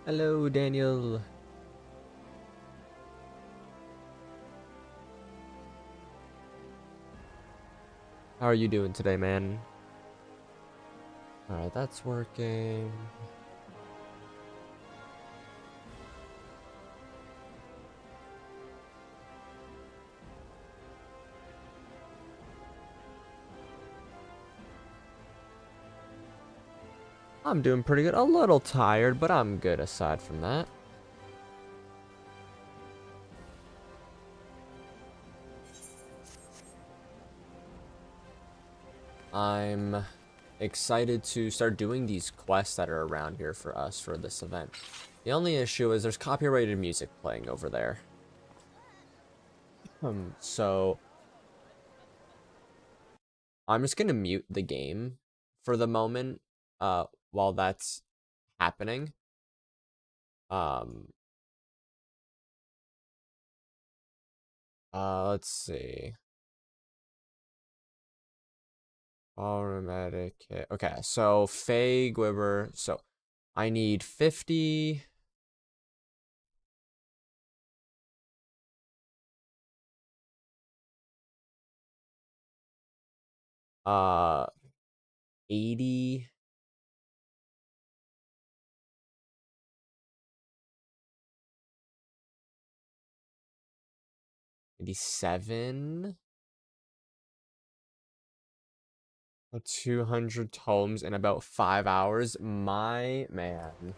Hello, Daniel. How are you doing today, man? Alright, that's working. I'm doing pretty good. A little tired, but I'm good aside from that. I'm excited to start doing these quests that are around here for us for this event. The only issue is there's copyrighted music playing over there. So I'm just gonna mute the game for the moment, while that's happening. Let's see. Automatic hit. Okay, so Faye Gwibber. So I need 50. Uh, 80. 87. 200 tomes in about 5 hours. My man.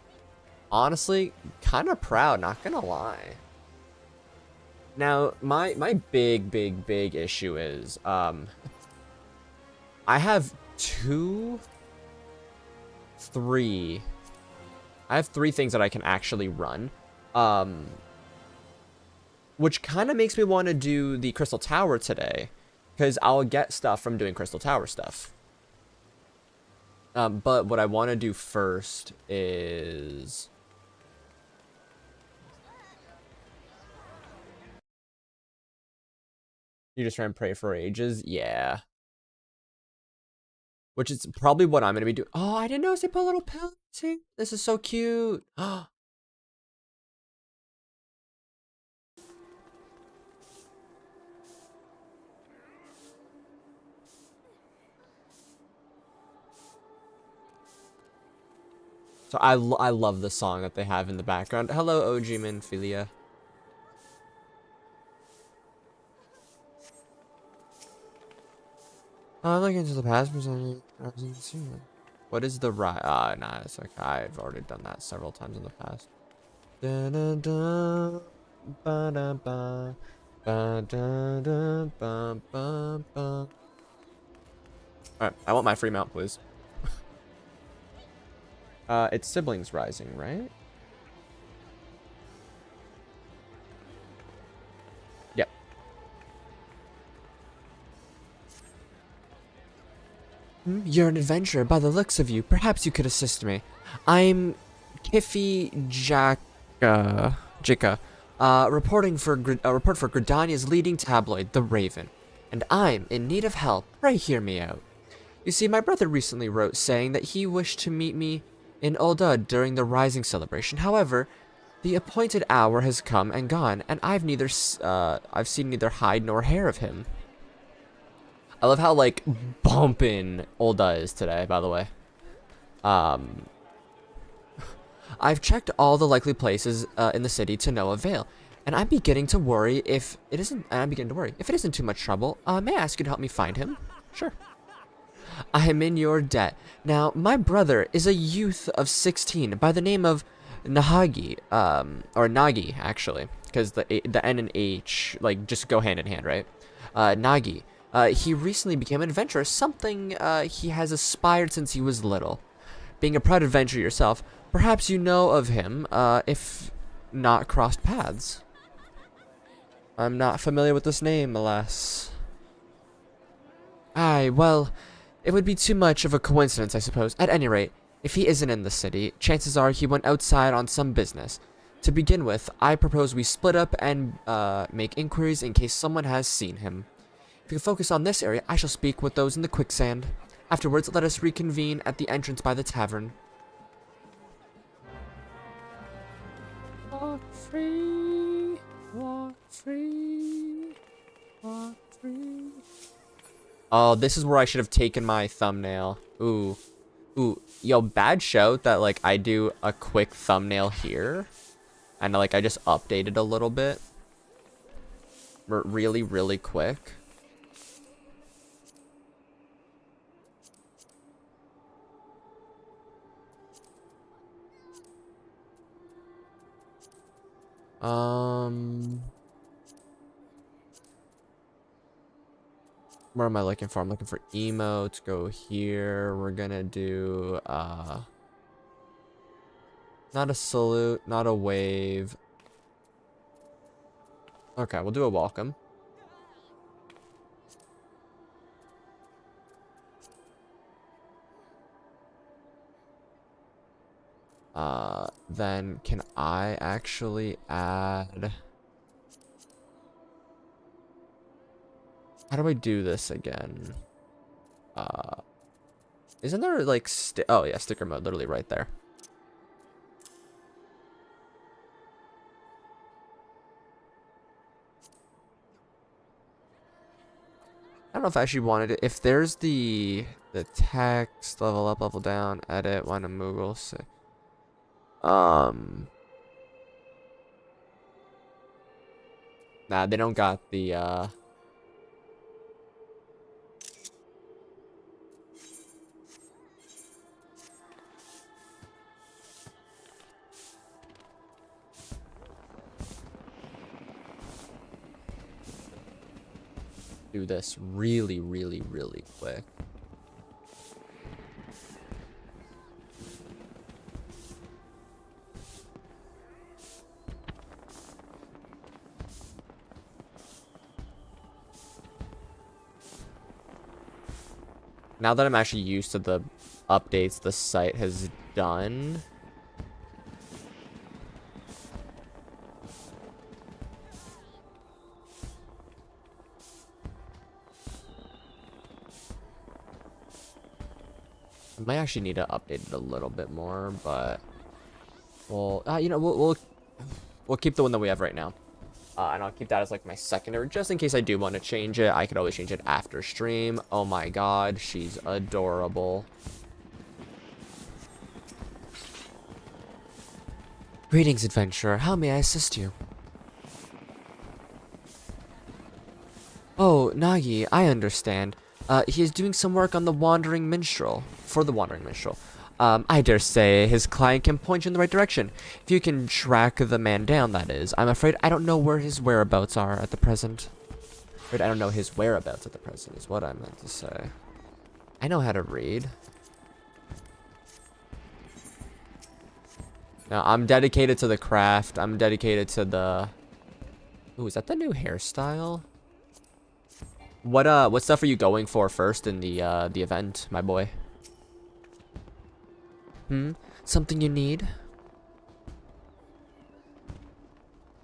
Honestly, kind of proud, not gonna lie. Now, my big issue is, I have three things that I can actually run. Which kind of makes me want to do the Crystal Tower today, because I'll get stuff from doing Crystal Tower stuff. But what I want to do first is... You just try and pray for ages? Yeah. Which is probably what I'm going to be doing. Oh, I didn't notice they put a little pill. See? This is so cute. So I love the song that they have in the background. Hello, OG Minphilia. Look into the past. What is the right? Nah, it's okay. I've already done that several times in the past. Da da da, ba da ba, ba da da ba ba ba. Alright, I want my free mount, please. It's Siblings Rising, right? Yep. You're an adventurer by the looks of you. Perhaps you could assist me. I'm Kiffy Jika, reporting for report for Gridania's leading tabloid, The Raven, and I'm in need of help. Pray hear me out. You see, my brother recently wrote saying that he wished to meet me in Ul'dah during the Rising celebration. However, the appointed hour has come and gone, and I've seen neither hide nor hair of him. I love how, like, bumpin' Ul'dah is today, by the way. I've checked all the likely places in the city to no avail, and I'm beginning to worry if it isn't. If it isn't too much trouble, may I ask you to help me find him? Sure. I am in your debt. Now, my brother is a youth of 16 by the name of Nahagi, or Nagi, actually, because the N and H, like, just go hand in hand, right? Nagi. He recently became an adventurer, something he has aspired since he was little. Being a proud adventurer yourself, perhaps you know of him, if not crossed paths. I'm not familiar with this name, alas. Aye, well, it would be too much of a coincidence, I suppose. At any rate, if he isn't in the city, chances are he went outside on some business. To begin with, I propose we split up and make inquiries in case someone has seen him. If you focus on this area, I shall speak with those in the quicksand. Afterwards, let us reconvene at the entrance by the tavern. free, walk free, walk free. Oh, this is where I should have taken my thumbnail. Ooh. Ooh, yo, bad shout that, like, I do a quick thumbnail here. And, like, I just updated a little bit. Really, really quick. What am I looking for? I'm looking for emotes. Go here. We're gonna do, not a salute, not a wave. Okay, we'll do a welcome. Then can I actually add... How do I do this again? Isn't there like oh yeah, sticker mode literally right there. I don't know if I actually wanted it. If there's the text, level up, level down, edit, want to Moogle, say. Nah, they don't got the do this really, really, really quick. Now that I'm actually used to the updates the site has done. I might actually need to update it a little bit more, but well, you know, we'll keep the one that we have right now, and I'll keep that as like my secondary, just in case I do want to change it. I could always change it after stream. Oh my god, she's adorable. Greetings, adventurer. How may I assist you? Oh, Nagi, I understand. He is doing some work on the Wandering Minstrel. For the Wandering Minstrel. I dare say his client can point you in the right direction. If you can track the man down, that is. I'm afraid I don't know where his whereabouts are at the present. I don't know his whereabouts at the present is what I meant to say. I know how to read. Now, I'm dedicated to the craft. I'm dedicated to the... Ooh, is that the new hairstyle? What stuff are you going for first in the event, my boy? Something you need?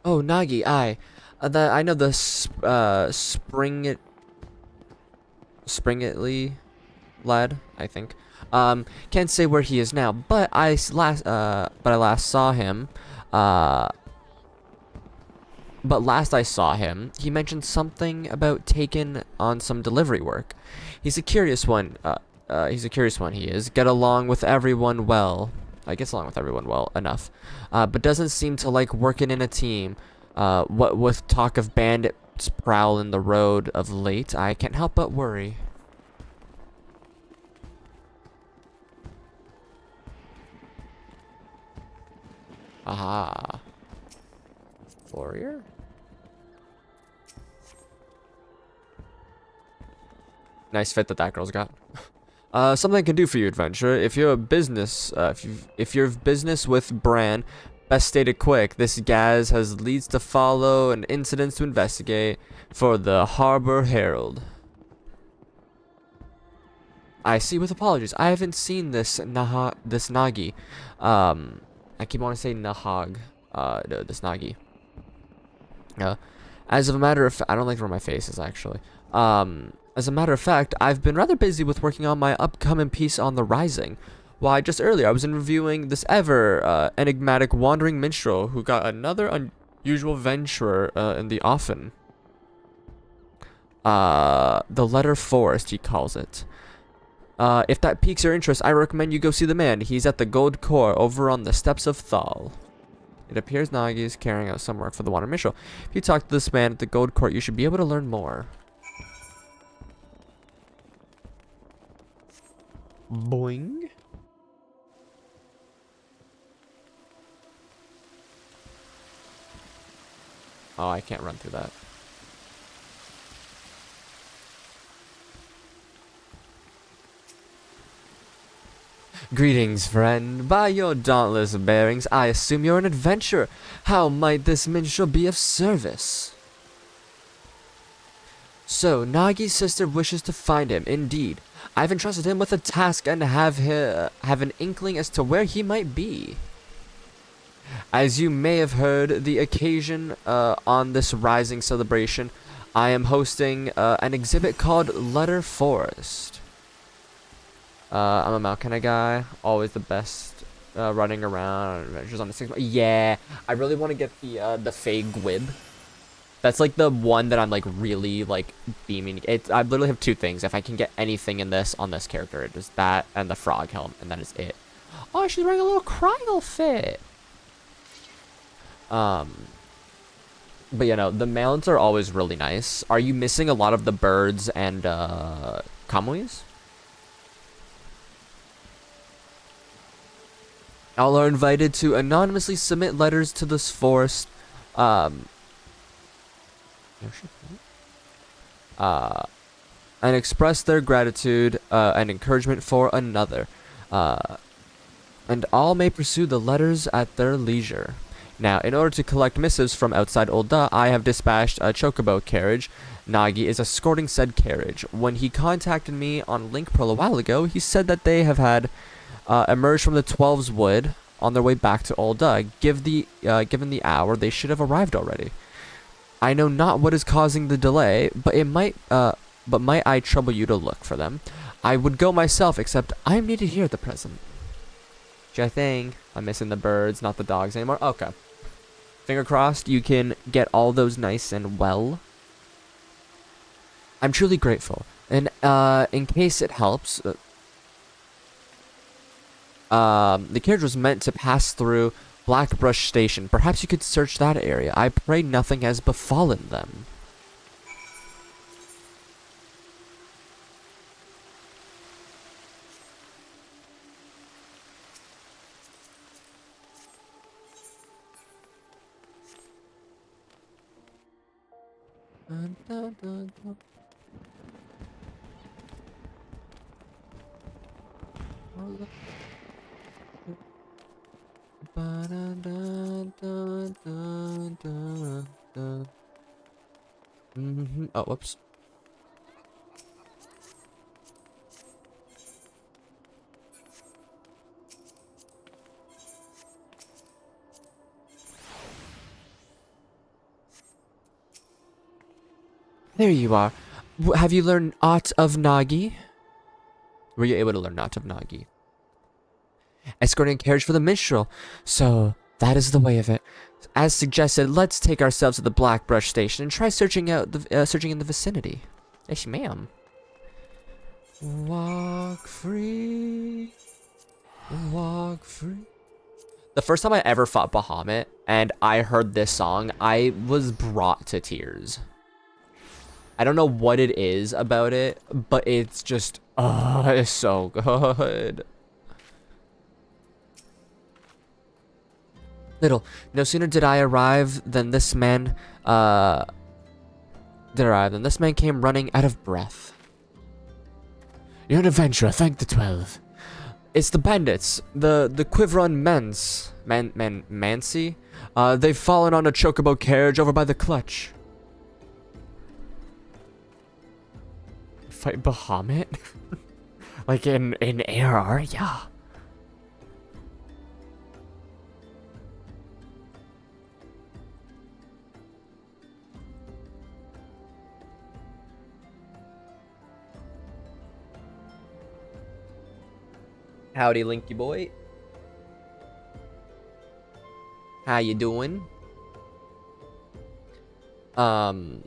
Oh, Nagi, I know the Springitly lad, I think. Can't say where he is now, but I last saw him. But last I saw him, he mentioned something about taking on some delivery work. He's a curious one. He is. Get along with everyone well. I guess along with everyone well enough. But doesn't seem to like working in a team. What with talk of bandits prowling the road of late, I can't help but worry. Aha. Warrior? Nice fit that girl's got. Something I can do for you, adventurer. If you're a business, if you're business with Bran, best stated quick. This Gaz has leads to follow and incidents to investigate for the Harbor Herald. I see. With apologies, I haven't seen this Nagi. I keep wanting to say Nahag. This Nagi. As of a matter of I don't like where my face is actually. As a matter of fact, I've been rather busy with working on my upcoming piece on the Rising. Why, just earlier I was reviewing this ever enigmatic wandering minstrel who got another unusual venturer in the offing. The letter forest, he calls it. If that piques your interest, I recommend you go see the man. He's at the Gold Core over on the steps of Thal. It appears Nagi is carrying out some work for the Water Minstrel. If you talk to this man at the Gold Court, you should be able to learn more. Boing. Oh, I can't run through that. Greetings, friend. By your dauntless bearings, I assume you're an adventurer. How might this minstrel be of service? So, Nagi's sister wishes to find him, indeed. I've entrusted him with a task and have an inkling as to where he might be. As you may have heard, the occasion on this rising celebration, I am hosting an exhibit called Letter Forest. I'm a Mount Kenna guy, always the best running around adventures on the 6. Yeah, I really want to get the Fae Gwib. That's like the one that I'm like really like beaming. I literally have 2 things. If I can get anything in this on this character, it is that and the frog helm, and that is it. Oh, she's wearing a little cryo fit. But you know, the mounts are always really nice. Are you missing a lot of the birds and kamuis? All are invited to anonymously submit letters to this forest, and express their gratitude and encouragement for another. And all may pursue the letters at their leisure. Now, in order to collect missives from outside Ul'dah, I have dispatched a chocobo carriage. Nagi is escorting said carriage. When he contacted me on Link Pearl a while ago, he said that they have had emerged from the 12's wood on their way back to Ul'dah. Given the hour, they should have arrived already. I know not what is causing the delay, but might I trouble you to look for them? I would go myself, except I am needed here at the present. Thing. I'm missing the birds, not the dogs anymore. Okay. Finger crossed you can get all those nice and well. I'm truly grateful. And in case it helps, the carriage was meant to pass through Blackbrush Station. Perhaps you could search that area. I pray nothing has befallen them. Oh, whoops. There you are. Have you learned aught of Nagi? Were you able to learn aught of Nagi? Escorting a carriage for the minstrel. So, that is the way of it. As suggested, let's take ourselves to the Blackbrush Station and try searching in the vicinity. Yes, ma'am. Walk free. Walk free. The first time I ever fought Bahamut and I heard this song, I was brought to tears. I don't know what it is about it, but it's just, it's so good. Little, no sooner did I arrive than this man, came running out of breath. You're an adventurer, thank the 12. It's the bandits, the Quiveron Mancy. They've fallen on a chocobo carriage over by the clutch. Fight Bahamut? Like in Eorzea? Howdy, Linky boy. How you doing? The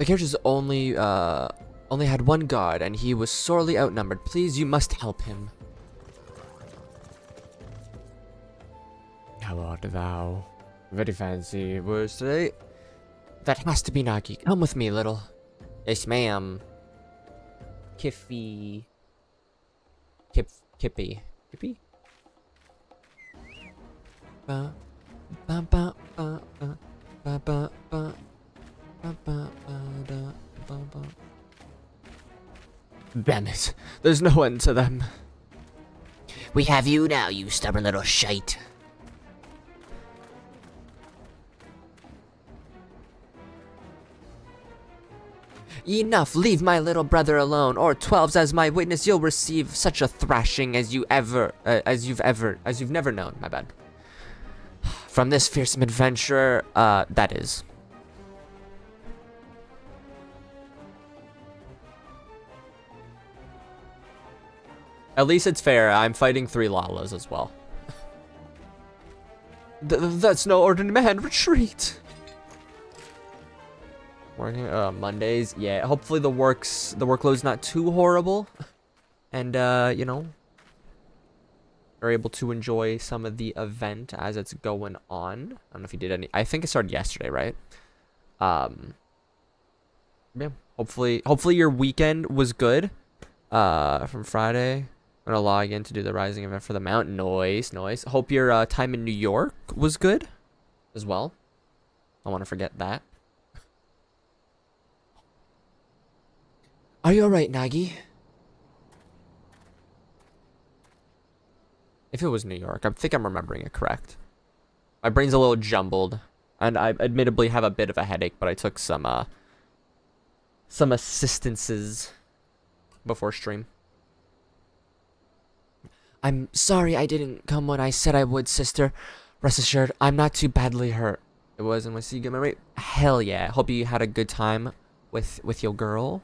characters only had one guard, and he was sorely outnumbered. Please, you must help him. How art thou? Very fancy words today. That has to be Nagi. Come with me, little. Yes, ma'am. Kippy. Kippy. Ba ba ba ba ba ba ba ba ba ba ba ba. Damn it! There's no end to them. We have you now, you stubborn little shite. Enough! Leave my little brother alone, or 12s as my witness. You'll receive such a thrashing as you've never known. My bad. From this fearsome adventurer, that is. At least it's fair. I'm fighting 3 Lalas as well. That's no ordinary man. Retreat. Working Mondays, yeah. Hopefully the workload's not too horrible, and you know, you're able to enjoy some of the event as it's going on. I don't know if you did any. I think it started yesterday, right? Yeah. Hopefully your weekend was good. From Friday, I'm gonna log in to do the Rising event for the Mount. Nice. Hope your time in New York was good, as well. I want to forget that. Are you alright, Nagi? If it was New York, I think I'm remembering it correct. My brain's a little jumbled, and I admittedly have a bit of a headache, but I took some assistances before stream. I'm sorry I didn't come when I said I would, sister. Rest assured, I'm not too badly hurt. It was in West Seagame, right? Hell yeah. Hope you had a good time with your girl.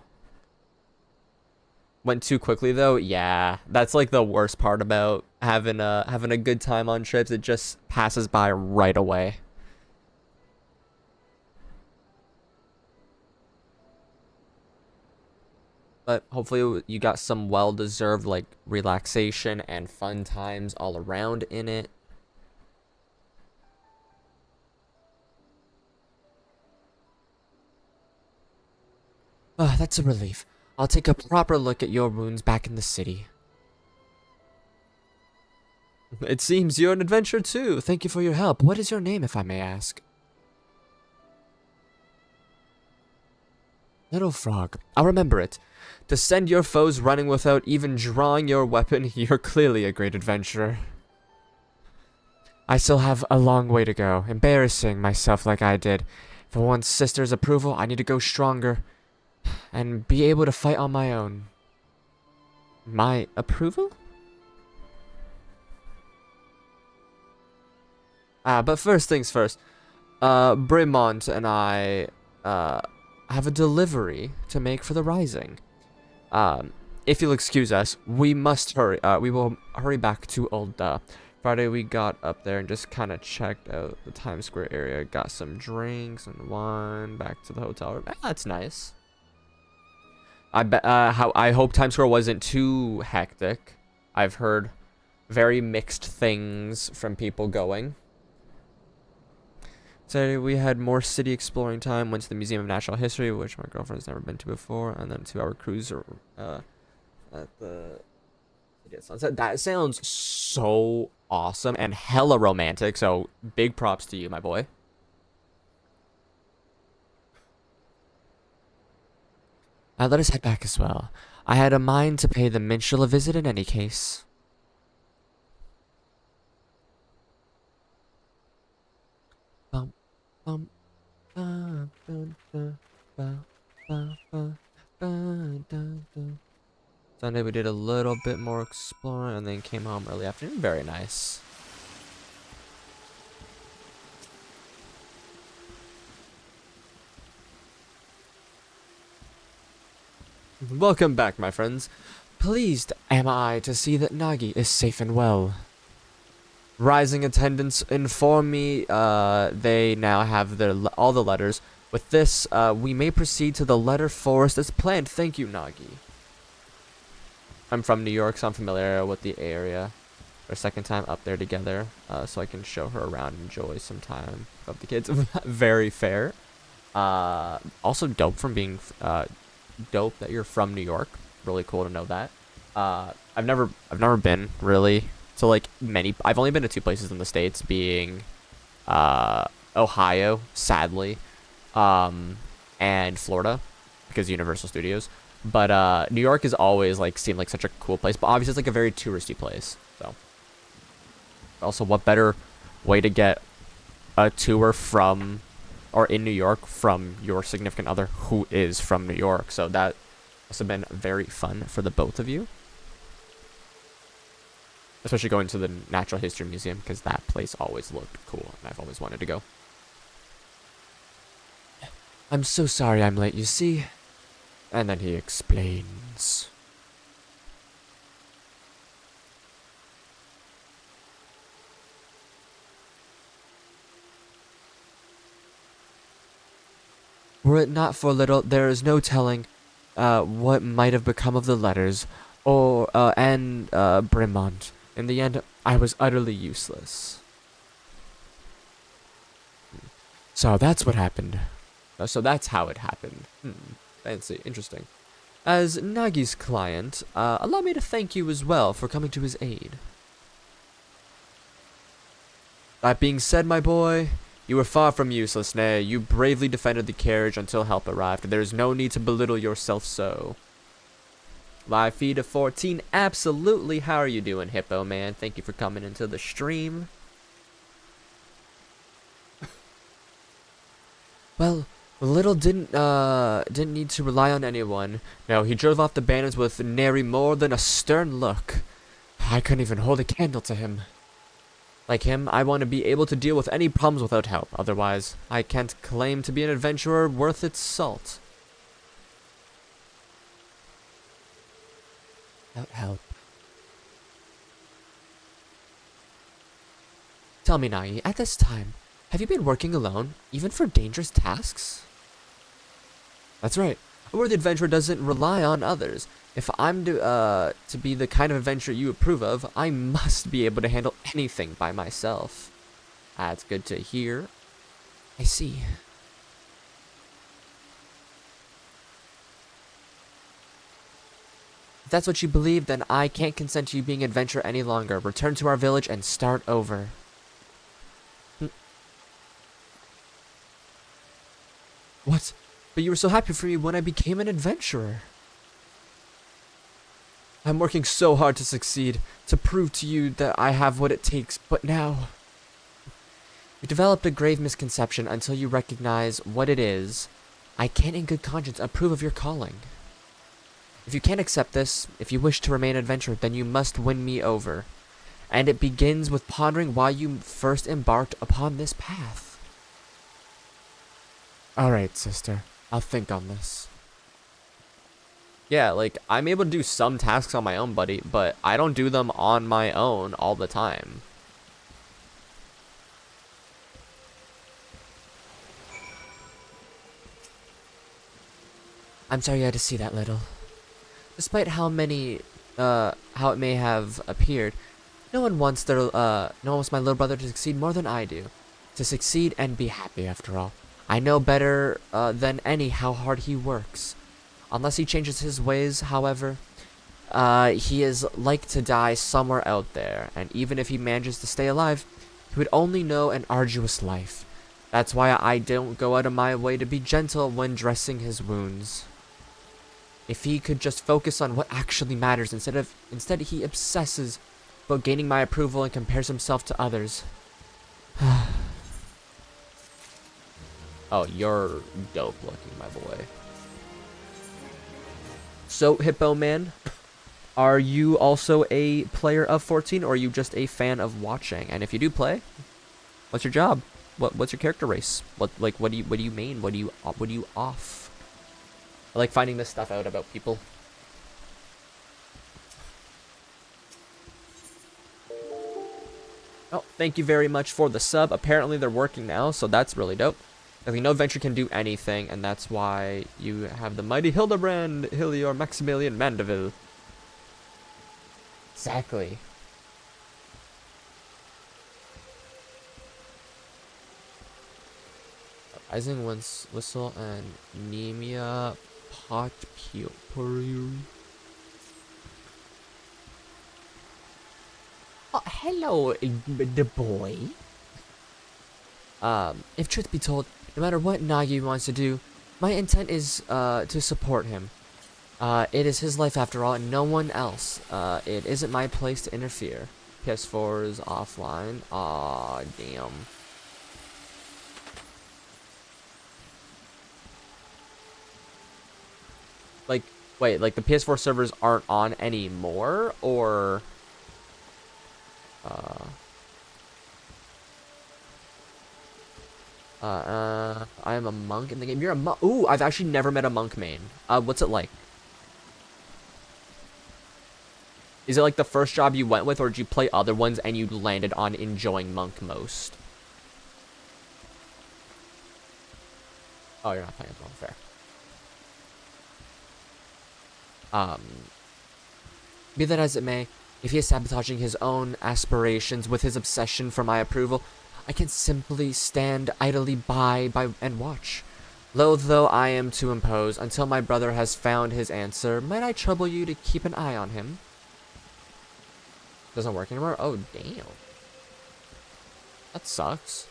Went too quickly though. Yeah, that's like the worst part about having a good time on trips. It just passes by right away. But hopefully you got some well-deserved like relaxation and fun times all around in it. That's a relief. I'll take a proper look at your wounds back in the city. It seems you're an adventurer too. Thank you for your help. What is your name, if I may ask? Little Frog. I'll remember it. To send your foes running without even drawing your weapon, you're clearly a great adventurer. I still have a long way to go. Embarrassing myself like I did. For once sister's approval, I need to go stronger. And be able to fight on my own. My approval? But first things first. Bremont and I have a delivery to make for the Rising. If you'll excuse us, we must hurry. We will hurry back to Old Friday. We got up there and just kind of checked out the Times Square area. Got some drinks and wine. Back to the hotel room. That's nice. I hope Times Square wasn't too hectic. I've heard very mixed things from people going. Saturday we had more city exploring time. Went to the Museum of Natural History, which my girlfriend's never been to before, and then 2-hour cruise at the City at Sunset. That sounds so awesome and hella romantic. So big props to you, my boy. Let us head back as well. I had a mind to pay the minstrel a visit in any case. Sunday we did a little bit more exploring and then came home early afternoon. Very nice. Welcome back, my friends. Pleased am I to see that Nagi is safe and well. Rising attendants inform me they now have all the letters. With this, we may proceed to the letter forest as planned. Thank you, Nagi. I'm from New York, so I'm familiar with the area. Our second time up there together, so I can show her around and enjoy some time with the kids. Very fair. Also dope from being dope that you're from New York. Really cool to know that. I've never been really to like many. I've only been to 2 places in the States, being Ohio, sadly, and Florida, because Universal Studios. But New York has always like seemed like such a cool place, but obviously it's like a very touristy place. So also, what better way to get a tour from or in New York from your significant other who is from New York? So that must have been very fun for the both of you. Especially going to the Natural History Museum, because that place always looked cool and I've always wanted to go. I'm so sorry I'm late, you see. And then he explains. Were it not for little, there is no telling what might have become of the letters, or and Brimont. In the end, I was utterly useless. So that's what happened. So that's how it happened. Fancy, interesting. As Nagi's client, allow me to thank you as well for coming to his aid. That being said, my boy, you were far from useless, nay, you bravely defended the carriage until help arrived, and there is no need to belittle yourself so. Live feed of 14, absolutely. How are you doing, Hippo Man? Thank you for coming into the stream. Well, Little didn't need to rely on anyone. No, he drove off the banners with nary more than a stern look. I couldn't even hold a candle to him. Like him, I want to be able to deal with any problems without help. Otherwise, I can't claim to be an adventurer worth its salt. Without help. Tell me, Nai, at this time, have you been working alone, even for dangerous tasks? That's right. A worthy adventurer doesn't rely on others. If I'm to be the kind of adventurer you approve of, I must be able to handle anything by myself. That's good to hear. I see. If that's what you believe, then I can't consent to you being an adventurer any longer. Return to our village and start over. What? But you were so happy for me when I became an adventurer. I'm working so hard to succeed, to prove to you that I have what it takes, but now... You developed a grave misconception until you recognize what it is. I can't in good conscience approve of your calling. If you can't accept this, if you wish to remain an adventurer, then you must win me over. And it begins with pondering why you first embarked upon this path. Alright, sister. I'll think on this. Yeah, like, I'm able to do some tasks on my own, buddy, but I don't do them on my own all the time. I'm sorry you had to see that, Little. Despite how it may have appeared, no one wants my little brother to succeed more than I do. To succeed and be happy, after all. I know better than any how hard he works. Unless he changes his ways, however, he is like to die somewhere out there, and even if he manages to stay alive, he would only know an arduous life. That's why I don't go out of my way to be gentle when dressing his wounds. If he could just focus on what actually matters instead he obsesses about gaining my approval and compares himself to others. Oh, you're dope looking, my boy. So, Hippo Man, are you also a player of 14, or are you just a fan of watching? And if you do play, what's your job? What's your character race? What do you main? What do you off? I like finding this stuff out about people. thank you very much for the sub. Apparently they're working now, so that's really dope. I think no adventure can do anything, and that's why you have the mighty Hildebrand, Hilior, Maximilian, Mandeville. Exactly. Rising Whistle and Nemia Pot Potpourri. Oh, hello, the boy. If truth be told, no matter what Nagi wants to do, my intent is to support him. It is his life after all, and no one else. It isn't my place to interfere. PS4 is offline. Aw, damn. Like, wait, like the PS4 servers aren't on anymore, or I am a monk in the game. You're a monk. Ooh, I've actually never met a monk main. What's it like? Is it like the first job you went with, or did you play other ones and you landed on enjoying monk most? Oh, you're not playing as well. Fair. Be that as it may, if he is sabotaging his own aspirations with his obsession for my approval, I can simply stand idly by and watch. Loath though I am to impose, until my brother has found his answer, might I trouble you to keep an eye on him? Doesn't work anymore? Oh, damn. That sucks.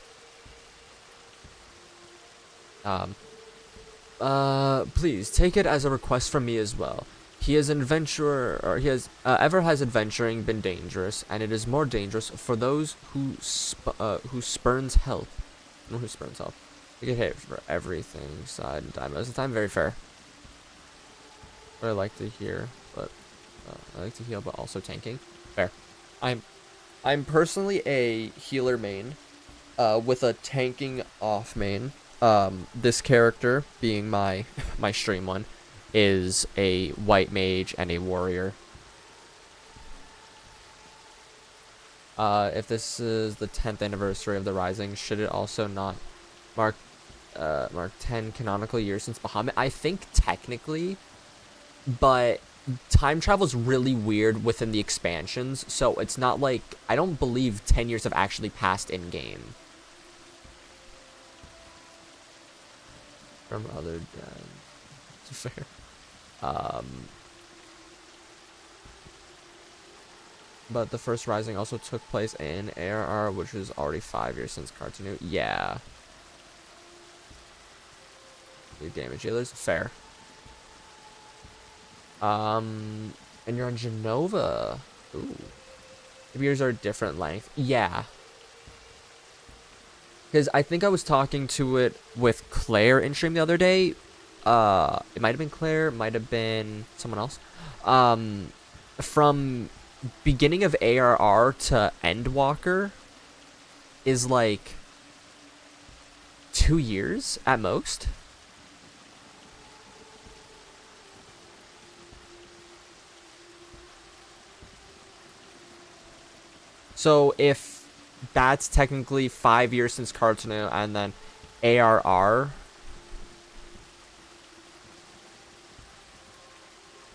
Please, take it as a request from me as well. He is an adventurer, or he has, ever has adventuring been dangerous, and it is more dangerous for those who spurns help. No, who spurns help. You get hit for everything, side and time. Most of the time, very fair. What I like to hear, but I like to heal, but also tanking. Fair. I'm personally a healer main, with a tanking off main. This character, being my stream one, is a white mage and a warrior. If this is the 10th anniversary of the Rising, should it also not mark 10 canonical years since Bahamut? I think technically, but time travel is really weird within the expansions, so it's not like, I don't believe 10 years have actually passed in game. From other fair. But the first Rising also took place in ARR, which was already 5 years since Cartoon. Yeah. New damage dealers, fair. And you're on Genova. Ooh. The years are a different length. Yeah. Because I think I was talking to it with Claire in stream the other day. It might have been Claire, might have been someone else. From beginning of ARR to Endwalker is like 2 years at most. So if that's technically 5 years since Cartoon and then ARR,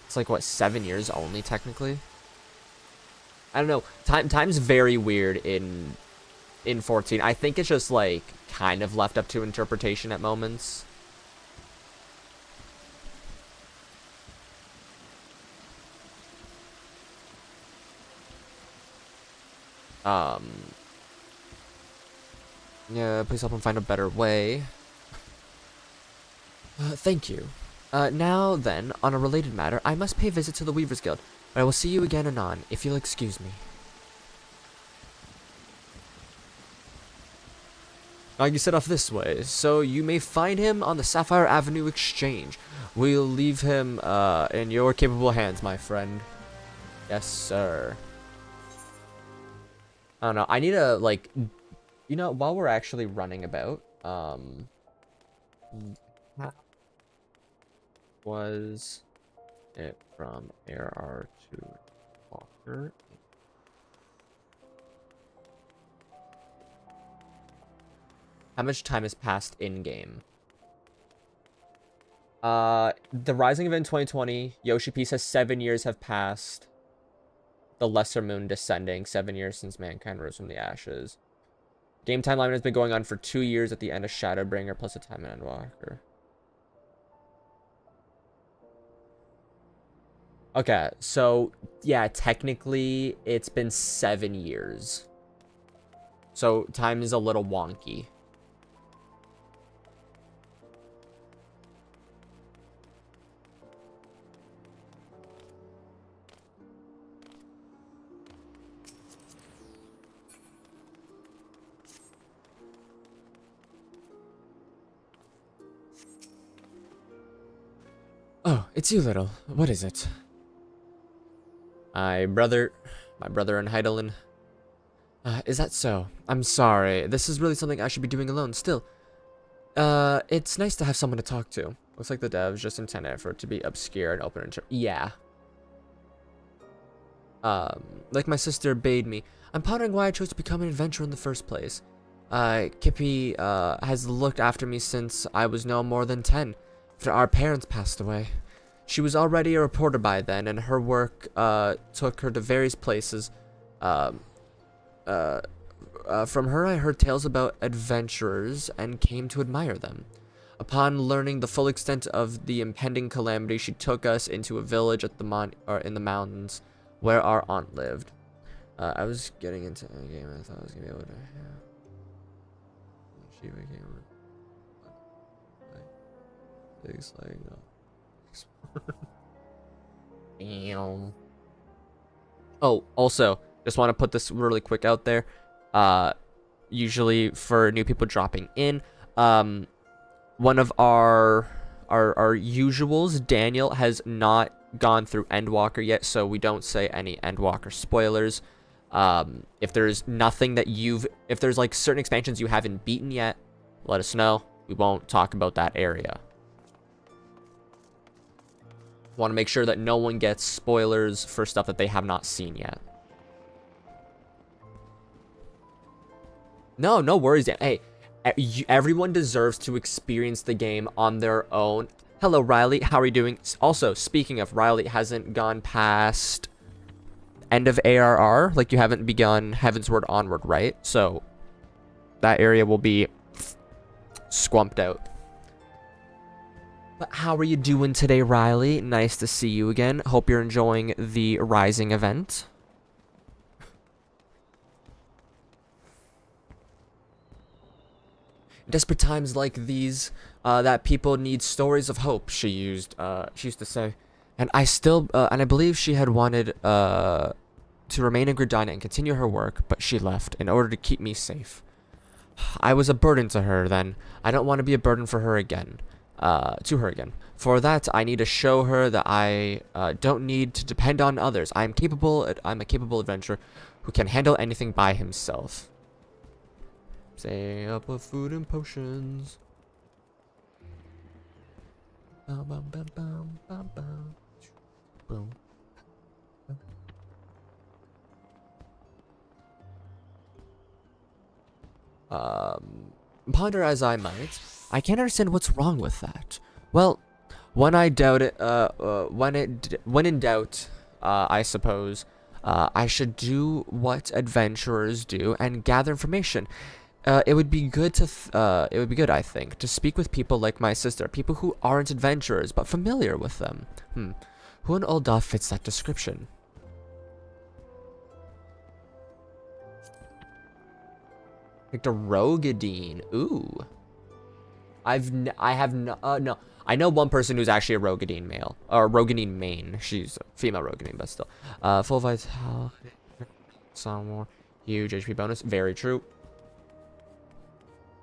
it's like what, 7 years only technically? I don't know. Time's very weird in 14. I think it's just like kind of left up to interpretation at moments. Yeah, please help him find a better way. Thank you. Now then, on a related matter, I must pay a visit to the Weavers Guild, but I will see you again anon, if you'll excuse me. You set off this way, so you may find him on the Sapphire Avenue Exchange. We'll leave him, in your capable hands, my friend. Yes, sir. I don't know, I need to, like, you know, while we're actually running about, was it from ARR to Walker? How much time has passed in-game? The Rising Event 2020, Yoshi P says 7 years have passed. The Lesser Moon descending, 7 years since mankind rose from the ashes. Game timeline has been going on for 2 years at the end of Shadowbringer plus a time in Endwalker. Okay, so yeah, technically it's been 7 years. So time is a little wonky. Oh, it's you, little. What is it? My brother and Hydaelyn. Is that so? I'm sorry. This is really something I should be doing alone. Still, it's nice to have someone to talk to. Looks like the devs just intended for it to be obscure and open. Yeah. Like my sister bade me. I'm pondering why I chose to become an adventurer in the first place. Kippy, has looked after me since I was no more than 10. After our parents passed away. She was already a reporter by then, and her work, took her to various places. From her, I heard tales about adventurers and came to admire them. Upon learning the full extent of the impending calamity, she took us into a village at in the mountains where our aunt lived. I was getting into a game I thought I was gonna be able to. Yeah. She became things like no. Damn. Oh, also, just want to put this really quick out there. Usually for new people dropping in, one of our usuals, Daniel, has not gone through Endwalker yet, so we don't say any Endwalker spoilers. If there's nothing that if there's like certain expansions you haven't beaten yet, let us know. We won't talk about that area. Want to make sure that no one gets spoilers for stuff that they have not seen yet. No worries, Dan. Hey, everyone deserves to experience the game on their own. Hello, Riley. How are you doing? Also, speaking of, Riley hasn't gone past end of ARR. Like, you haven't begun Heavensward Onward, right? So, that area will be squumped out. But how are you doing today, Riley? Nice to see you again. Hope you're enjoying the Rising event. Desperate times like these, that people need stories of hope, she used to say. And I believe she had wanted, to remain in Gridania and continue her work, but she left in order to keep me safe. I was a burden to her then. I don't want to be a burden for her again. For that, I need to show her that I don't need to depend on others. I'm a capable adventurer who can handle anything by himself. Stay up with food and potions. Bum, bum, bum, bum, bum, bum. Boom. Ponder as I might, I can't understand what's wrong with that. Well, when in doubt, I suppose, I should do what adventurers do and gather information. It would be good, I think, to speak with people like my sister, people who aren't adventurers but familiar with them. Who in Ul'dah fits that description? Victor Rogadine. Ooh. I know one person who's actually a Rogadine male. Or Rogadine main. She's a female Rogadine, but still. Full vitality. Some more. Huge HP bonus. Very true.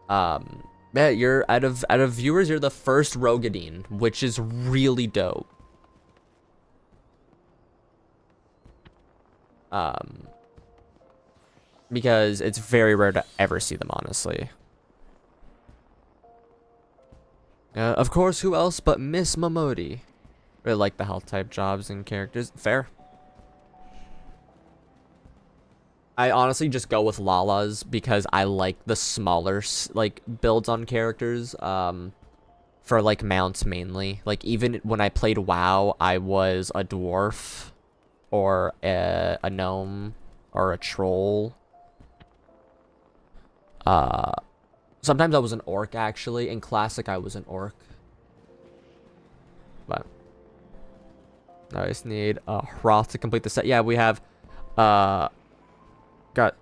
Yeah, you're out of viewers, you're the first Rogadine, which is really dope. Because it's very rare to ever see them, honestly. Of course, who else but Miss Momodi? Really like the health type jobs and characters. Fair. I honestly just go with Lalas because I like the smaller like builds on characters. For like mounts mainly. Like even when I played WoW, I was a dwarf or a gnome or a troll. Sometimes I was an orc actually. In classic, I was an orc. But I just need a Hroth to complete the set. Yeah, we have got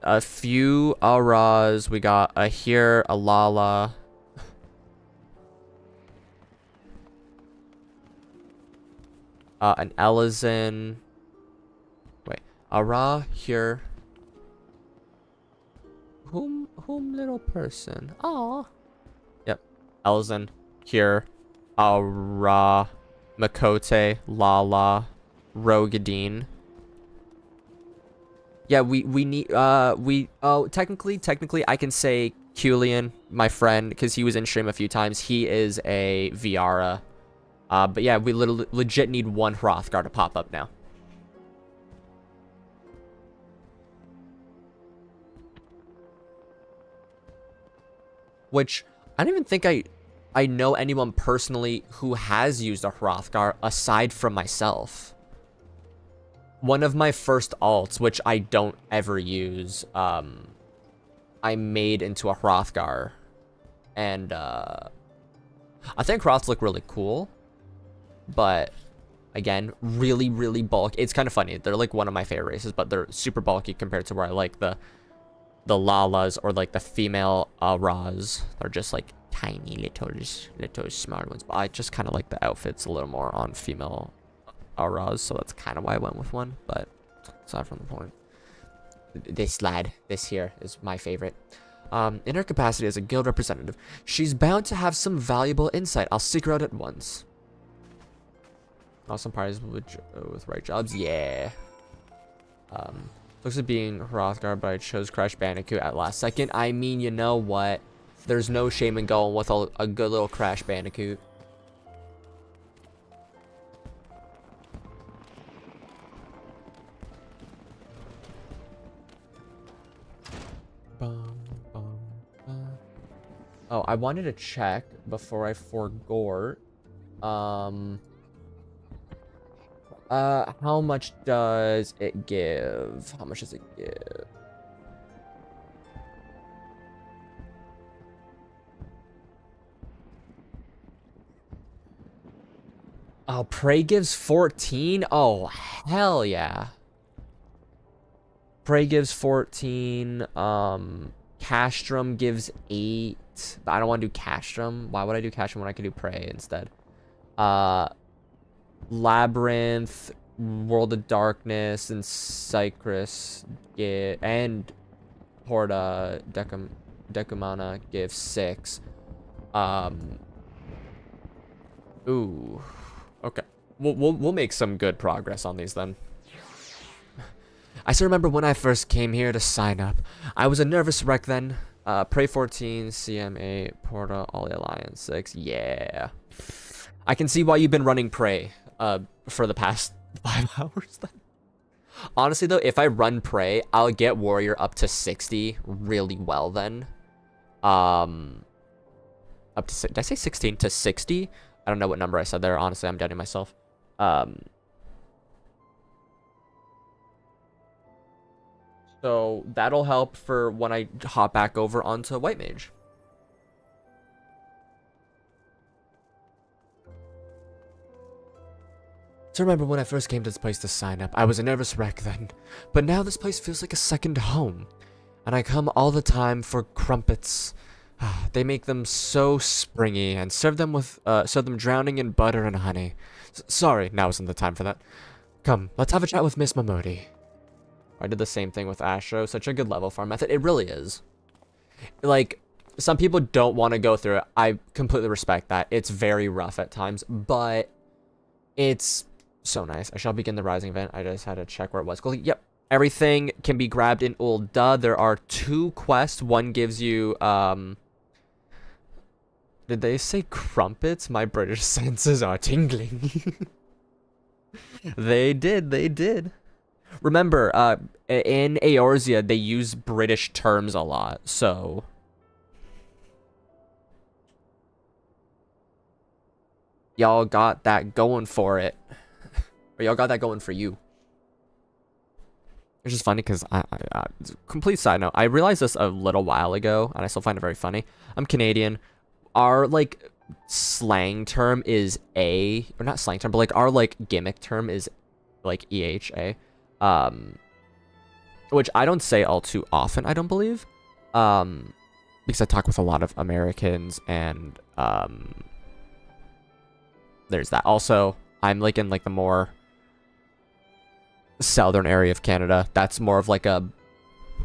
a few Auras. We got a here, a Lala. An Elizin. Wait, Ara here. Whom little person? Aw. Yep. Elizin here. Ara, Makote, Lala, Rogadine. Yeah, we need technically I can say Kulian, my friend, because he was in stream a few times. He is a Viara. But yeah, we legit need one Hrothgar to pop up now. Which, I don't even think I know anyone personally who has used a Hrothgar aside from myself. One of my first alts, which I don't ever use, I made into a Hrothgar. And, I think Hroths look really cool. But, again, really, really bulky. It's kind of funny. They're, like, one of my favorite races, but they're super bulky compared to where I like the Lalas or, like, the female Ras. They're just, like, tiny, little smart ones. But I just kind of like the outfits a little more on female Ras, so that's kind of why I went with one. But, aside from the point. This lad, this here, is my favorite. In her capacity as a guild representative, she's bound to have some valuable insight. I'll seek her out at once. Awesome parties with right jobs, yeah. Looks like being Hrothgar, but I chose Crash Bandicoot at last second. I mean, you know what? There's no shame in going with a good little Crash Bandicoot. Oh, I wanted to check before I forgot. How much does it give? How much does it give? Oh, Prey gives 14? Oh, hell yeah. Prey gives 14. Castrum gives 8. I don't want to do Castrum. Why would I do Castrum when I could do Prey instead? Labyrinth, World of Darkness, and Cypress and Porta Decumana give 6. Ooh. Okay. We'll make some good progress on these then. I still remember when I first came here to sign up. I was a nervous wreck then. Prey 14, CMA, Porta, Ollie Alliance 6. Yeah. I can see why you've been running Prey for the past 5 hours then. Honestly though, if I run Prey, I'll get Warrior up to 60 really well then. Up to, did I say 16 to 60? I don't know what number I said there. Honestly, I'm doubting myself. So that'll help for when I hop back over onto White Mage. So remember when I first came to this place to sign up, I was a nervous wreck then. But now this place feels like a second home. And I come all the time for crumpets. They make them so springy and serve them drowning in butter and honey. Sorry, now isn't the time for that. Come, let's have a chat with Miss Mamodi. I did the same thing with Astro. Such a good level farm method. It really is. Like, some people don't want to go through it. I completely respect that. It's very rough at times, but it's so nice. I shall begin the Rising event. I just had to check where it was. Yep. Everything can be grabbed in Ul'dah. There are 2 quests. One gives you, did they say crumpets? My British senses are tingling. They did. Remember, in Eorzea, they use British terms a lot, so... Y'all got that going for it. Or y'all got that going for you. It's just funny because complete side note, I realized this a little while ago, and I still find it very funny. I'm Canadian. Our, like, slang term is or not slang term, but, like, our, like, gimmick term is, like, EHA. Which I don't say all too often, I don't believe. Because I talk with a lot of Americans, and, there's that. Also, I'm, like, in, like, the more southern area of Canada. That's more of, like, a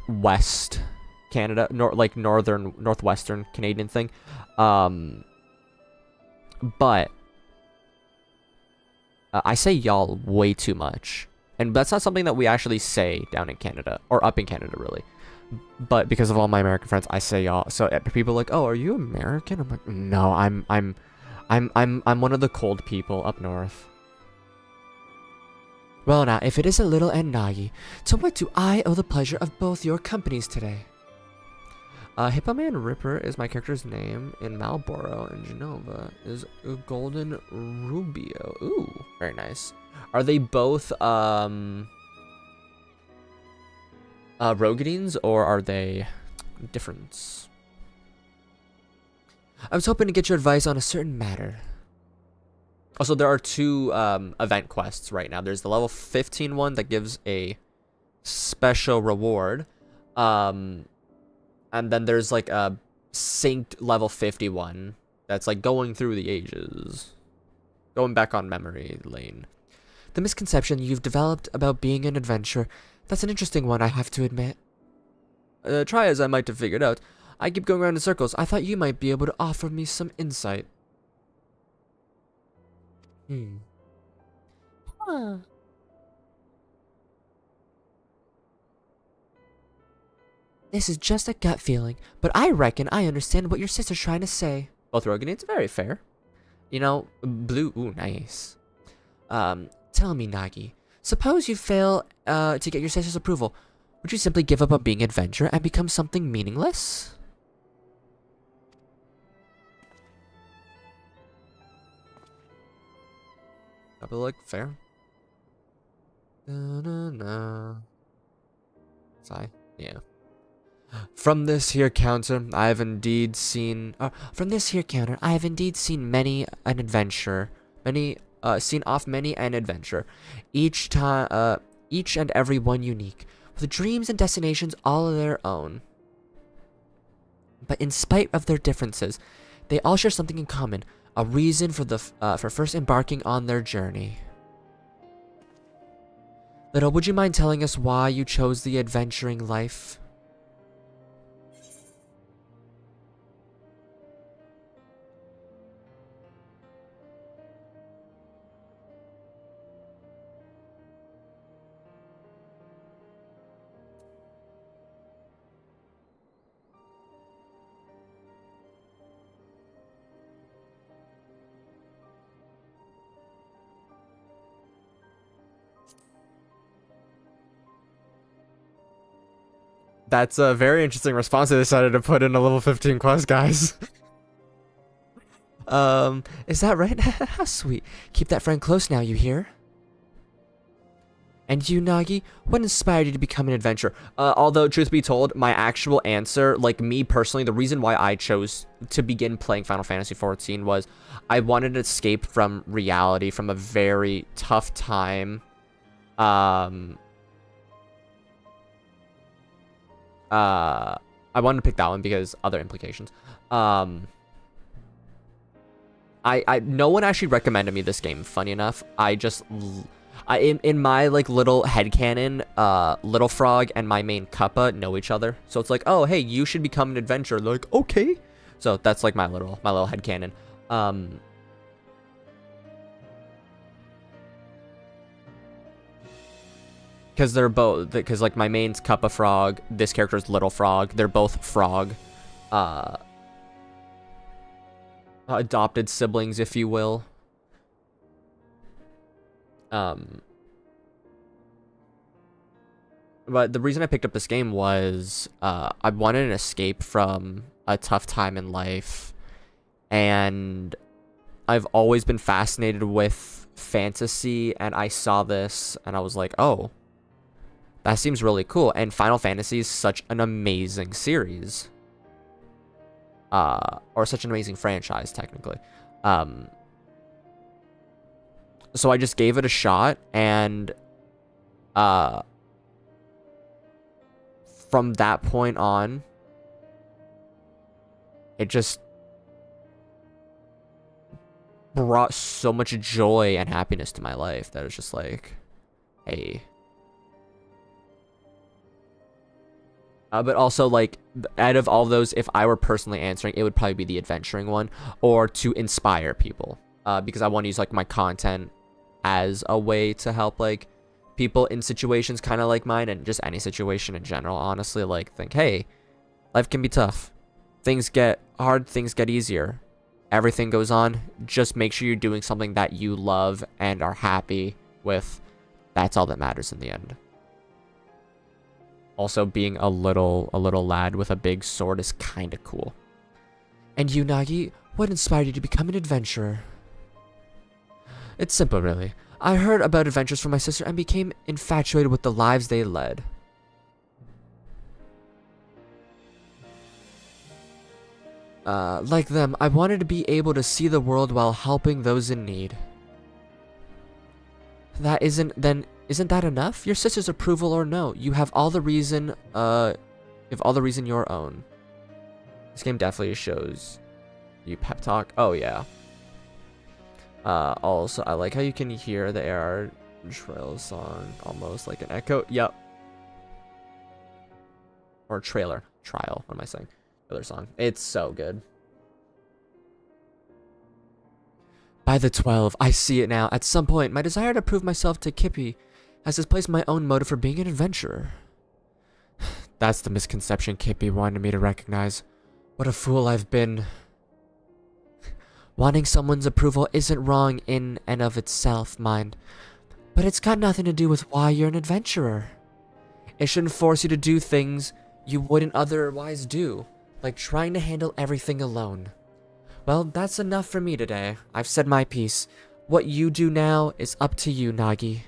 West Canada, northwestern Canadian thing. But I say y'all way too much. And that's not something that we actually say down in Canada, or up in Canada, really. But because of all my American friends, I say y'all. So people are like, "Oh, are you American?" I'm like, "No, I'm one of the cold people up north." Well now, if it isn't Little and Nagi, to what do I owe the pleasure of both your companies today? Hippoman Ripper is my character's name. In Marlboro and Genova is Golden Rubio. Ooh, very nice. Are they both Rogadines, or are they different? I was hoping to get your advice on a certain matter. Also, there are two event quests right now. There's the level 15 one that gives a special reward. And then there's like a synced level 51 that's like going through the ages. Going back on memory lane. The misconception you've developed about being an adventurer, that's an interesting one, I have to admit. Try as I might to figure it out, I keep going around in circles. I thought you might be able to offer me some insight. Huh. This is just a gut feeling, but I reckon I understand what your sister's trying to say. Both Rogadines, very fair. You know, blue, ooh, nice. Tell me, Nagi, suppose you fail to get your sister's approval. Would you simply give up on being an adventurer and become something meaningless? Probably like fair. Sigh. Yeah. From this here counter, I have indeed seen. From this here counter, I have indeed seen many an adventure. Seen off many an adventure. Each time, each and every one unique, with dreams and destinations all of their own. But in spite of their differences, they all share something in common. A reason for first embarking on their journey. Little, would you mind telling us why you chose the adventuring life? That's a very interesting response they decided to put in a level 15 quest, guys. Is that right? How sweet. Keep that friend close now, you hear? And you, Nagi, what inspired you to become an adventurer? Although, truth be told, my actual answer, like me personally, the reason why I chose to begin playing Final Fantasy XIV was I wanted to escape from reality, from a very tough time. I wanted to pick that one because other implications. No one actually recommended me this game, funny enough. In my like little headcanon, Little Frog and my main Kappa know each other. So it's like, oh hey, you should become an adventurer. They're like, okay. So that's like my little headcanon. Because they're both, because like my main's Kappa Frog, this character's Little Frog. They're both frog. Adopted siblings, if you will. But the reason I picked up this game was I wanted an escape from a tough time in life, and I've always been fascinated with fantasy, and I saw this and I was like, oh, that seems really cool. And Final Fantasy is such an amazing series, or such an amazing franchise technically. So I just gave it a shot, and from that point on, it just brought so much joy and happiness to my life that it's just like, hey. But also, like, out of all those, if I were personally answering, it would probably be the adventuring one, or to inspire people. Because I want to use, like, my content as a way to help, like, people in situations kind of like mine, and just any situation in general, honestly, like, think, hey, life can be tough. Things get hard, things get easier. Everything goes on. Just make sure you're doing something that you love and are happy with. That's all that matters in the end. Also, being a little lad with a big sword is kind of cool. And you, Nagi, what inspired you to become an adventurer? It's simple, really. I heard about adventures from my sister and became infatuated with the lives they led. Like them, I wanted to be able to see the world while helping those in need. Isn't that enough? Your sister's approval or no, you have all the reason, your own. This game definitely shows you pep talk. Oh, yeah. Also, I like how you can hear the arealmreborn song almost like an echo. Yep. Or trailer. Trial. What am I saying? Trailer song. It's so good. By the 12, I see it now. At some point, my desire to prove myself to Kippy has displaced my own motive for being an adventurer. That's the misconception Kippy wanted me to recognize. What a fool I've been. Wanting someone's approval isn't wrong in and of itself, mind. But it's got nothing to do with why you're an adventurer. It shouldn't force you to do things you wouldn't otherwise do, like trying to handle everything alone. Well, that's enough for me today. I've said my piece. What you do now is up to you, Nagi.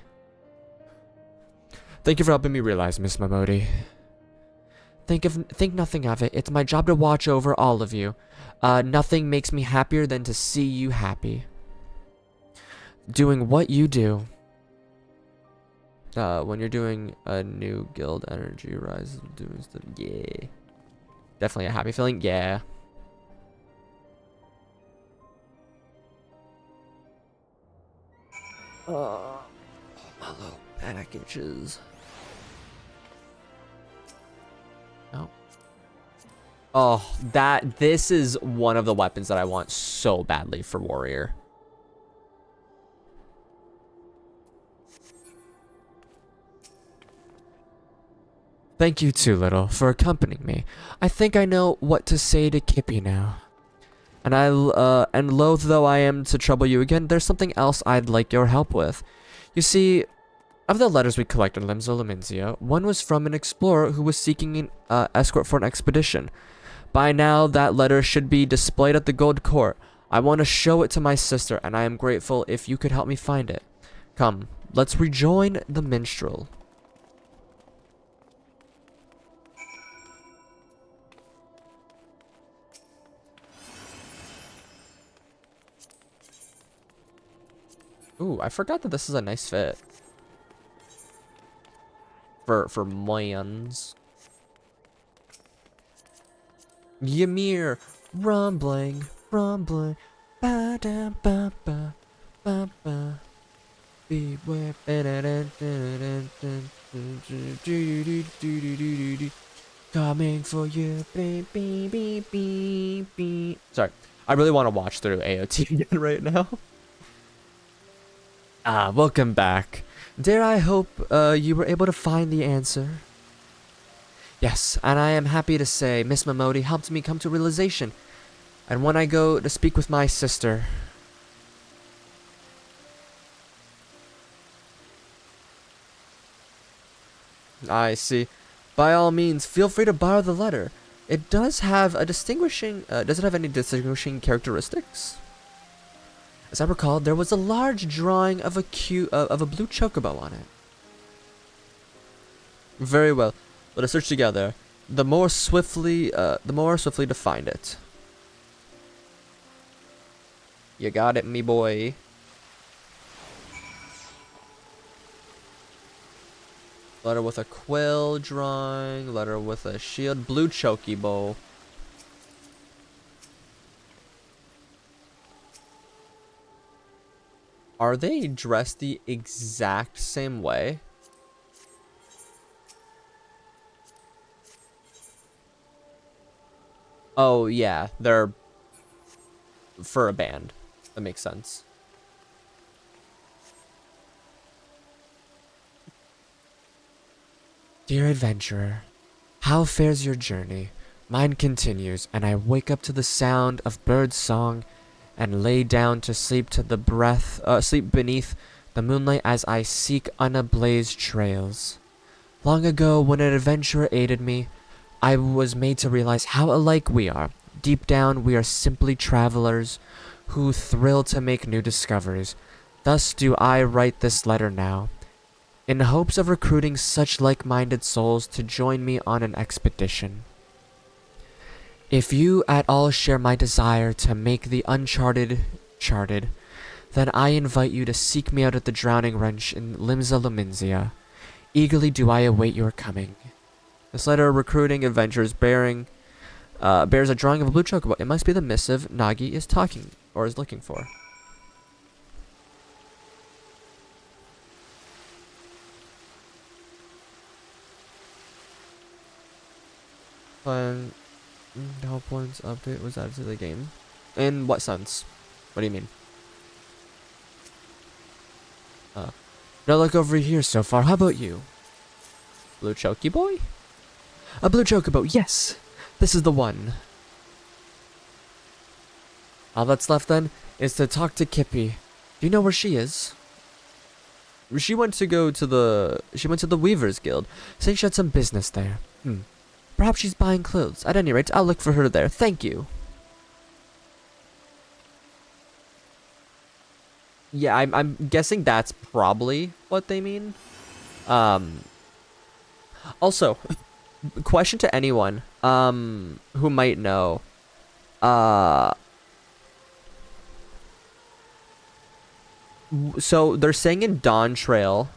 Thank you for helping me realize, Miss Momodi. Think nothing of it. It's my job to watch over all of you. Nothing makes me happier than to see you happy. Doing what you do. When you're doing a new guild, energy rises. Doing stuff. Yeah. Definitely a happy feeling. Yeah. Hello, packages. Oh. Oh, this is one of the weapons that I want so badly for Warrior. Thank you too, Little, for accompanying me. I think I know what to say to Kippy now. And loath though I am to trouble you again, there's something else I'd like your help with. You see, of the letters we collected in Limzo, one was from an explorer who was seeking an escort for an expedition. By now, that letter should be displayed at the Gold Court. I want to show it to my sister, and I am grateful if you could help me find it. Come, let's rejoin the minstrel. Ooh, I forgot that this is a nice fit. For Moyans. Ymir, rumbling, rumbling, ba da ba ba ba ba. Beware, coming for you, beep beep beep beep beep. Sorry, I really want to watch through AOT again right now. Welcome back. Dare I hope you were able to find the answer? Yes, and I am happy to say Miss Momodi helped me come to realization. And when I go to speak with my sister... I see. By all means, feel free to borrow the letter. It does have a distinguishing. Does it have any distinguishing characteristics? As I recall, there was a large drawing of a blue chocobo on it. Very well. Let us search together. The more swiftly to find it. You got it, me boy. Letter with a quill drawing. Letter with a shield. Blue chocobo. Are they dressed the exact same way? Oh, yeah. They're for a band. That makes sense. Dear adventurer, how fares your journey? Mine continues, and I wake up to the sound of bird song and lay down to sleep sleep beneath the moonlight as I seek unablaze trails. Long ago, when an adventurer aided me, I was made to realize how alike we are. Deep down, we are simply travelers who thrill to make new discoveries. Thus do I write this letter now, in hopes of recruiting such like-minded souls to join me on an expedition. If you at all share my desire to make the uncharted charted, then I invite you to seek me out at the Drowning Wrench in Limsa Luminsia. Eagerly do I await your coming. This letter recruiting adventures bears a drawing of a blue chocobo. It must be the missive Nagi is talking or is looking for. How points update was added to the game? In what sense? What do you mean? No luck over here so far. How about you? Blue Choky boy? A blue chocobo, yes! This is the one. All that's left then is to talk to Kippy. Do you know where she is? She went to the Weavers Guild, saying she had some business there. Perhaps she's buying clothes. At any rate, I'll look for her there. Thank you. Yeah, I'm guessing that's probably what they mean. Also, question to anyone who might know. So they're saying in dawntrail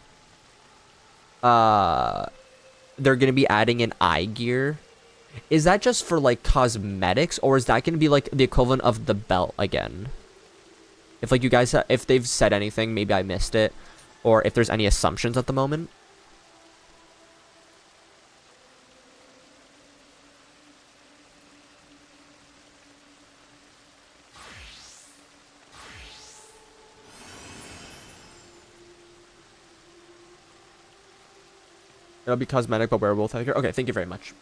they're going to be adding an eye gear. Is that just for like cosmetics, or is that going to be like the equivalent of the belt again? If like you guys, if they've said anything, maybe I missed it, or if there's any assumptions at the moment. It'll be cosmetic, but werewolf headgear. Okay, thank you very much.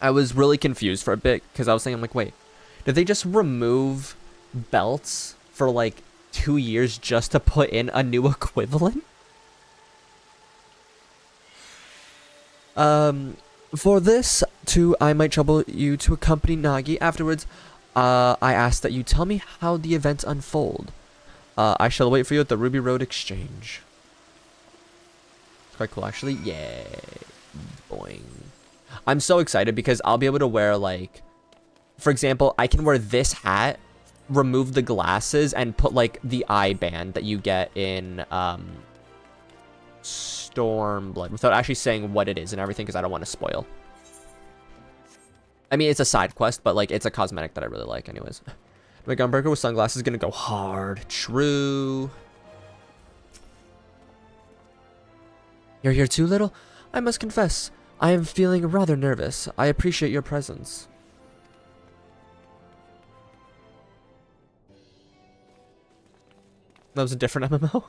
I was really confused for a bit, because I was thinking, I'm like, wait, did they just remove belts for like 2 years just to put in a new equivalent? For this, too, I might trouble you to accompany Nagi. Afterwards, I ask that you tell me how the events unfold. I shall wait for you at the Ruby Road Exchange. Quite cool, actually. Yay. Boing. I'm so excited because I'll be able to wear, like, for example, I can wear this hat, remove the glasses, and put, like, the eye band that you get in, Stormblood, without actually saying what it is and everything, because I don't want to spoil. I mean, it's a side quest, but, like, it's a cosmetic that I really like anyways. My gunbreaker with sunglasses is gonna go hard. True. You're here too, little? I must confess, I am feeling rather nervous. I appreciate your presence. That was a different MMO?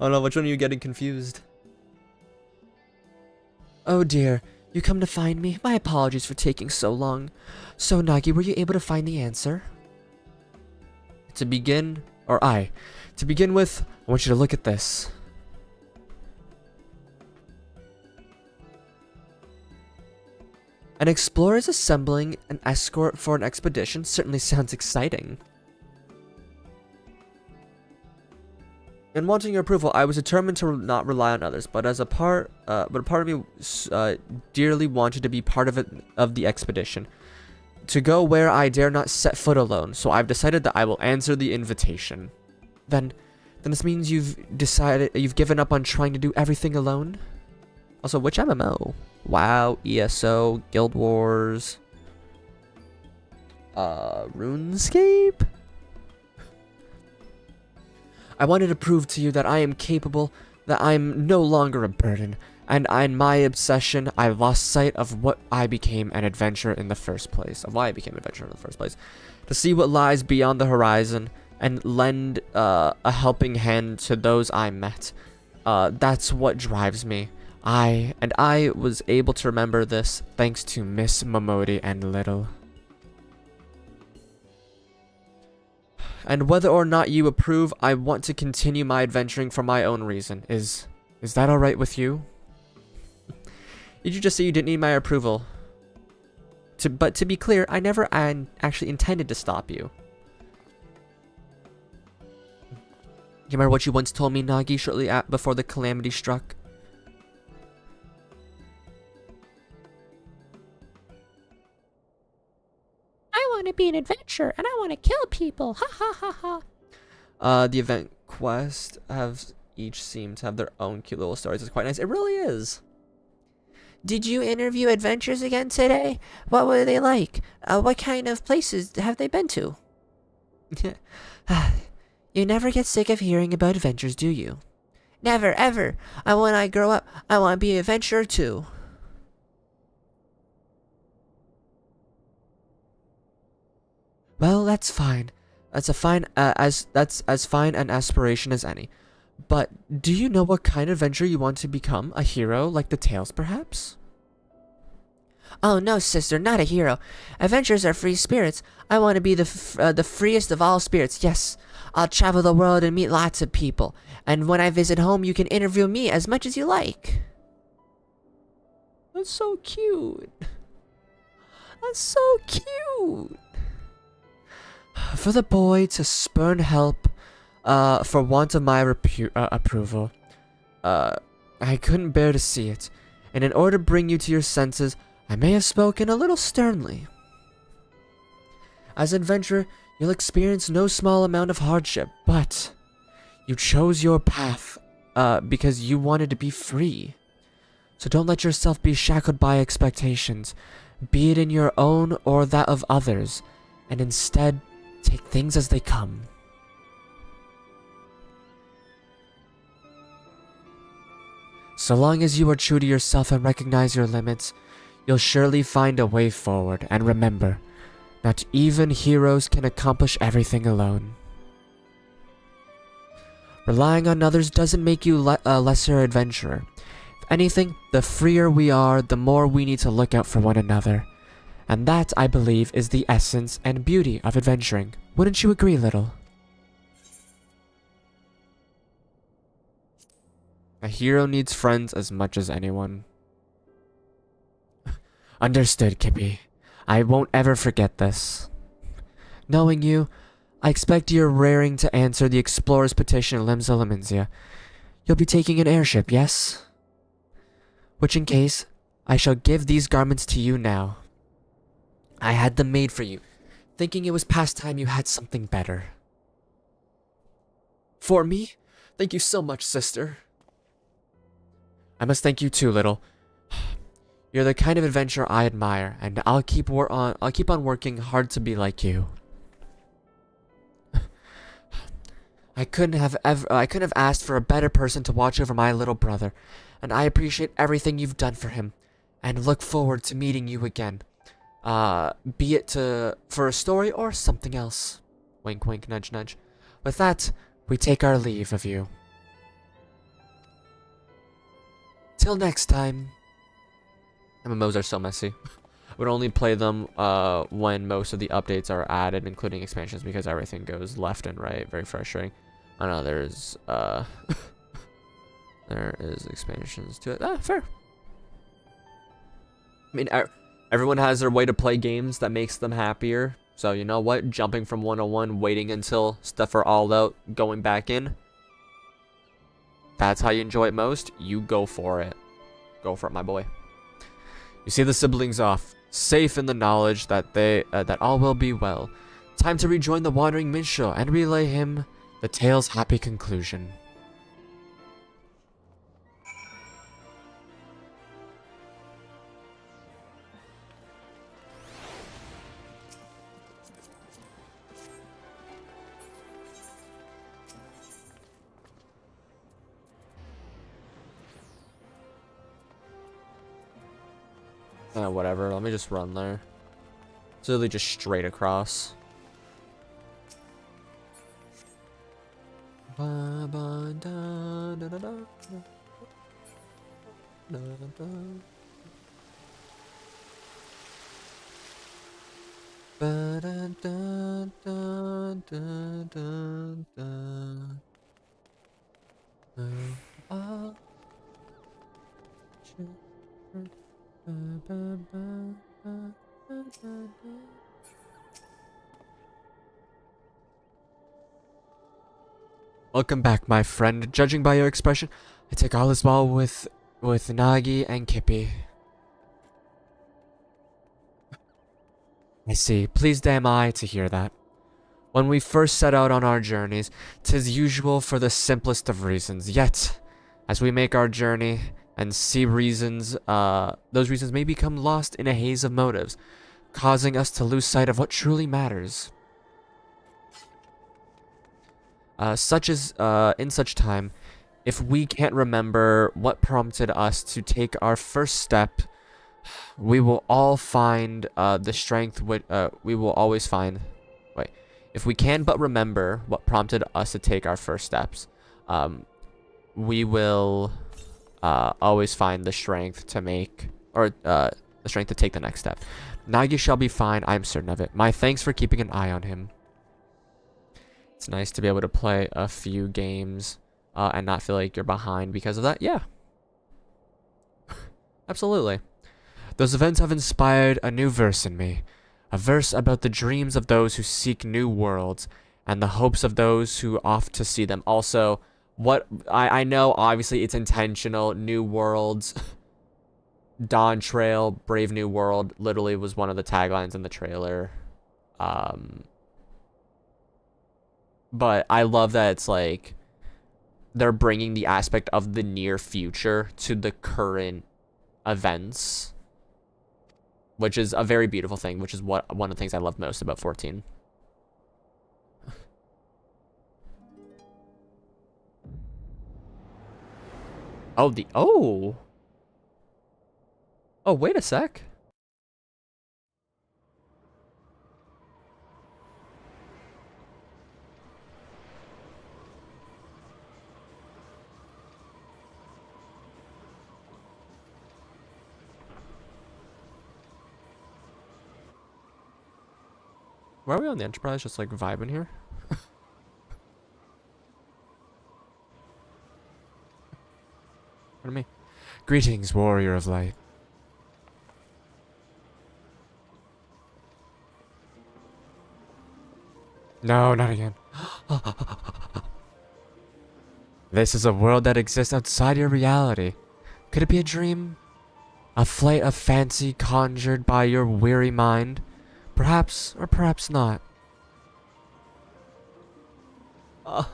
Oh no, which one are you getting confused? Oh dear, you come to find me? My apologies for taking so long. So, Nagi, were you able to find the answer? To begin with, I want you to look at this. An explorer is assembling an escort for an expedition. Certainly sounds exciting. In wanting your approval, I was determined to not rely on others, but a part of me dearly wanted to be part of the expedition, to go where I dare not set foot alone. So I've decided that I will answer the invitation. Then this means you've given up on trying to do everything alone. Also, which MMO? WoW, ESO, Guild Wars, RuneScape. I wanted to prove to you that I am capable, that I'm no longer a burden, and in my obsession, I lost sight of what I became an adventurer in the first place. Of why I became an adventurer in the first place. To see what lies beyond the horizon, and lend a helping hand to those I met. That's what drives me. I was able to remember this thanks to Miss Momodi and Little. And whether or not you approve, I want to continue my adventuring for my own reason. Is that alright with you? Did you just say you didn't need my approval? But to be clear, I never actually intended to stop you. You remember what you once told me, Nagi, shortly before the calamity struck? I want to be an adventurer, and I want to kill people. Ha ha ha ha. The event quest each seem to have their own cute little stories. It's quite nice. It really is. Did you interview adventurers again today? What were they like? What kind of places have they been to? You never get sick of hearing about adventures, do you? Never, ever. When I grow up, I want to be an adventurer too. Well, that's fine. That's as fine an aspiration as any. But do you know what kind of adventurer you want to become? A hero like the Tales, perhaps? Oh no, sister, not a hero. Adventurers are free spirits. I want to be the freest of all spirits. Yes, I'll travel the world and meet lots of people. And when I visit home, you can interview me as much as you like. That's so cute. That's so cute. For the boy to spurn help, for want of my approval, I couldn't bear to see it, and in order to bring you to your senses, I may have spoken a little sternly. As an adventurer, you'll experience no small amount of hardship, but you chose your path, because you wanted to be free. So don't let yourself be shackled by expectations, be it in your own or that of others, and instead, take things as they come. So long as you are true to yourself and recognize your limits, you'll surely find a way forward. And remember, not even heroes can accomplish everything alone. Relying on others doesn't make you a lesser adventurer. If anything, the freer we are, the more we need to look out for one another. And that, I believe, is the essence and beauty of adventuring. Wouldn't you agree, Little? A hero needs friends as much as anyone. Understood, Kippy. I won't ever forget this. Knowing you, I expect you're raring to answer the explorer's petition in Limsa Laminsia. You'll be taking an airship, yes? Which in case, I shall give these garments to you now. I had them made for you, thinking it was past time you had something better. For me? Thank you so much, sister. I must thank you too, Little. You're the kind of adventurer I admire, and I'll keep on working hard to be like you. I couldn't have asked for a better person to watch over my little brother, and I appreciate everything you've done for him, and look forward to meeting you again. Be it for a story or something else. Wink, wink, nudge, nudge. With that, we take our leave of you. Till next time. MMOs are so messy. I would only play them when most of the updates are added, including expansions, because everything goes left and right. Very frustrating. I know there's there is expansions to it. Ah, fair. I mean, Everyone has their way to play games that makes them happier. So you know what? Jumping from 101, waiting until stuff are all out, going back in. That's how you enjoy it most. You go for it. Go for it, my boy. You see the siblings off, safe in the knowledge that that all will be well. Time to rejoin the wandering minstrel and relay him the tale's happy conclusion. Whatever, let me just run there. It's literally just straight across. Welcome back, my friend. Judging by your expression, I take all is well with Nagi and Kippy. I see. Pleased am I to hear that. When we first set out on our journeys, 'tis usual for the simplest of reasons. Yet, as we make our journey and see reasons, those reasons may become lost in a haze of motives, causing us to lose sight of what truly matters. In such time, if we can't remember what prompted us to take our first step, we will all find the strength we will always find. Wait, if we can but remember what prompted us to take our first steps, we will always find the strength to make, or the strength to take the next step. Nagi shall be fine, I am certain of it. My thanks for keeping an eye on him. It's nice to be able to play a few games and not feel like you're behind because of that. Yeah. Absolutely. Those events have inspired a new verse in me. A verse about the dreams of those who seek new worlds and the hopes of those who oft to see them. Also, what I know, obviously, it's intentional. New worlds. Dawntrail, Brave New World, literally was one of the taglines in the trailer. But I love that it's like they're bringing the aspect of the near future to the current events, which is a very beautiful thing, which is one of the things I love most about 14. Oh, wait a sec. Why are we on the Enterprise just like vibing here? Pardon me. Greetings, warrior of light. No, not again. This is a world that exists outside your reality. Could it be a dream? A flight of fancy conjured by your weary mind? Perhaps, or perhaps not. I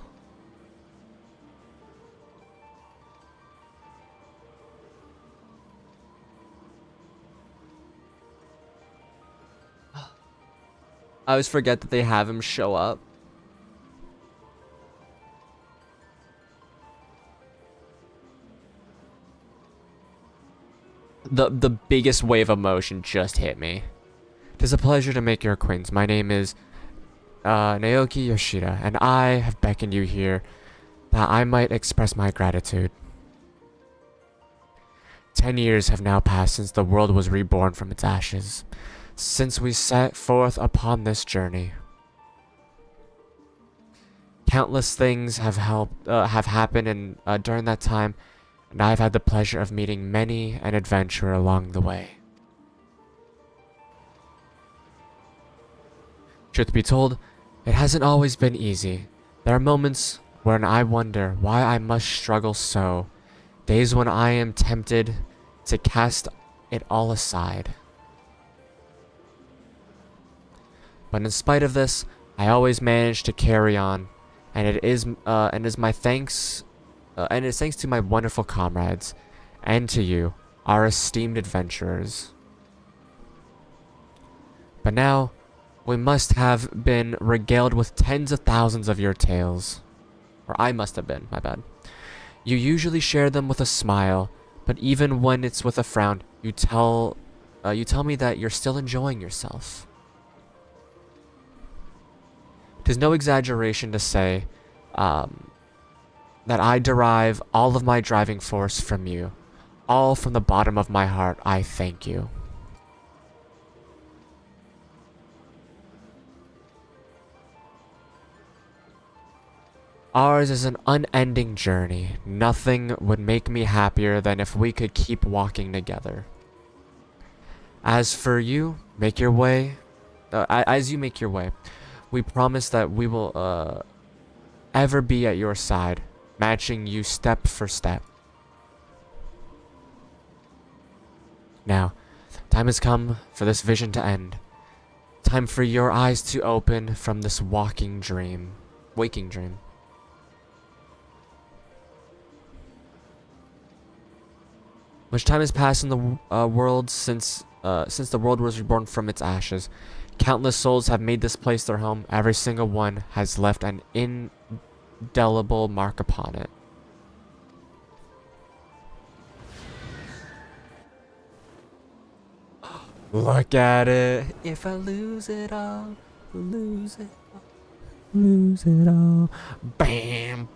always forget that they have him show up. The biggest wave of emotion just hit me. It is a pleasure to make your acquaintance. My name is Naoki Yoshida, and I have beckoned you here that I might express my gratitude. 10 years have now passed since the world was reborn from its ashes, since we set forth upon this journey. Countless things have happened during that time, and I've had the pleasure of meeting many an adventurer along the way. Truth be told, it hasn't always been easy. There are moments when I wonder why I must struggle so. Days when I am tempted to cast it all aside. But in spite of this, I always manage to carry on, and it is thanks to my wonderful comrades, and to you, our esteemed adventurers. But now, we must have been regaled with tens of thousands of your tales. Or I must have been, my bad. You usually share them with a smile, but even when it's with a frown, you tell me that you're still enjoying yourself. 'Tis no exaggeration to say that I derive all of my driving force from you. All from the bottom of my heart, I thank you. Ours is an unending journey. Nothing would make me happier than if we could keep walking together. As for you, make your way. As you make your way, we promise that we will ever be at your side, matching you step for step. Now, time has come for this vision to end. Time for your eyes to open from this waking dream. Much time has passed in the world since the world was reborn from its ashes. Countless souls have made this place their home. Every single one has left an indelible mark upon it. Look at it. If I lose it all, lose it all, lose it all. Bam.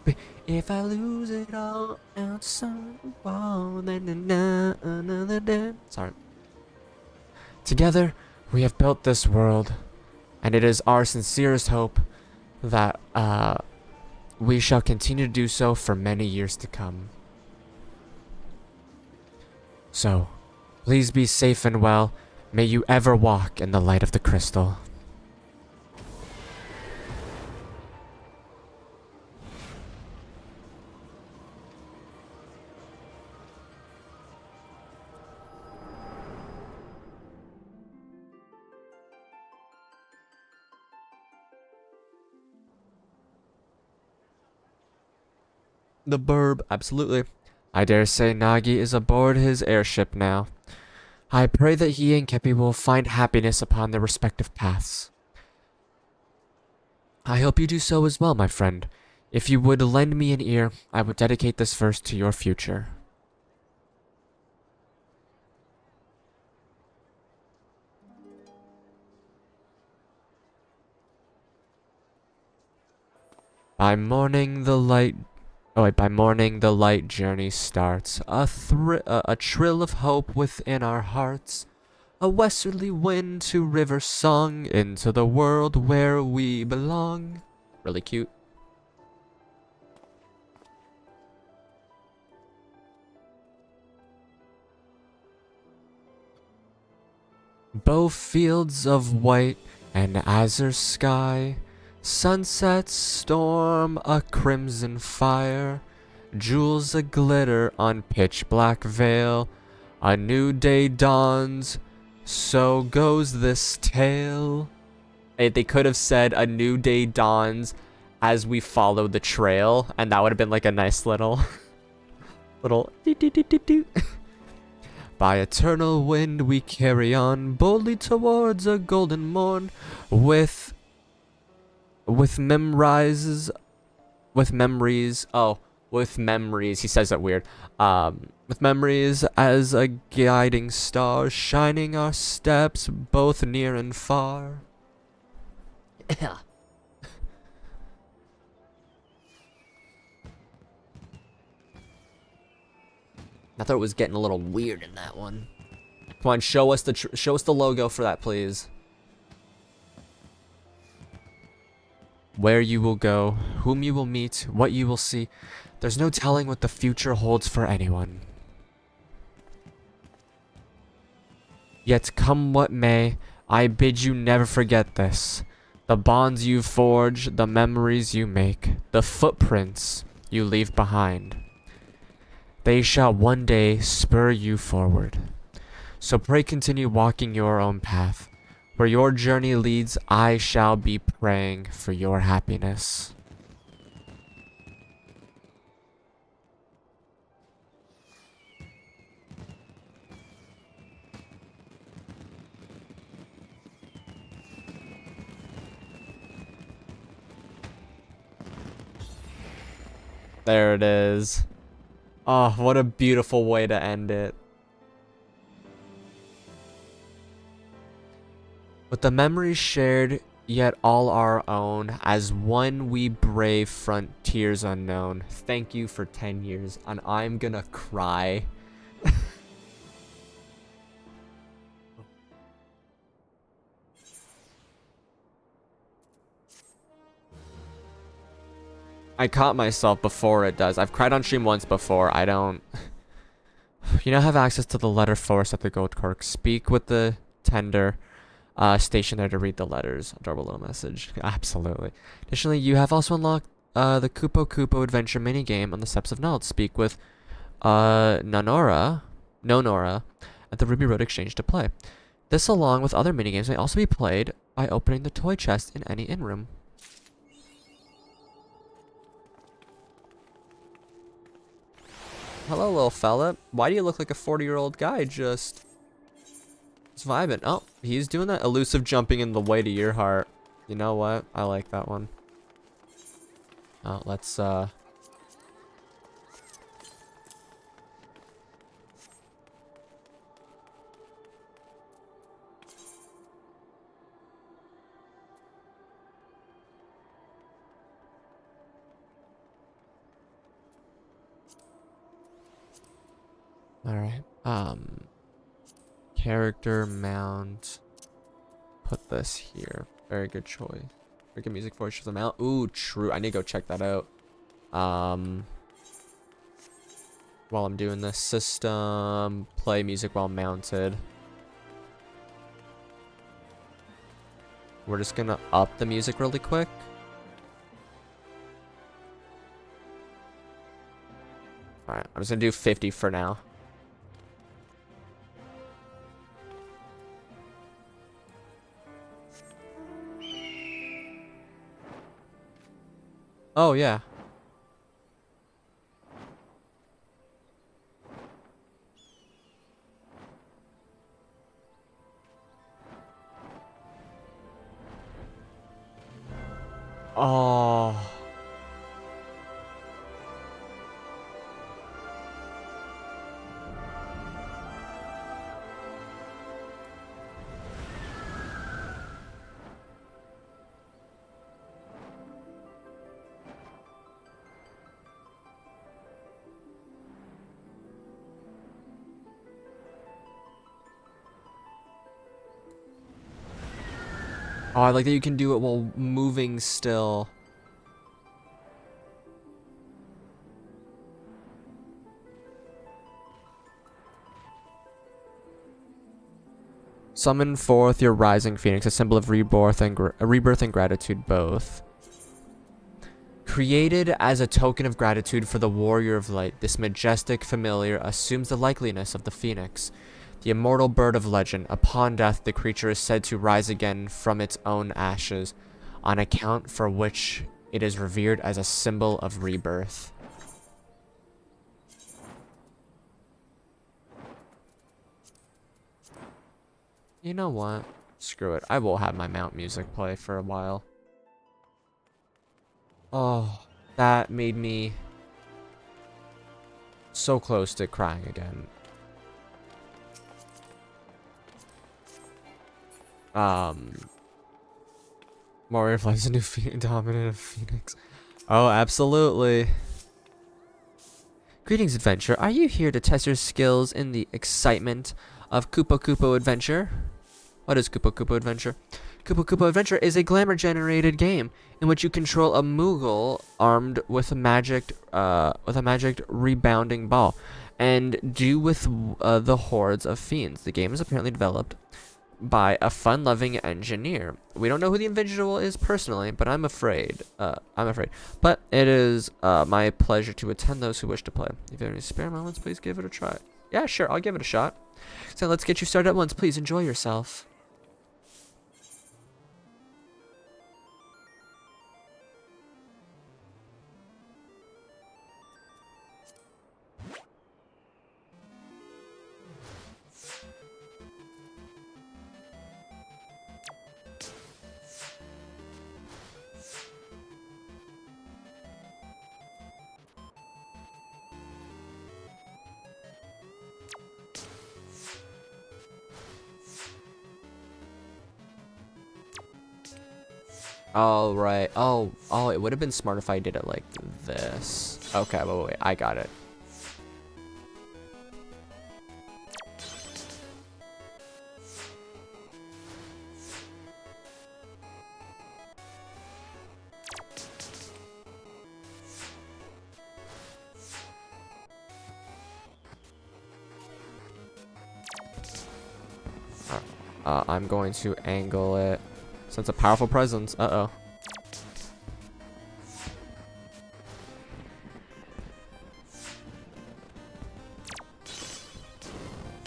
If I lose it all outside the wall, then another day. Sorry. Together, we have built this world, and it is our sincerest hope that we shall continue to do so for many years to come. So, please be safe and well. May you ever walk in the light of the crystal. The burb, absolutely. I dare say Nagi is aboard his airship now. I pray that he and Kepi will find happiness upon their respective paths. I hope you do so as well, my friend. If you would lend me an ear, I would dedicate this verse to your future. By morning the light journey starts. A trill of hope within our hearts. A westerly wind to river song into the world where we belong. Really cute. Both fields of white and azure sky. Sunsets storm a crimson fire, jewels a glitter on pitch black veil. A new day dawns, so goes this tale. They could have said a new day dawns as we follow the trail, and that would have been like a nice little do. By eternal wind we carry on boldly towards a golden morn with memories, he says that weird. With memories as a guiding star, shining our steps both near and far. Yeah. I thought it was getting a little weird in that one. Come on, show us the logo for that, please. Where you will go, whom you will meet, what you will see. There's no telling what the future holds for anyone. Yet come what may, I bid you never forget this. The bonds you forge, the memories you make, the footprints you leave behind. They shall one day spur you forward. So pray continue walking your own path. Where your journey leads, I shall be praying for your happiness. There it is. Oh, what a beautiful way to end it. With the memories shared, yet all our own, as one we brave frontiers unknown. Thank you for 10 years, and I'm gonna cry. I caught myself before it does. I've cried on stream once before. I don't... You now have access to the letter forest at the Gold Cork. Speak with the tender station there to read the letters. Adorable little message. Absolutely. Additionally, you have also unlocked the Kupo Kupo adventure minigame on the Steps of Nald. Speak with Nonora at the Ruby Road Exchange to play. This, along with other minigames, may also be played by opening the toy chest in any inn room. Hello, little fella. Why do you look like a 40-year-old guy just vibing? Oh, he's doing that elusive jumping in the way to your heart. You know what? I like that one. Oh, let's Alright, character mount, put this here. Very good choice. Very good music voice for the mount. Ooh, true. I need to go check that out. While I'm doing this, system, play music while mounted. We're just gonna up the music really quick. Alright, I'm just gonna do 50 for now. Oh, yeah. Oh. Oh, I like that you can do it while moving still. Summon forth your rising phoenix, a symbol of rebirth and gratitude both. Created as a token of gratitude for the warrior of light, this majestic familiar assumes the likeliness of the phoenix. The immortal bird of legend. Upon death, the creature is said to rise again from its own ashes, on account for which it is revered as a symbol of rebirth. You know what? Screw it. I will have my mount music play for a while. Oh, that made me so close to crying again. Warrior flies a new dominant of Phoenix. Oh, absolutely. Greetings, adventurer. Are you here to test your skills in the excitement of Kupo Kupo Adventure? What is Kupo Kupo Adventure? Kupo Kupo Adventure is a glamour-generated game in which you control a Moogle armed with a magic rebounding ball, and do with the hordes of fiends. The game is apparently developed by a fun-loving engineer. We don't know who the individual is personally, but I'm afraid. But it is my pleasure to attend those who wish to play. If you have any spare moments, please give it a try. Yeah, sure, I'll give it a shot. So let's get you started at once. Please enjoy yourself. All right. Oh, it would have been smart if I did it like this. Okay, wait, I got it. I'm going to angle it. Sense a powerful presence. Uh-oh.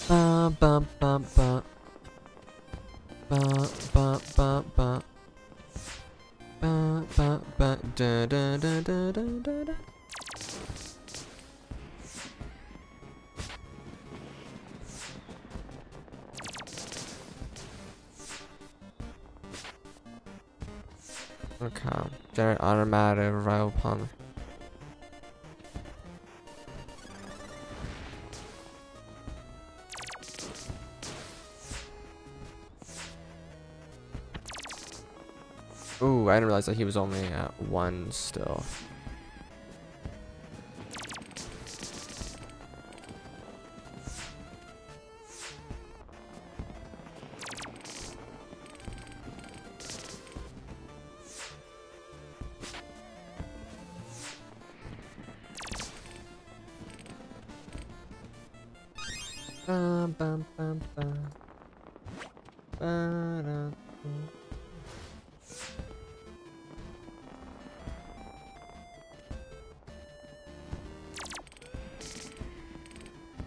Bum bum bum bum. Bum bum bum bum. Bum bum bum da da da da da da da. Okay. Generate automatic arrival upon. Ooh, I didn't realize that he was only at 1 still. Bum bum bum bum. Ba-da-dum.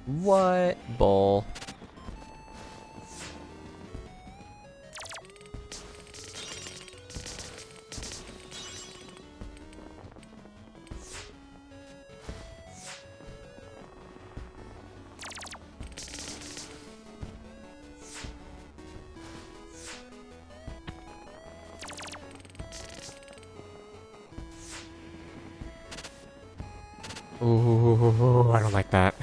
What? Bull. Ooh, I don't like that.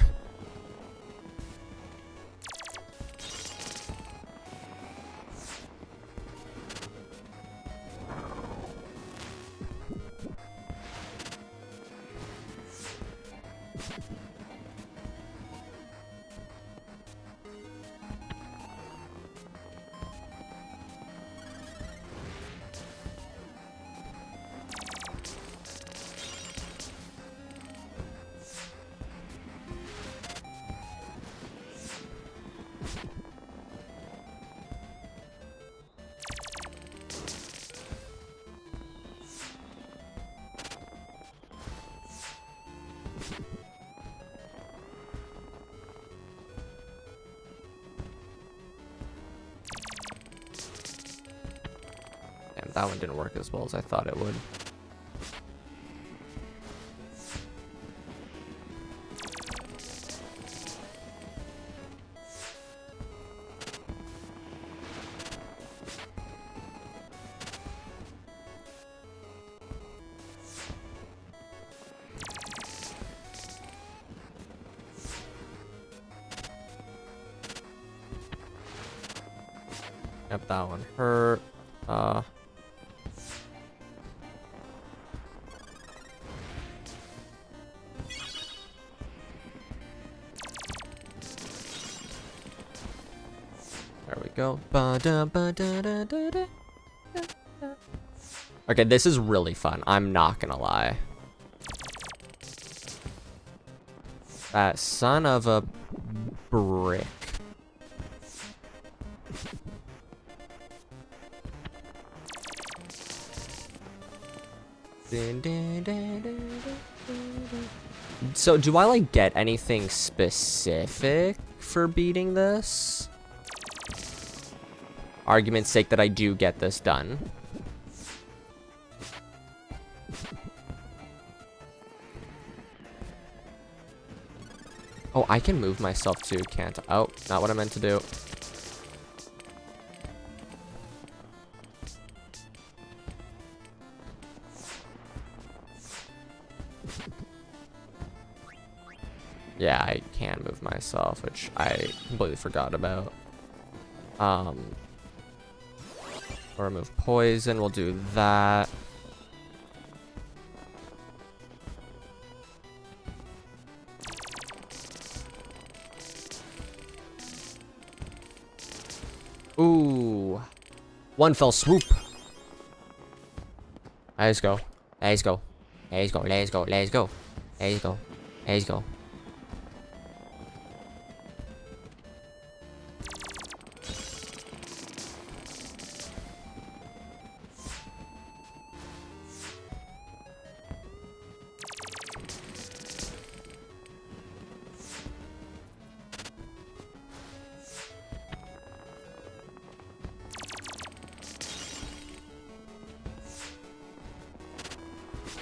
Damn, that one didn't work as well as I thought it would. Yep, that one hurt. There we go. Ba-da-ba-da-da-da-da. Okay, this is really fun. I'm not gonna lie. That son of a brick. So do I like get anything specific for beating this? Argument's sake that I do get this done. Oh, I can move myself too, can't I? Oh, not what I meant to do. Yeah, I can move myself, which I completely forgot about. Or remove poison, we'll do that. Ooh. One fell swoop. Let's go. Let's go. Let's go. Let's go. Let's go. Let's go. Let's go.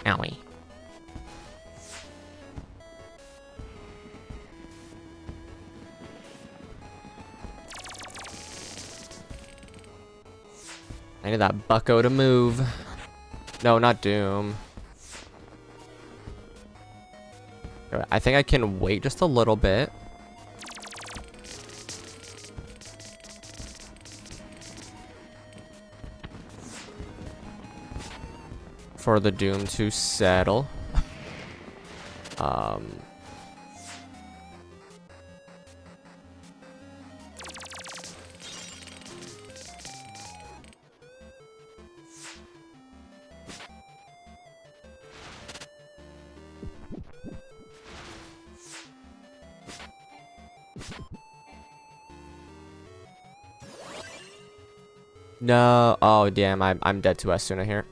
Owie. I need that bucko to move. No, not Doom. I think I can wait just a little bit. For the Doom to settle. No. Oh, damn. I'm dead to Asuna here.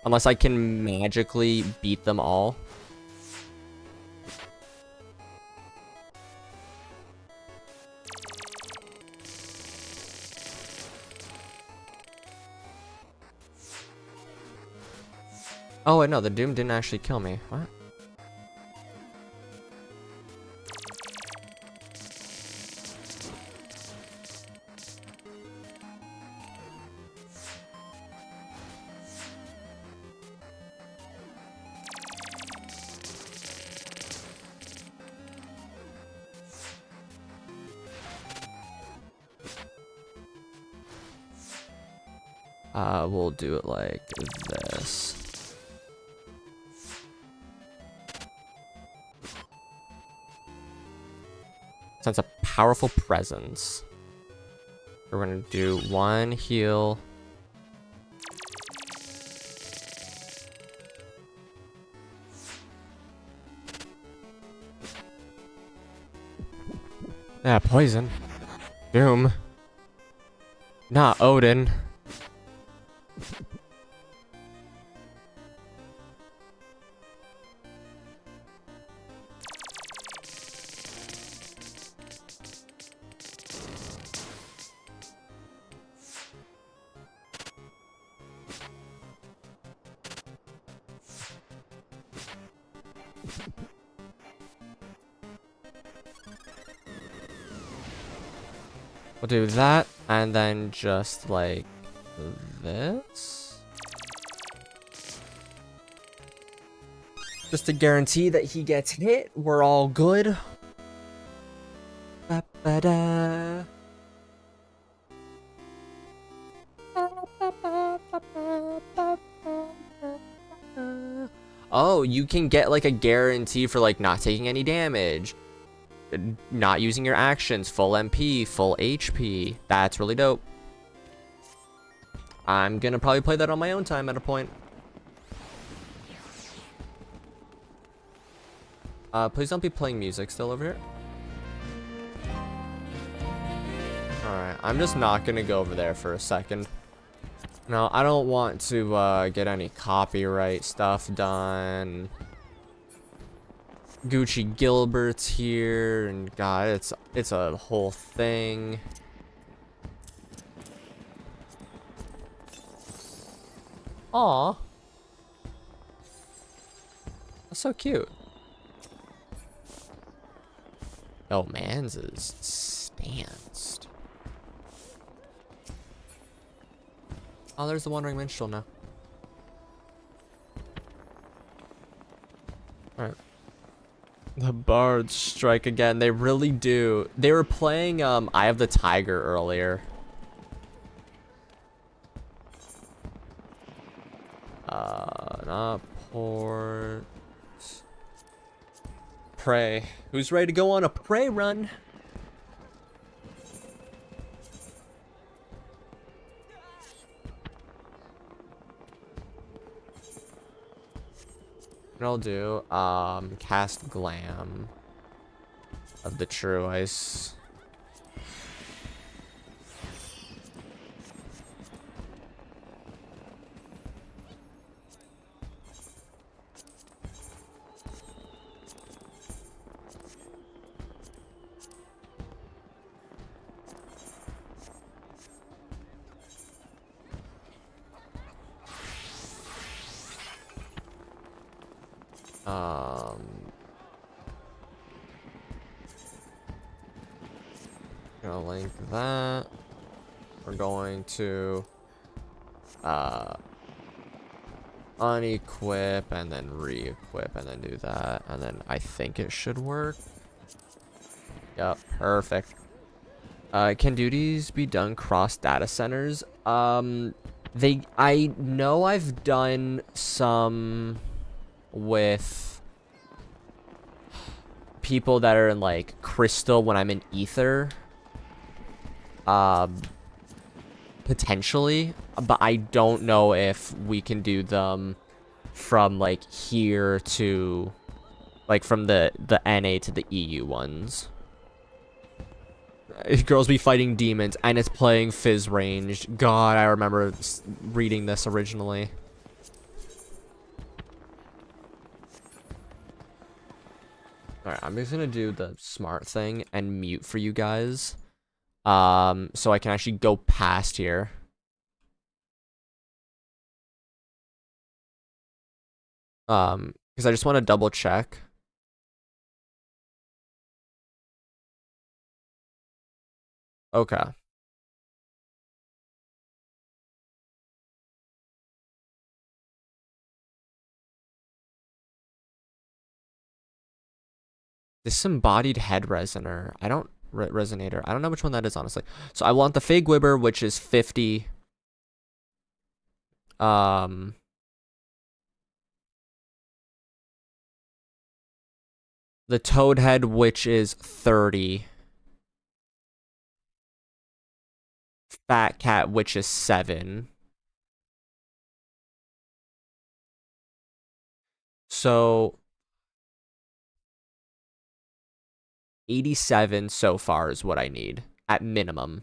Unless I can magically beat them all. Oh, wait, no, the Doom didn't actually kill me. What? We'll do it like this. Sense a powerful presence. We're gonna do one heal. Yeah, poison. Doom. Not Odin. We'll do that, and then just like this. Just to guarantee that he gets hit, we're all good. Ba-ba-da. Oh, you can get like a guarantee for like not taking any damage. Not using your actions, full MP, full HP. That's really dope. I'm gonna probably play that on my own time at a point. Please don't be playing music still over here. Alright, I'm just not gonna go over there for a second. No, I don't want to get any copyright stuff done. Gucci Gilbert's here, and God, it's a whole thing. Aw. That's so cute. Oh, man's is stanced. Oh, there's the Wandering Minstrel now. Alright. The bards strike again. They really do. They were playing Eye of the Tiger earlier. Not port. Prey. Who's ready to go on a prey run? What I'll do, cast Glam of the True Ice. Gonna link that. We're going to unequip and then re-equip and then do that, and then I think it should work. Yep, perfect. Can duties be done cross data centers? I know I've done some with people that are in like Crystal when I'm in Ether. Potentially, but I don't know if we can do them from like here to like from the NA to the EU ones. Girls be fighting demons and it's playing Fizz ranged. God, I remember reading this originally. Alright, I'm just gonna do the smart thing and mute for you guys. So I can actually go past here. Because I just want to double check. Okay. Disembodied head resonator. I don't resonator. I don't know which one that is, honestly. So I want the Fig Wibber, which is 50. The Toad Head, which is 30. Fat Cat, which is 7. So 87 so far is what I need at minimum.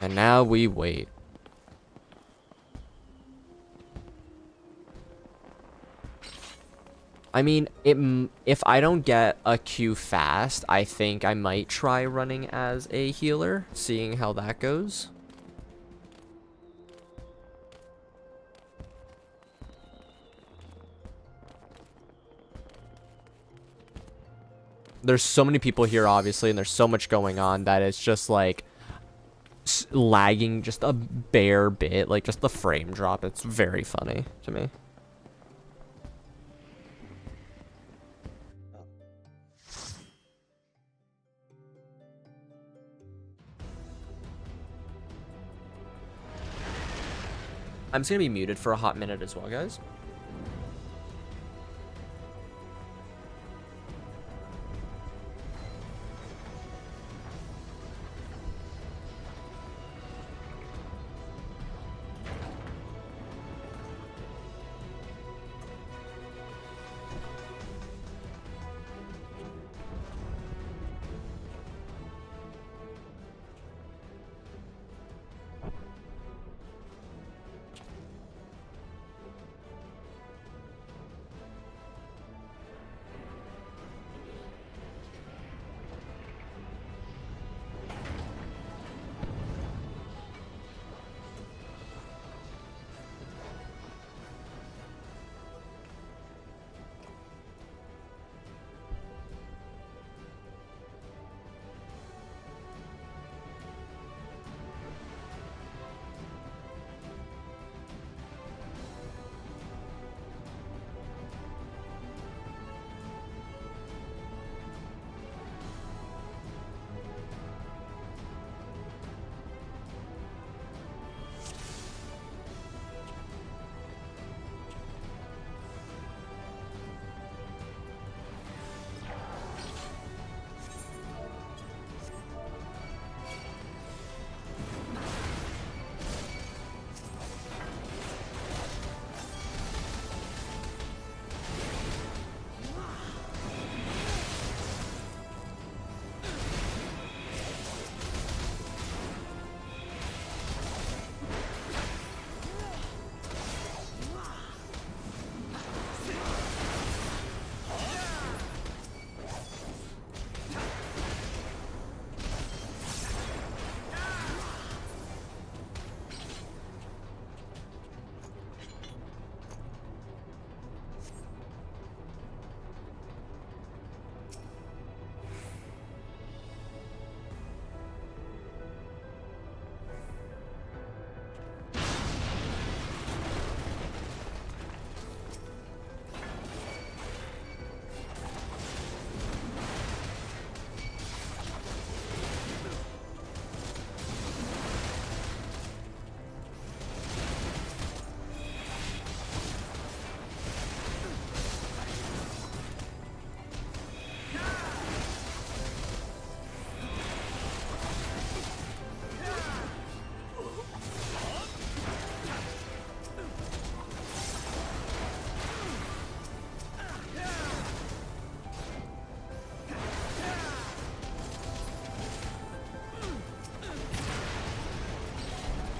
And now we wait. I mean, if I don't get a Q fast, I think I might try running as a healer, seeing how that goes. There's so many people here, obviously, and there's so much going on that it's just like lagging just a bare bit, like just the frame drop. It's very funny to me. I'm just gonna be muted for a hot minute as well, guys.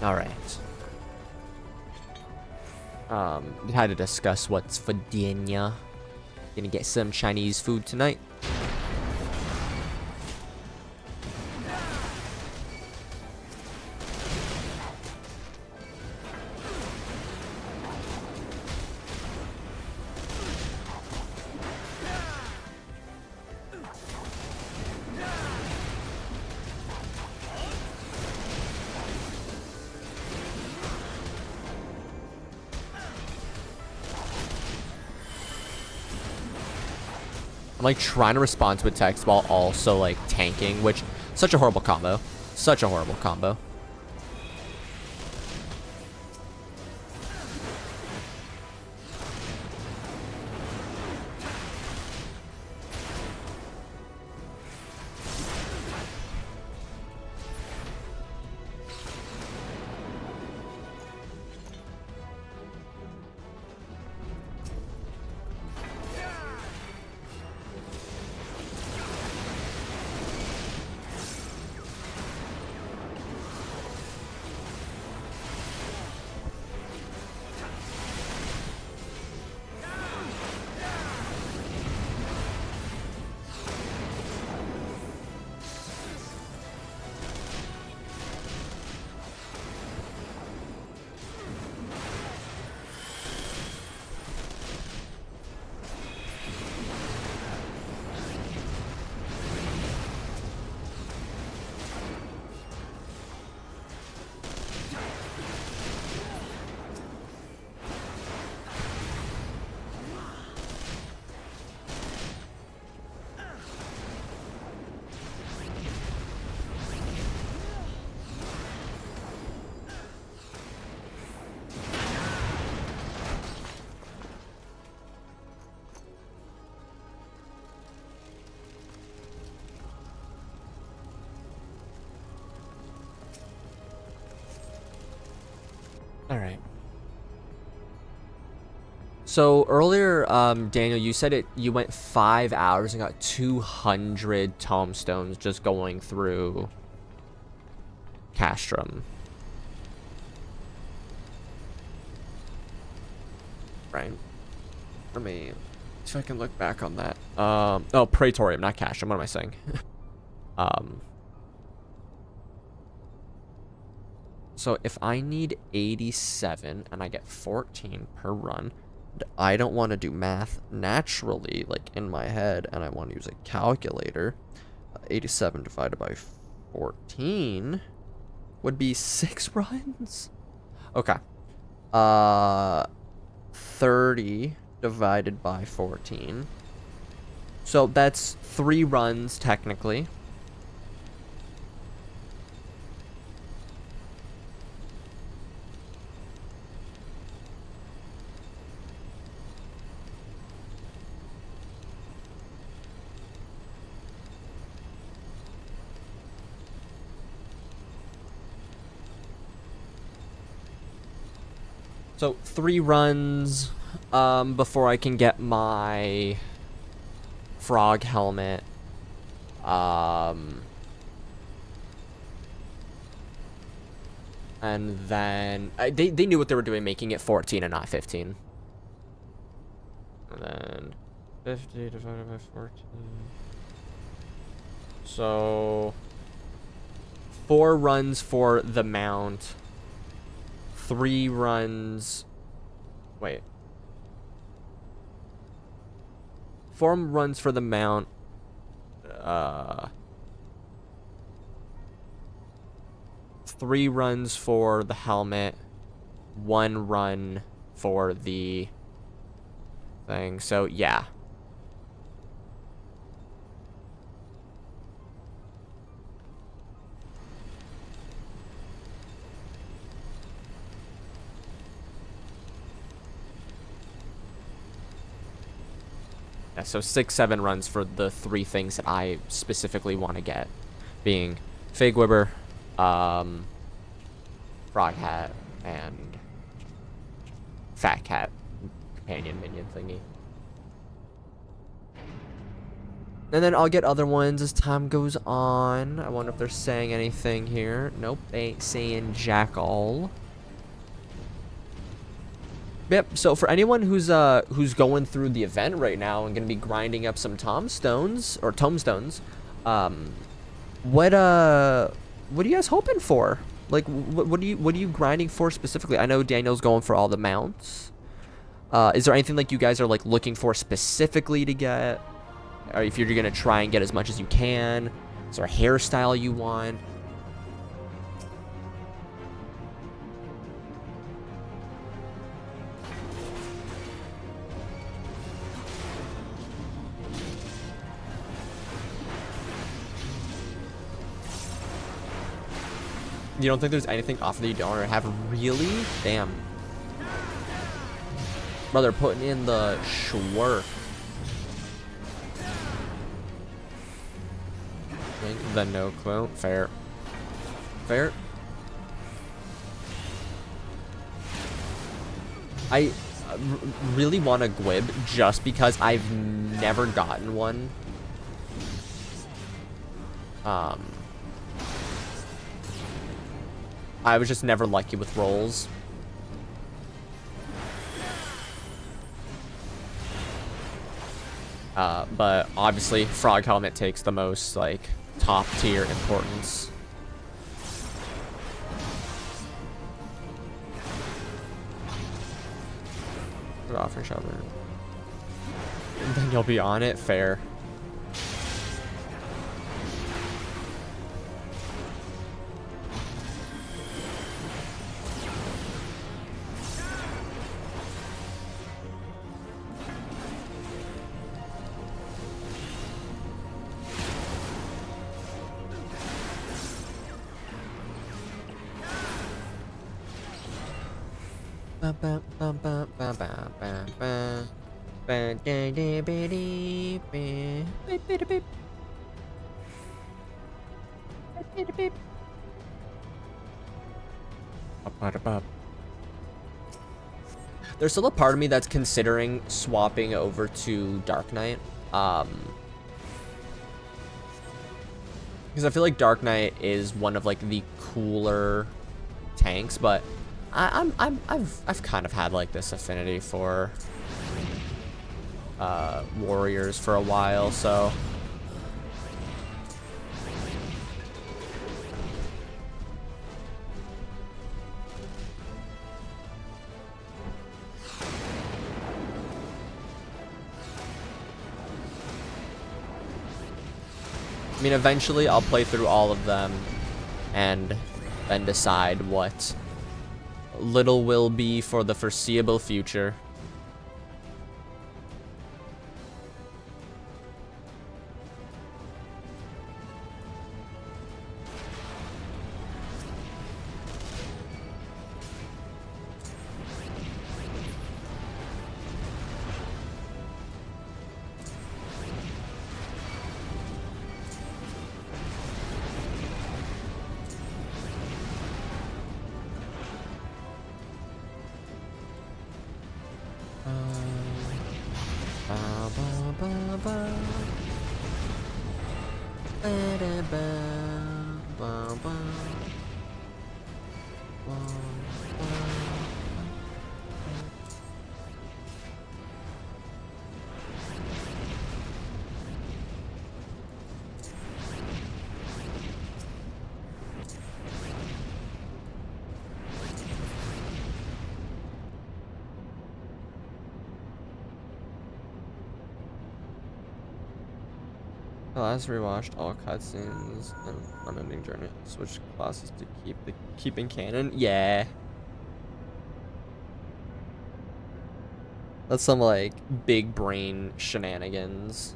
Alright. We had to discuss what's for dinner. Gonna get some Chinese food tonight. I'm like trying to respond to a text while also like tanking, which such a horrible combo. Such a horrible combo. All right. So earlier, Daniel, you said you went 5 hours and got 200 tombstones just going through Castrum. Right. Let me see if I can look back on that. Oh, Praetorium, not Castrum. What am I saying? So if I need 87 and I get 14 per run, and I don't want to do math naturally, like in my head, and I want to use a calculator, 87 divided by 14 would be 6 runs. Okay. 30 divided by 14. So that's 3 runs technically. So 3 runs before I can get my frog helmet. And then they knew what they were doing, making it 14 and not 15. And then 50 divided by 14. So 4 runs for the mount. 3 runs. Wait. 4 runs for the mount. 3 runs for the helmet. 1 run for the thing. So yeah. Yeah, so 6-7 runs for the 3 things that I specifically want to get, being Fig Wibber, Frog Hat, and Fat Cat companion minion thingy. And then I'll get other ones as time goes on. I wonder if they're saying anything here. Nope, they ain't saying jack all. Yep, so for anyone who's going through the event right now and gonna be grinding up some tombstones, what are you guys hoping for? Like, what are you grinding for specifically? I know Daniel's going for all the mounts. Is there anything like you guys are like looking for specifically to get? Or if you're gonna try and get as much as you can? Is there a hairstyle you want? You don't think there's anything off that you don't already have? Really? Damn. Brother, putting in the schwerk. The no clue. Fair. Fair. I really want a Gwib just because I've never gotten one. I was just never lucky with rolls. But obviously, Frog Helmet takes the most, like, top tier importance. Offering shower. And then you'll be on it. Fair. There's still a part of me that's considering swapping over to Dark Knight. Because I feel like Dark Knight is one of like the cooler tanks, but I've kind of had like this affinity for warriors for a while, so I mean, eventually I'll play through all of them and then decide what little will be for the foreseeable future. The last rewatched all cutscenes and unending journey. Switch classes to keeping canon. Yeah. That's some like big brain shenanigans.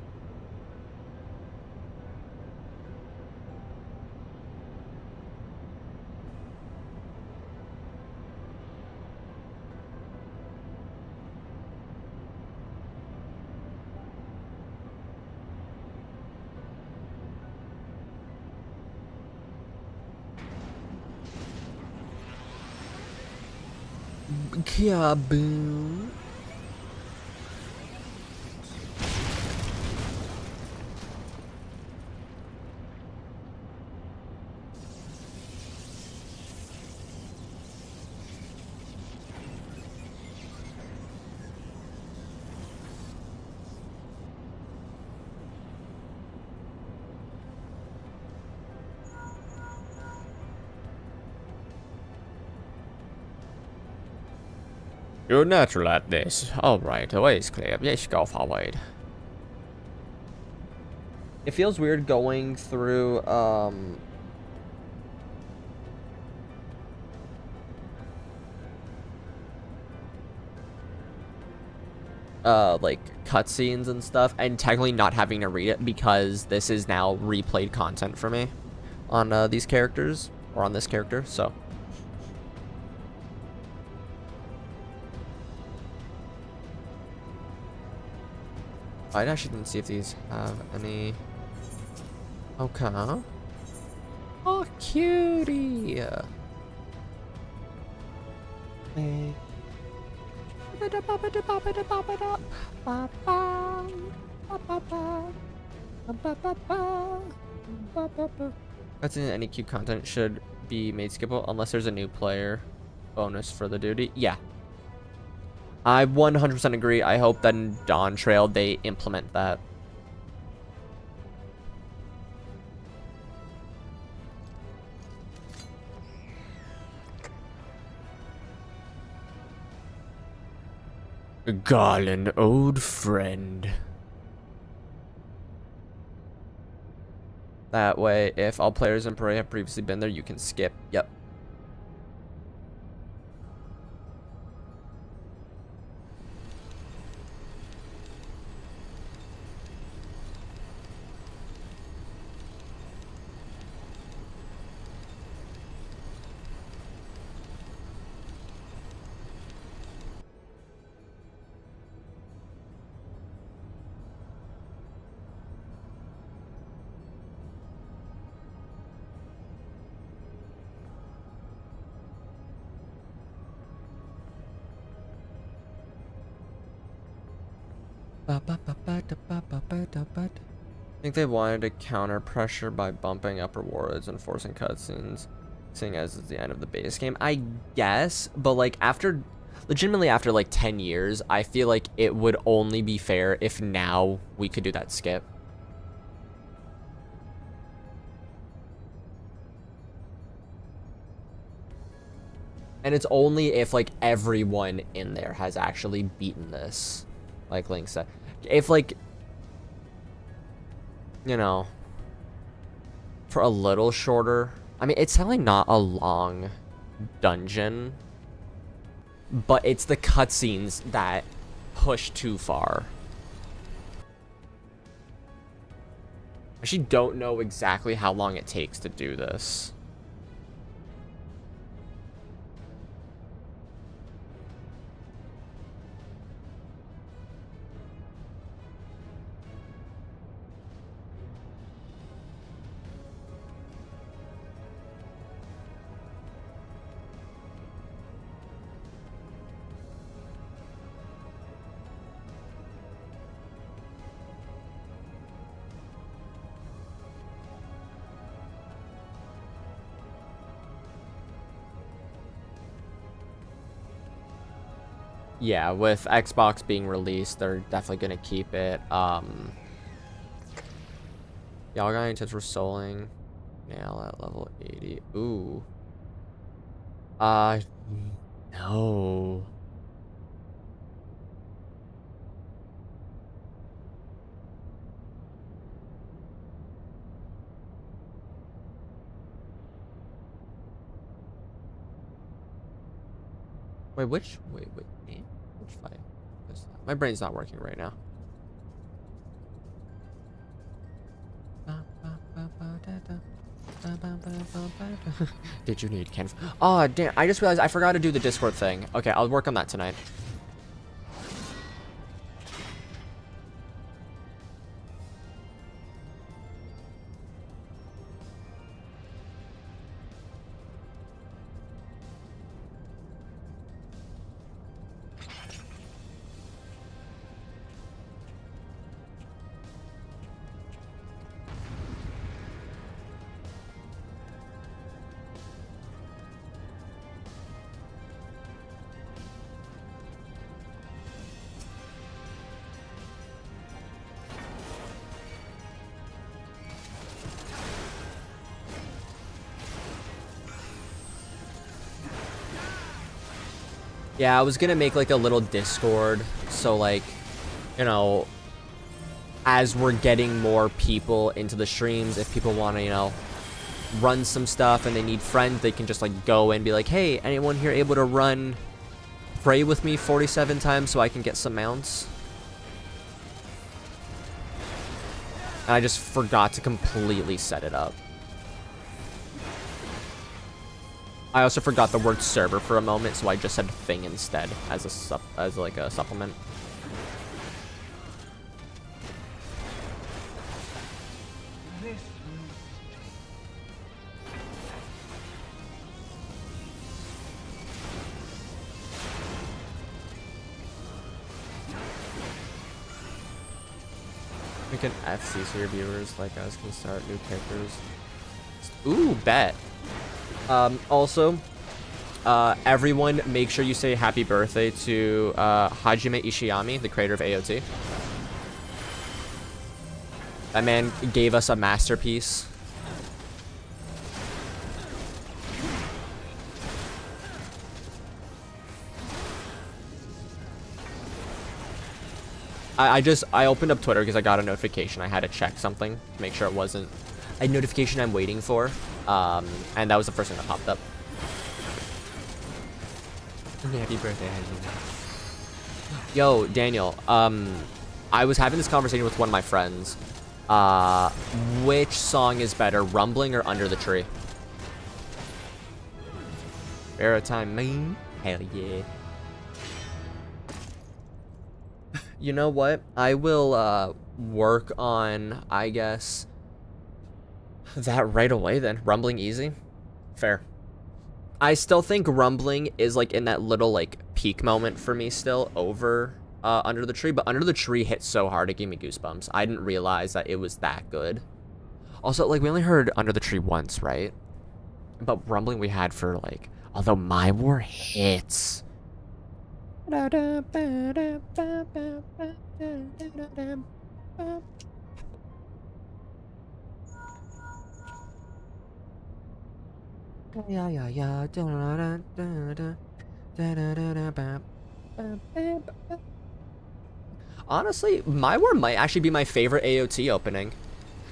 Kaboom. You're natural at this. Alright, the way is clear. Yes, go forward. It feels weird going through, like cutscenes and stuff, and technically not having to read it because this is now replayed content for me on these characters, or on this character, so. I actually didn't see if these have any. Okay. Oh, cutie. Hey. That's in any queue content should be made skippable unless there's a new player bonus for the duty. Yeah. I 100% agree. I hope that in Dawntrail they implement that. Garland, old friend. That way, if all players in Parade have previously been there, you can skip. Yep. I think they wanted to counter pressure by bumping up rewards and forcing cutscenes, seeing as it's the end of the base game. I guess, but like legitimately after like 10 years, I feel like it would only be fair if now we could do that skip. And it's only if like everyone in there has actually beaten this, like Link said. If like, you know, for a little shorter, I mean, it's definitely not a long dungeon, but it's the cutscenes that push too far. I actually don't know exactly how long it takes to do this. Yeah, with Xbox being released, they're definitely gonna keep it. Y'all got any tips for soloing? Nail at level 80. Ooh. No. Wait, wait, which fight? My brain's not working right now. Did you need canvas? Oh, damn. I just realized I forgot to do the Discord thing. Okay, I'll work on that tonight. Yeah, I was gonna make like a little Discord, so like, you know, as we're getting more people into the streams, if people want to, you know, run some stuff and they need friends, they can just like go and be like, hey, anyone here able to run pray with me 47 times so I can get some mounts? And I just forgot to completely set it up. I also forgot the word server for a moment, so I just said thing instead as a supplement. Make an FC so your viewers like us can start new characters. Ooh, bet. Also, everyone make sure you say happy birthday to Hajime Ishiyami, the creator of AOT. That man gave us a masterpiece. I opened up Twitter because I got a notification. I had to check something to make sure it wasn't a notification I'm waiting for. And that was the first thing that popped up. Happy birthday, Hajime. Yo, Daniel, I was having this conversation with one of my friends. Which song is better, Rumbling or Under the Tree? Maritime main? Hell yeah. You know what? I will work on, I guess, that right away then. Rumbling easy? Fair. I still think Rumbling is like in that little like peak moment for me still over Under the Tree, but Under the Tree hit so hard it gave me goosebumps. I didn't realize that it was that good. Also, like, we only heard Under the Tree once, right? But Rumbling we had for like, although My War hits. Honestly, My War might actually be my favorite AOT opening.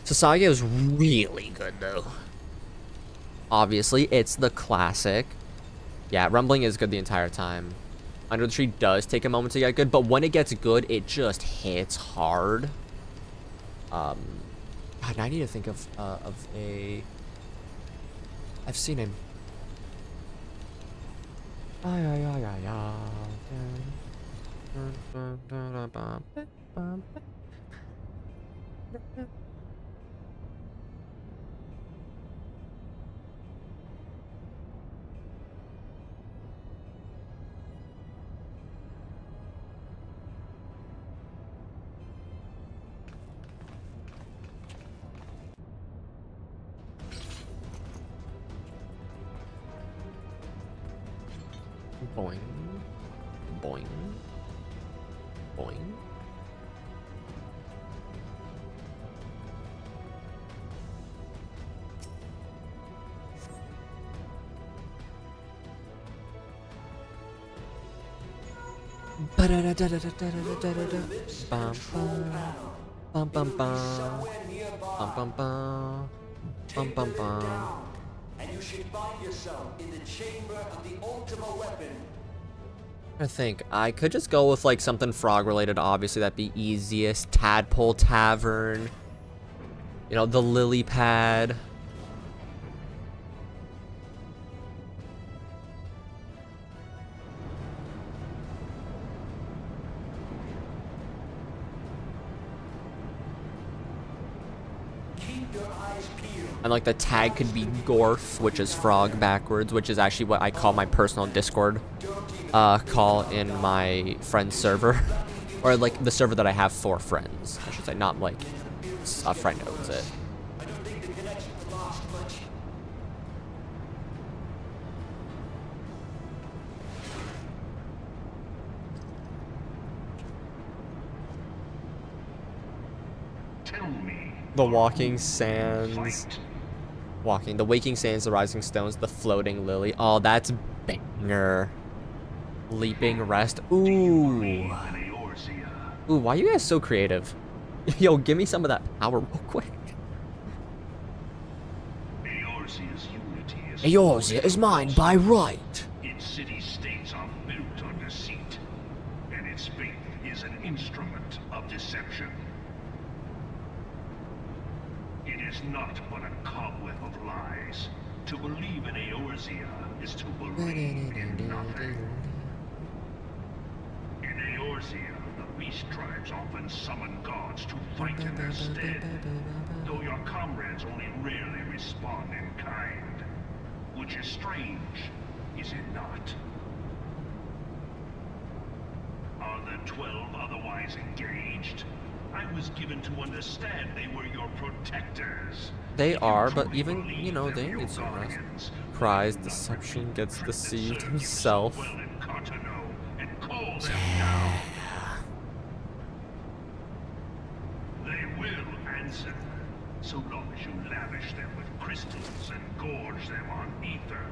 Sasage is really good though. Obviously, it's the classic. Yeah, Rumbling is good the entire time. Under the Tree does take a moment to get good, but when it gets good, it just hits hard. God, I need to think of a... I've seen him. Boing. Boing. Boing. Bum bum bum. Bum bum bum. Bum bum bum. And you should find yourself in the chamber of the ultimate weapon. I think I could just go with like something frog related. Obviously, that'd be easiest. Tadpole Tavern. You know, the lily pad. Keep your eyes peeled. And like the tag could be Gorf, which is frog backwards, which is actually what I call my personal Discord call in my friend's server. Or like the server that I have for friends, I should say, not like a friend owns it. I don't think the connection lost much. Tell me. The Walking Sands. The Waking Sands, the Rising Stones, the Floating Lily. Oh, that's banger. Leaping rest. Believe Ooh. in Eorzea. Ooh, why are you guys so creative? Yo, give me some of that power real quick. Eorzea's unity is Eorzea is mine by right. Its city-states are built on deceit, and its faith is an instrument of deception. It is not but a cobweb of lies. To believe in Eorzea is to believe in nothing. In Eorzea, the beast tribes often summon gods to fight in their stead, though your comrades only rarely respond in kind. Which is strange, is it not? Are the 12 otherwise engaged? I was given to understand they were your protectors. They If you are, but truly even, believe you know, them they your need some rest. guardians, Cries, then the deception, great gets that deceived serve you himself. so well in Cotonou, and call them down. They will answer, so long as you lavish them with crystals and gorge them on ether.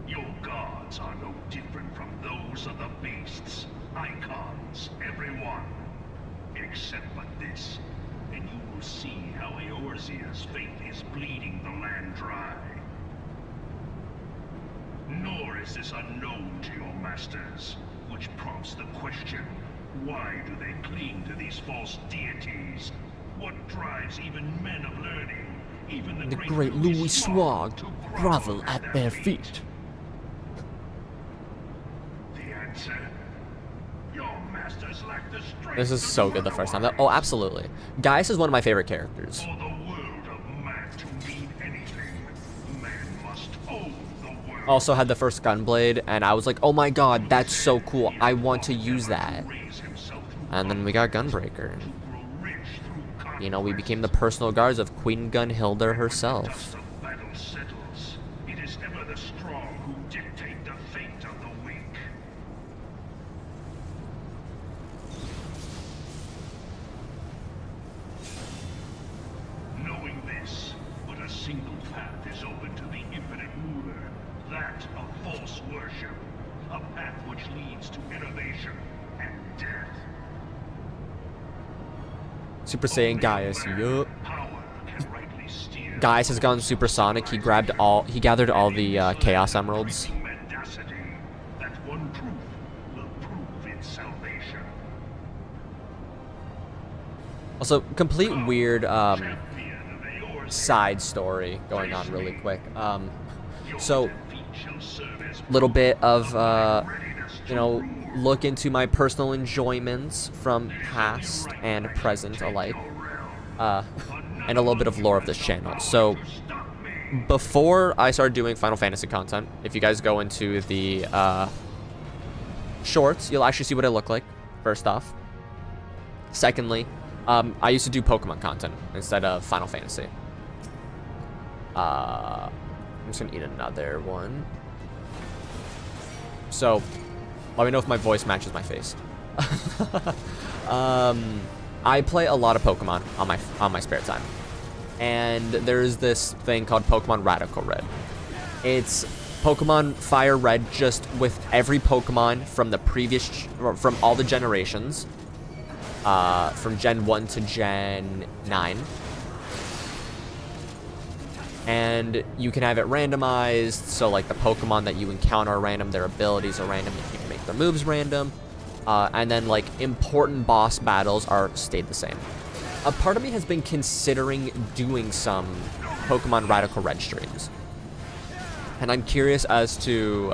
Your gods are no different from those of the beasts. Icons, every one. Except but this, and you will see how Eorzea's faith is bleeding the land dry. Nor is this unknown to your masters, which prompts the question, why do they cling to these false deities? What drives even men of learning, even the great Louis Swag, to grovel at their feet? The answer? Your masters lack the strength. This is to so good the first time. Oh, absolutely. Gaius is one of my favorite characters. For the world of man to mean anything, man must own the world. Also had the first Gunblade, and I was like, oh my god, that's so cool. I want to use that. And then we got Gunbreaker. You know, we became the personal guards of Queen Gunhilda herself. It is ever the strong who dictate the fate of the weak. Knowing this, but a single path is open to the infinite ruler, that of false worship, a path which leads to innovation and death. Super Saiyan Gaius, yup. Power can rightly steer. Gaius has gone supersonic. He gathered all the Chaos Emeralds. Mendacity, that one truth will prove its salvation. Also, complete weird Champion of Eorzea, side story going on really quick. your So, defeat shall serve as little bit of, readiness you to know, rule. look into my personal enjoyments from past and present alike. And a little bit of lore of this channel. So, before I started doing Final Fantasy content, if you guys go into the shorts, you'll actually see what I look like, first off. Secondly, I used to do Pokemon content instead of Final Fantasy. I'm just gonna eat another one. So, let me know if my voice matches my face. I play a lot of Pokemon on my spare time. And there's this thing called Pokemon Radical Red. It's Pokemon Fire Red, just with every Pokemon from the from all the generations. From Gen 1 to Gen 9. And you can have it randomized, so like the Pokemon that you encounter are random, their abilities are random, you can make their moves random. And then like important boss battles stayed the same. A part of me has been considering doing some Pokemon Radical Red streams. And I'm curious as to,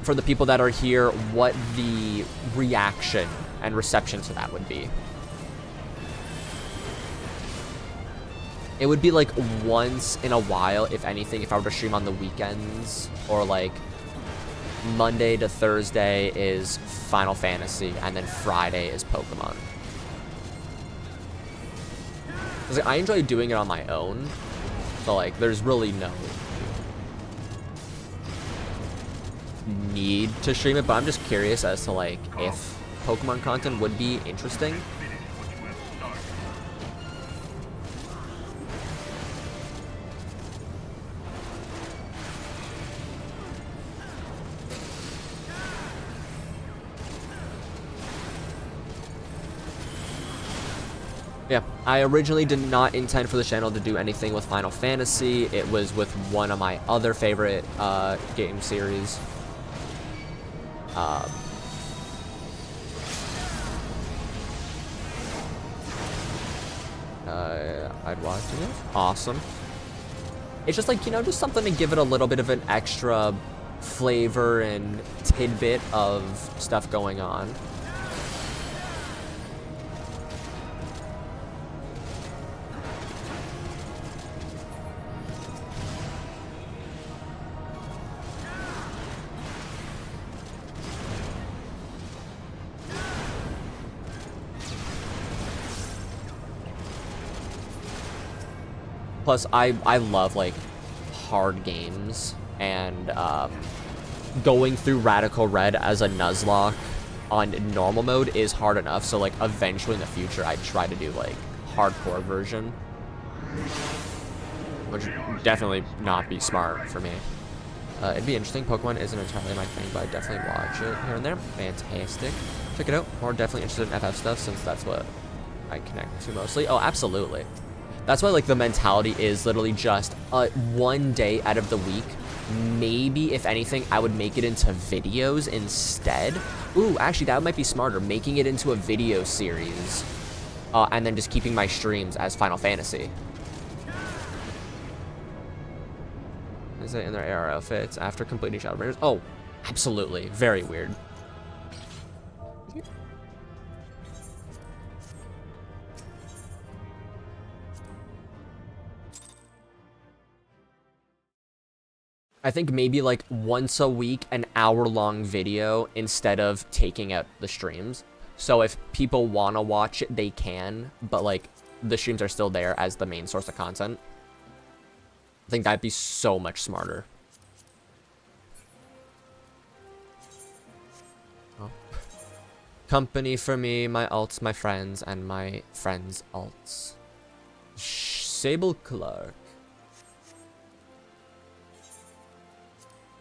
for the people that are here, what the reaction and reception to that would be. It would be like once in a while, if anything, if I were to stream on the weekends, or like Monday to Thursday is Final Fantasy, and then Friday is Pokemon. 'Cause, like, I enjoy doing it on my own, so like there's really no need to stream it, but I'm just curious as to like if Pokemon content would be interesting. I originally did not intend for the channel to do anything with Final Fantasy. It was with one of my other favorite game series. I'd watch it. Awesome. It's just like, you know, just something to give it a little bit of an extra flavor and tidbit of stuff going on. Plus, I love, like, hard games, and going through Radical Red as a Nuzlocke on normal mode is hard enough, so, like, eventually in the future, I'd try to do, like, hardcore version. Which would definitely not be smart for me. It'd be interesting. Pokemon isn't entirely my thing, but I'd definitely watch it here and there. Fantastic. Check it out. More definitely interested in FF stuff, since that's what I connect to mostly. Oh, absolutely. That's why, like, the mentality is literally just one day out of the week. Maybe, if anything, I would make it into videos instead. Ooh, actually, that might be smarter. Making it into a video series. And then just keeping my streams as Final Fantasy. Is it in their AR outfits after completing Shadow Bringers? Oh, absolutely. Very weird. I think maybe like once a week, an hour-long video instead of taking out the streams. So if people want to watch it, they can, but like the streams are still there as the main source of content. I think that'd be so much smarter. Oh. Company for me, my alts, my friends, and my friends' alts. Sable Clark.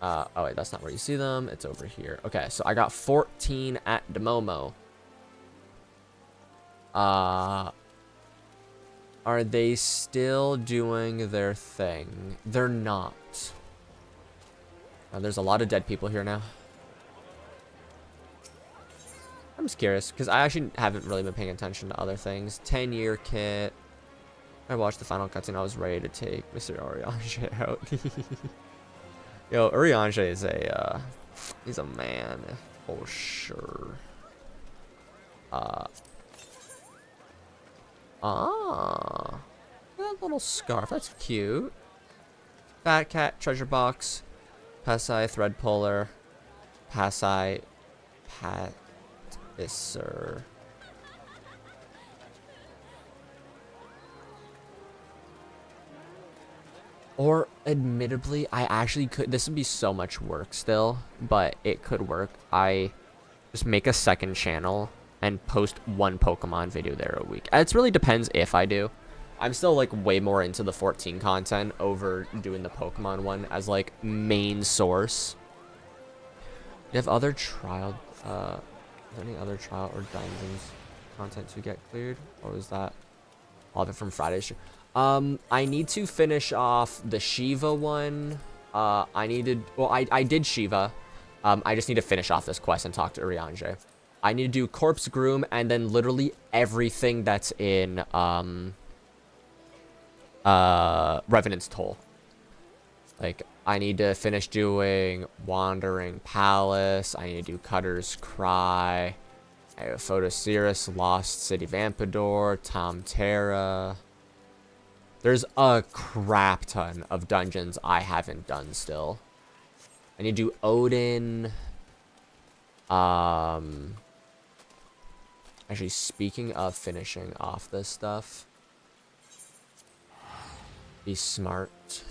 Oh wait, that's not where you see them. It's over here. Okay, so I got 14 at Demomo. Are they still doing their thing? They're not. There's a lot of dead people here now. I'm just curious, because I actually haven't really been paying attention to other things. 10-year kit. I watched the final cutscene. I was ready to take Mr. Eorzea out. Yo, Eorzea is he's a man, for sure. That little scarf, that's cute. Fat cat, treasure box, Passai, thread puller, Passai, Patisser. Or, admittedly, I actually could, this would be so much work still, but it could work. I just make a second channel and post one Pokemon video there a week. It really depends if I do. I'm still, like, way more into the 14 content over doing the Pokemon one as, like, main source. Do you have other trial, is there any other trial or dungeons content to get cleared? Or was that all of it from Friday's stream? I need to finish off the Shiva one. I did Shiva. I just need to finish off this quest and talk to Eorzea. I need to do Corpse Groom and then literally everything that's in, Revenant's Toll. Like, I need to finish doing Wandering Palace. I need to do Cutter's Cry. I have Photosirus, Lost City Vampador, Tom Terra. There's a crap ton of dungeons I haven't done still. I need to do Odin. Actually, speaking of finishing off this stuff, be smart.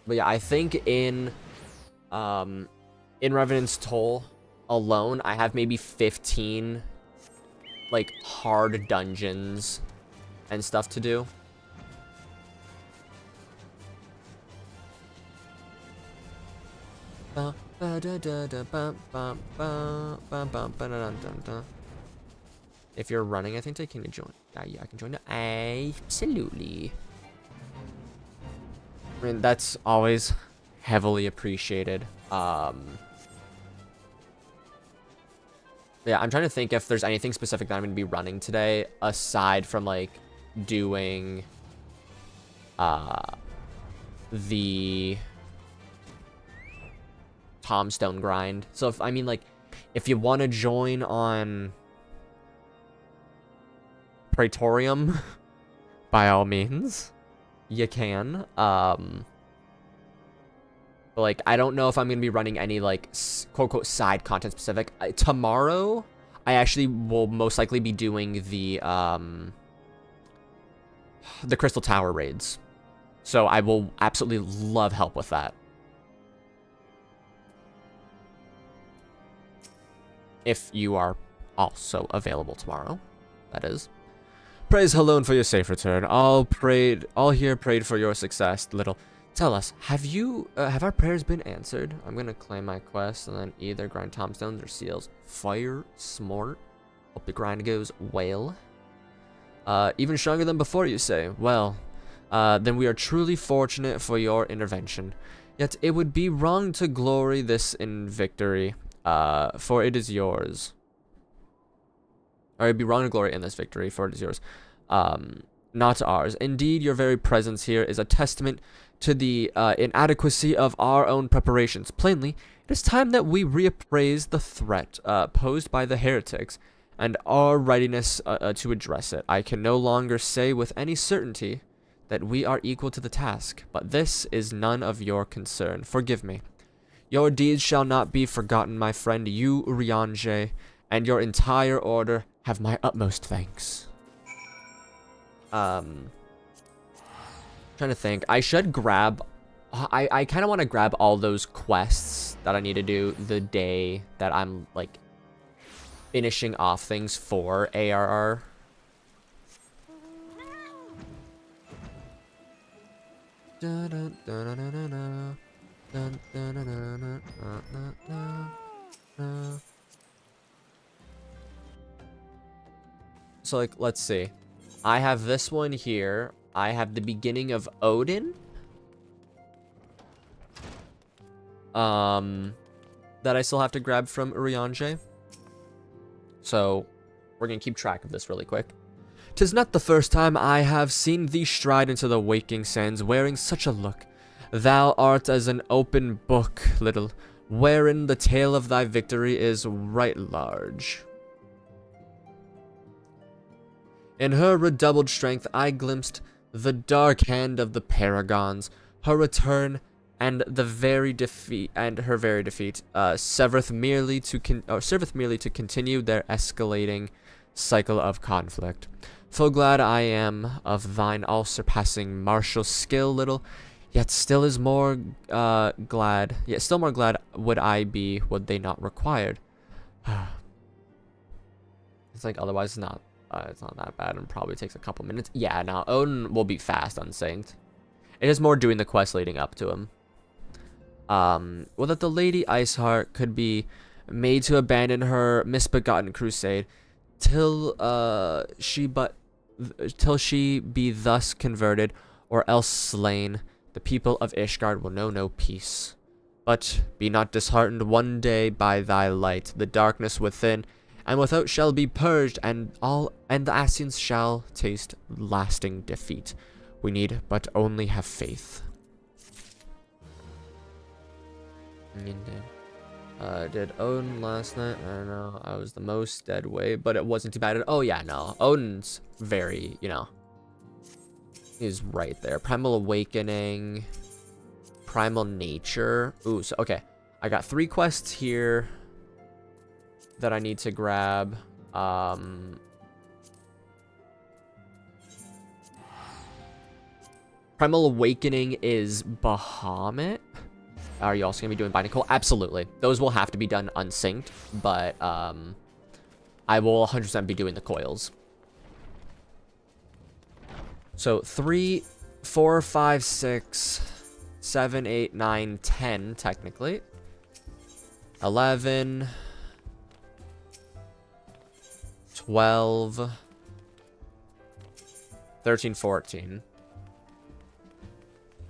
But yeah, I think in Revenant's Toll alone, I have maybe 15 like hard dungeons and stuff to do. If you're running, I think they can join. Yeah, I can join. Absolutely. I mean, that's always heavily appreciated. Yeah, I'm trying to think if there's anything specific that I'm going to be running today aside from like doing the Tombstone grind. So if I mean like if you want to join on Praetorium, by all means, you can. But like I don't know if I'm gonna be running any like quote unquote side content specific. Tomorrow, I actually will most likely be doing the Crystal Tower raids, so I will absolutely love help with that. If you are also available tomorrow, that is. Praise Hydaelyn for your safe return. All here prayed for your success, little. Tell us, have our prayers been answered? I'm gonna claim my quest and then either grind tombstones or seals. Fire smart. Hope the grind goes well. Even stronger than before, you say? Well, then we are truly fortunate for your intervention. Yet it would be wrong to glory this in victory, for it is yours. Or it'd be wrong to glory in this victory, for it is yours. Not ours. Indeed, your very presence here is a testament to the inadequacy of our own preparations. Plainly, it is time that we reappraise the threat posed by the heretics and our readiness to address it. I can no longer say with any certainty that we are equal to the task, but this is none of your concern. Forgive me. Your deeds shall not be forgotten, my friend. You, Eorzea, and your entire order have my utmost thanks. Trying to think. I should grab... I kind of want to grab all those quests that I need to do the day that I'm, like, finishing off things for ARR. So, like, let's see. I have this one here. I have the beginning of Odin. That I still have to grab from Eorzea. So, we're gonna keep track of this really quick. 'Tis not the first time I have seen thee stride into the waking sands wearing such a look. Thou art as an open book, little, wherein the tale of thy victory is right large. In her redoubled strength I glimpsed the dark hand of the paragons. Her return and her very defeat serveth merely to continue their escalating cycle of conflict. Full glad I am of thine all-surpassing martial skill, little, yet still more glad would I be would they not required. It's like otherwise it's not that bad and probably takes a couple minutes. Yeah, now Odin will be fast unsynced. It is more doing the quest leading up to him. Well, that the Lady Iceheart could be made to abandon her misbegotten crusade till she be thus converted or else slain, the people of Ishgard will know no peace. But be not disheartened, one day by thy light the darkness within and without shall be purged, and the Ascians shall taste lasting defeat. We need but only have faith. Did Odin last night? I don't know. I was the most dead weight, but it wasn't too bad. Oh yeah, no. Odin's very, he's right there. Primal Awakening, Primal Nature. Ooh, so okay. I got 3 quests here that I need to grab. Primal Awakening is Bahamut. Are you also going to be doing Binding Coal? Absolutely. Those will have to be done unsynced, but I will 100% be doing the coils. So 3, 4, 5, 6, 7, 8, 9, 10, technically. 11, 12, 13, 14.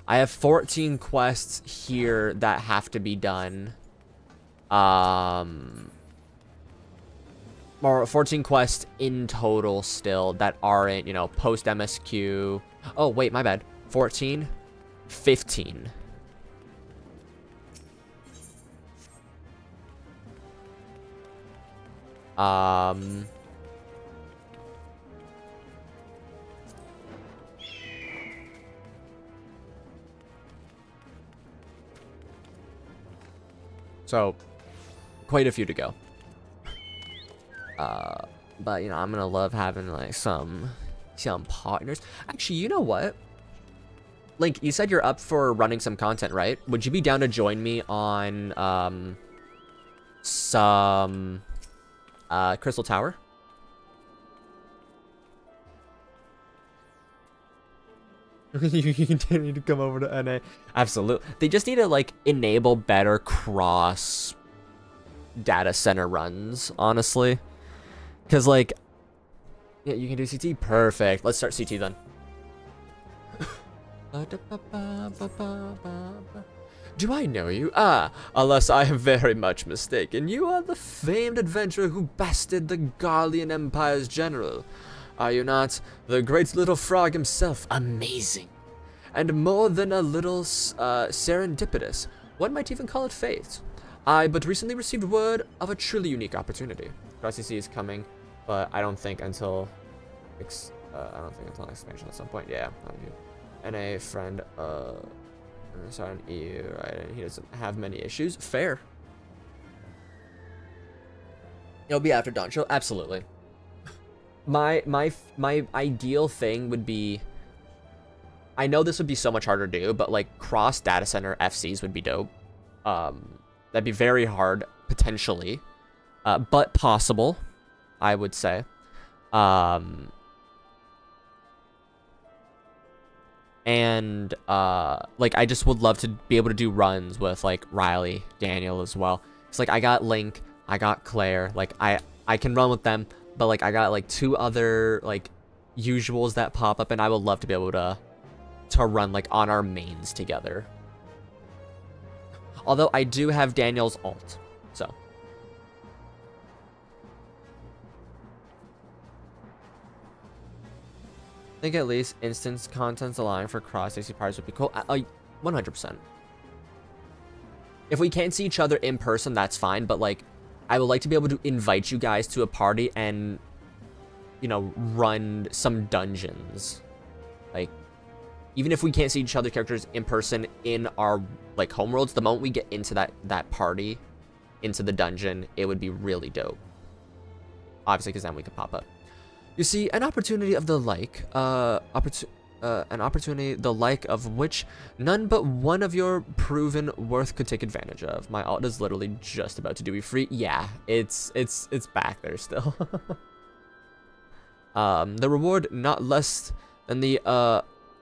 I have 14 quests here that have to be done. Or 14 quests in total still that aren't, you know, post-MSQ. Oh, wait, my bad. 14, 15. So, quite a few to go. But, you know, I'm gonna love having, like, some partners. Actually, you know what? Link, you said you're up for running some content, right? Would you be down to join me on, some, Crystal Tower? You need to come over to NA. Absolutely. They just need to, like, enable better cross data center runs, honestly. Because, like, yeah, you can do CT. Perfect. Let's start CT then. Do I know you? Ah, unless I am very much mistaken. You are the famed adventurer who bested the Garlean Empire's general. Are you not? The great little frog himself. Amazing. And more than a little serendipitous. One might even call it fate. I but recently received word of a truly unique opportunity. CrossCC is coming, but I don't think until expansion at some point. Yeah, and a friend sorry, an EU, right? He doesn't have many issues. Fair. It'll be after dawntrail. Absolutely. My ideal thing would be, I know this would be so much harder to do, but like cross data center FCs would be dope. That'd be very hard potentially, but possible, I would say. And like I just would love to be able to do runs with like Riley, Daniel as well. It's like I got Link, I got Claire, like I can run with them, but like I got like 2 other like usuals that pop up, and I would love to be able to run like on our mains together. Although I do have Daniel's ult, so. I think at least instance contents allowing for cross AC parties would be cool. 100%. If we can't see each other in person, that's fine, but like, I would like to be able to invite you guys to a party and, you know, run some dungeons. Like, even if we can't see each other characters in person in our like homeworlds, the moment we get into that party, into the dungeon, it would be really dope. Obviously, because then we could pop up. You see, an opportunity of the like, an opportunity the like of which none but one of your proven worth could take advantage of. My ult is literally just about to do it free. Yeah, it's back there still. The reward not less than the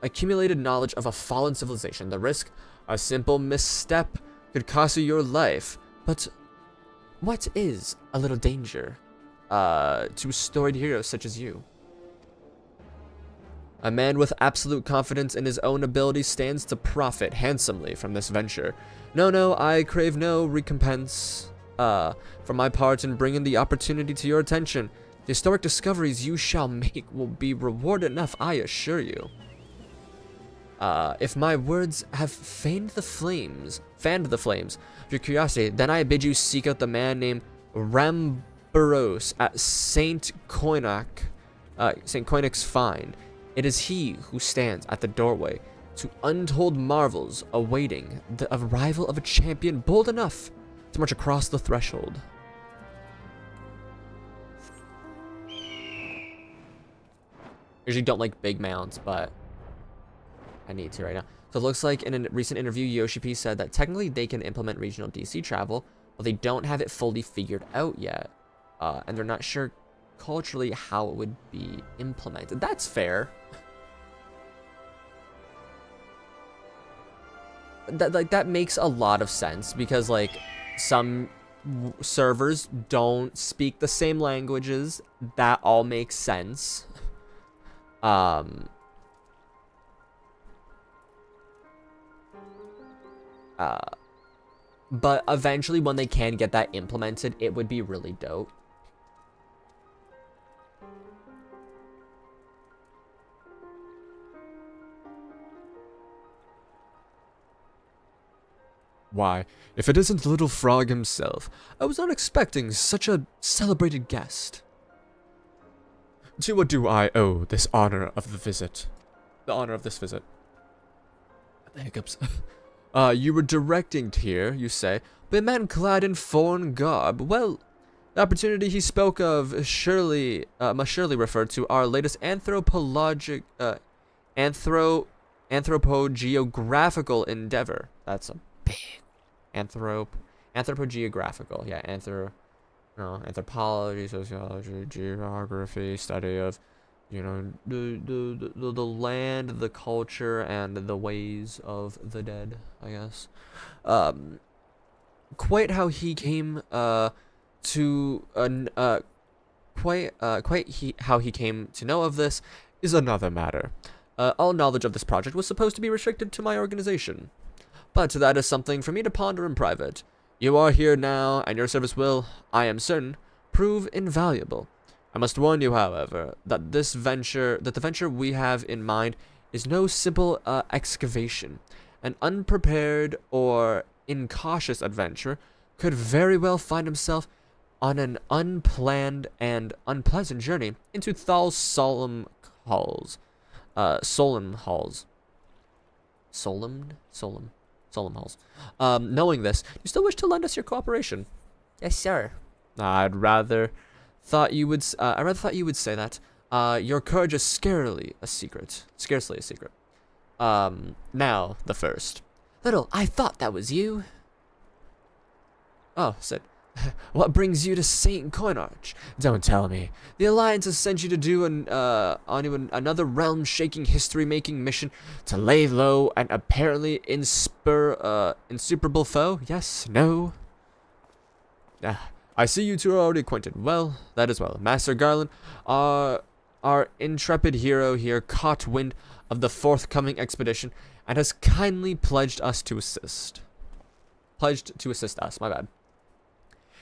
accumulated knowledge of a fallen civilization. The risk, a simple misstep could cost you your life. But what is a little danger to storied heroes such as you? A man with absolute confidence in his own ability stands to profit handsomely from this venture. No, I crave no recompense. For my part in bringing the opportunity to your attention, the historic discoveries you shall make will be reward enough, I assure you. If my words have fanned the flames of your curiosity, then I bid you seek out the man named Rambaros at Saint Koinak's Find. It is he who stands at the doorway to untold marvels, awaiting the arrival of a champion bold enough to march across the threshold. Usually don't like big mounts, but I need to right now. So it looks like in a recent interview, Yoshi P said that technically they can implement regional DC travel, but they don't have it fully figured out yet. And they're not sure culturally how it would be implemented. That's fair. That makes a lot of sense, because like some servers don't speak the same languages. That all makes sense. But eventually when they can get that implemented, it would be really dope. Why, if it isn't Little Frog himself, I was not expecting such a celebrated guest. To what do I owe this honor of the visit? The honor of this visit. The hiccups. You were directing here, you say, but a man clad in foreign garb. Well, the opportunity he spoke of must surely refer to our latest anthropogeographical endeavor. That's a big anthropogeographical. Yeah, anthropology, sociology, geography, study of, you know, the land, the culture, and the ways of the dead, I guess. Quite how he came how he came to know of this is another matter. All knowledge of this project was supposed to be restricted to my organization, but that is something for me to ponder in private. You are here now, and your service will, I am certain, prove invaluable. I must warn you, however, that the venture we have in mind is no simple excavation. An unprepared or incautious adventurer could very well find himself on an unplanned and unpleasant journey into Thal's solemn halls. Solemn halls. Knowing this, you still wish to lend us your cooperation? Yes, sir. I'd rather thought you would say that. Your courage is scarcely a secret. Now the first. Little, I thought that was you. Oh, Sid. What brings you to St. Coinarch? Don't tell me. The Alliance has sent you to do another realm-shaking, history-making mission to lay low an apparently insuperable foe? Yes? No? I see you two are already acquainted. Well, that is well. Master Garland, our intrepid hero here caught wind of the forthcoming expedition and has kindly pledged to assist us, my bad.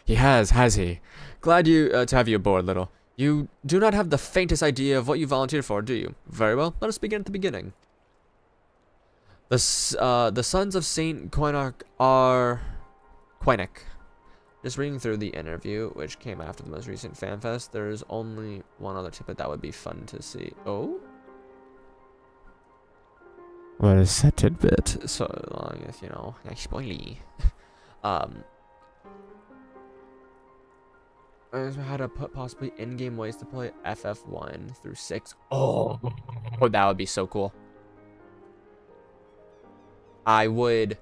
He has he? Glad to have you aboard, Little. You do not have the faintest idea of what you volunteered for, do you? Very well, let us begin at the beginning. The sons of Saint Coinarch are... Quinic. Just reading through the interview, which came after the most recent FanFest, there's only one other tidbit that would be fun to see. Oh? What is that tidbit? So long as, you know, like spoily. I just had to put possibly in-game ways to play FF1 through 6. Oh, that would be so cool. I would...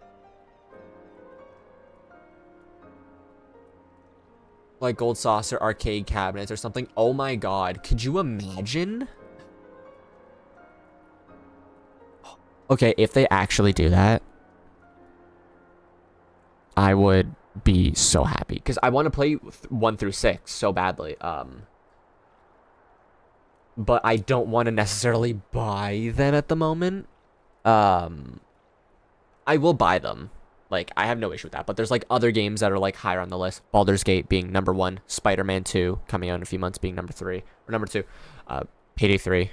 like Gold Saucer arcade cabinets or something. Oh my god, could you imagine? Okay, if they actually do that, I would be so happy because I want to play 1 through 6 so badly. But I don't want to necessarily buy them at the moment. I will buy them. Like, I have no issue with that. But there's, like, other games that are, like, higher on the list. Baldur's Gate being number 1. Spider-Man 2 coming out in a few months being number 3. Or number 2. Payday 3.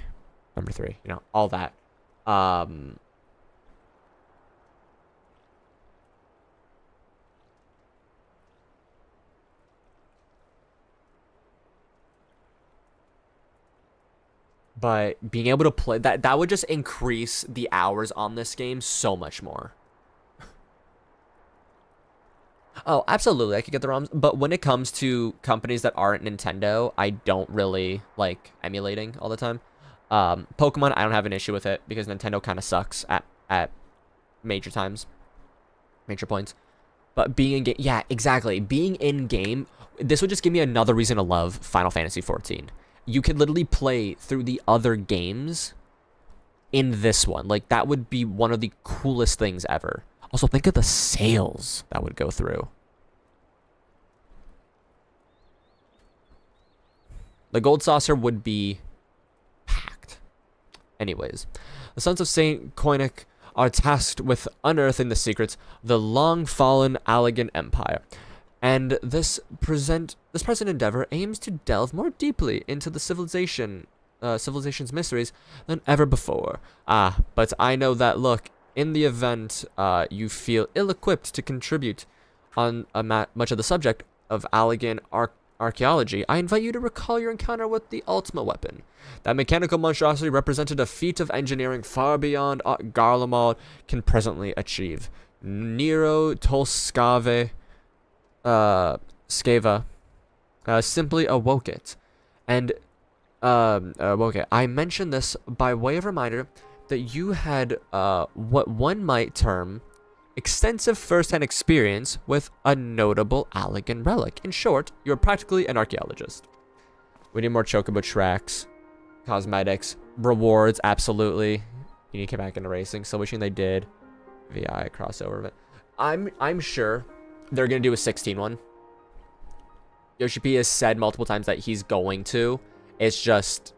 Number 3. You know, all that. But being able to play... That would just increase the hours on this game so much more. Oh, absolutely, I could get the ROMs, but when it comes to companies that aren't Nintendo, I don't really like emulating all the time. Pokemon, I don't have an issue with it, because Nintendo kind of sucks at major times. Major points. But being in game, yeah, exactly, being in game, this would just give me another reason to love Final Fantasy XIV. You could literally play through the other games in this one. Like, that would be one of the coolest things ever. Also, think of the sales that would go through. The gold saucer would be packed. Anyways, the sons of Saint Koinik are tasked with unearthing the secrets of the long-fallen Allegan Empire, and this present endeavor aims to delve more deeply into the civilization's mysteries than ever before. But I know that, look, in the event you feel ill-equipped to contribute on much of the subject of Allegan archaeology, I invite you to recall your encounter with the ultimate weapon. That mechanical monstrosity represented a feat of engineering far beyond aught Garlemald can presently achieve. Nero Tolskave Skeva simply awoke it. And I mention this by way of reminder that you had what one might term extensive first-hand experience with a notable Allegan relic. In short, you're practically an archaeologist. We need more chocobo tracks, cosmetics, rewards, absolutely. You need to get back into racing. So wishing they did. VI crossover event. I'm sure they're gonna do a 16 one. Yoshi P has said multiple times that he's going to. It's just,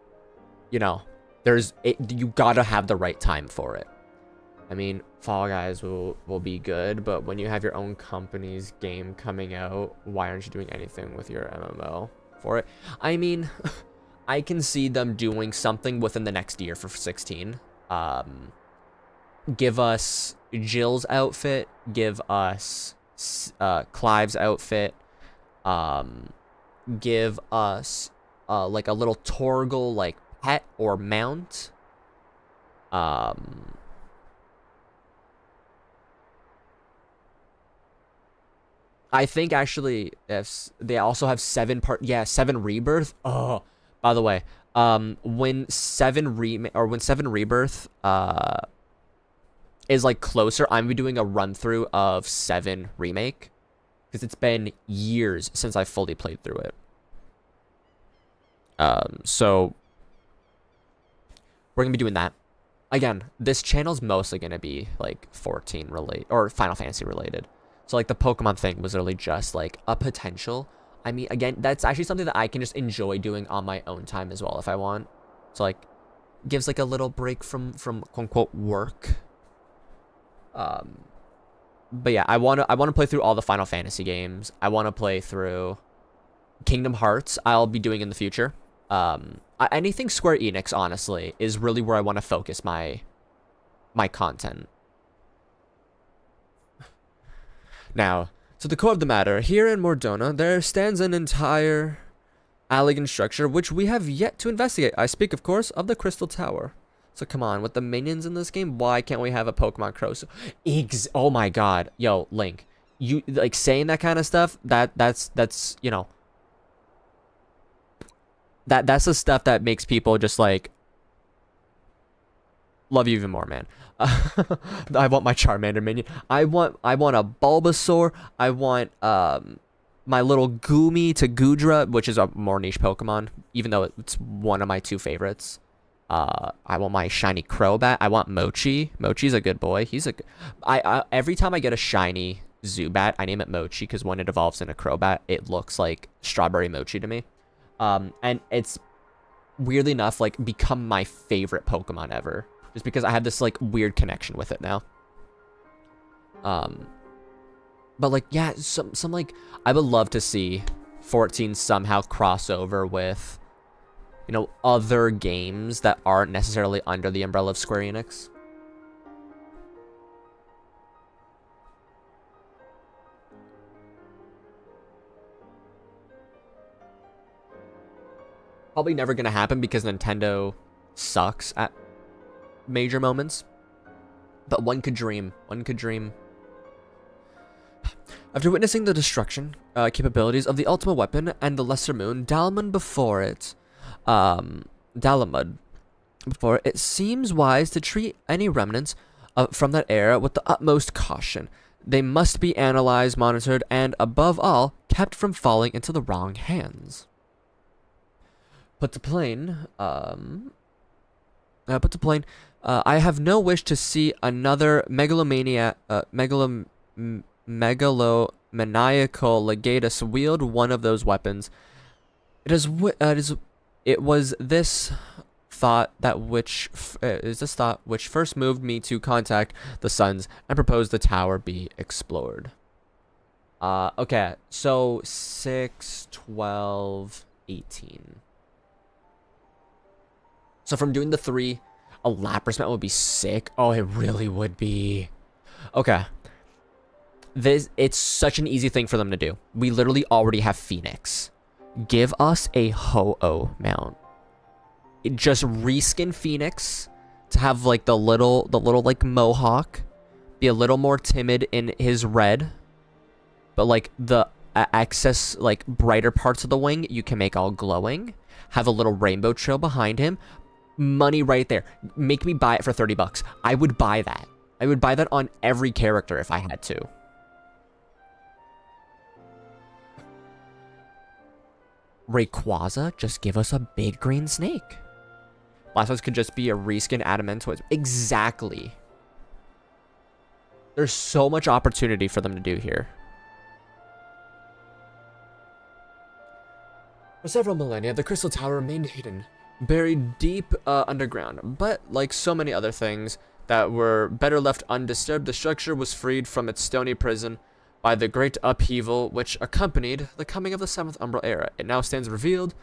you know, you gotta have the right time for it. I mean, Fall Guys will be good, but when you have your own company's game coming out, why aren't you doing anything with your MMO for it? I mean, I can see them doing something within the next year for 16. Give us Jill's outfit, give us Clive's outfit, give us like a little Torgal like pet or mount. I think actually if they also have 7 Rebirth. Oh, by the way, when 7 Rebirth is like closer, I'm gonna be doing a run through of 7 Remake because it's been years since I fully played through it. So we're gonna be doing that. Again, this channel's mostly gonna be like 14 related or Final Fantasy related. So like the Pokemon thing was really just like a potential. I mean, again, that's actually something that I can just enjoy doing on my own time as well if I want. So like gives like a little break from quote unquote work. But yeah, I want to play through all the Final Fantasy games. I want to play through Kingdom Hearts. I'll be doing in the future. Anything Square Enix, honestly, is really where I want to focus my content. Now, to the core of the matter, here in Mordona, there stands an entire Allegan structure which we have yet to investigate. I speak, of course, of the Crystal Tower. So come on, with the minions in this game, why can't we have a Pokemon Crow? Oh my god. Yo, Link. You, like, saying that kind of stuff, that's, you know, that's the stuff that makes people just, like, love you even more, man. I want my Charmander minion. I want a Bulbasaur. I want my little Goomy to Goodra, which is a more niche Pokemon, even though it's one of my 2 favorites. I want my shiny Crobat. I want Mochi. Mochi's a good boy. He's every time I get a shiny Zubat, I name it Mochi because when it evolves in a Crobat, it looks like Strawberry Mochi to me. And it's weirdly enough like become my favorite Pokemon ever. Just because I have this, like, weird connection with it now. But, like, yeah, some like, I would love to see 14 somehow cross over with, you know, other games that aren't necessarily under the umbrella of Square Enix. Probably never gonna happen because Nintendo sucks at major moments, but one could dream. After witnessing the destruction capabilities of the ultimate weapon and the lesser moon Dalamud before it, it seems wise to treat any remnants from that era with the utmost caution. They must be analyzed, monitored, and above all, kept from falling into the wrong hands. Put to plain, I have no wish to see another megalomaniacal Legatus wield one of those weapons. It is It was this thought which first moved me to contact the Suns and propose the tower be explored. Okay, so 6, 12, 18. So from doing the 3, a Lapras mount would be sick. Oh, it really would be. Okay. It's such an easy thing for them to do. We literally already have Phoenix. Give us a Ho-Oh mount. Just reskin Phoenix to have like the little like mohawk, be a little more timid in his red, but like the excess like brighter parts of the wing you can make all glowing. Have a little rainbow trail behind him. Money right there. Make me buy it for 30 bucks. I would buy that. I would buy that on every character if I had to. Rayquaza, just give us a big green snake. Blastoise could just be a reskin Adamantoise. Exactly. There's so much opportunity for them to do here. For several millennia, the Crystal Tower remained hidden, buried deep underground. But like so many other things that were better left undisturbed, the structure was freed from its stony prison by the great upheaval which accompanied the coming of the 7th Umbral Era. It now stands revealed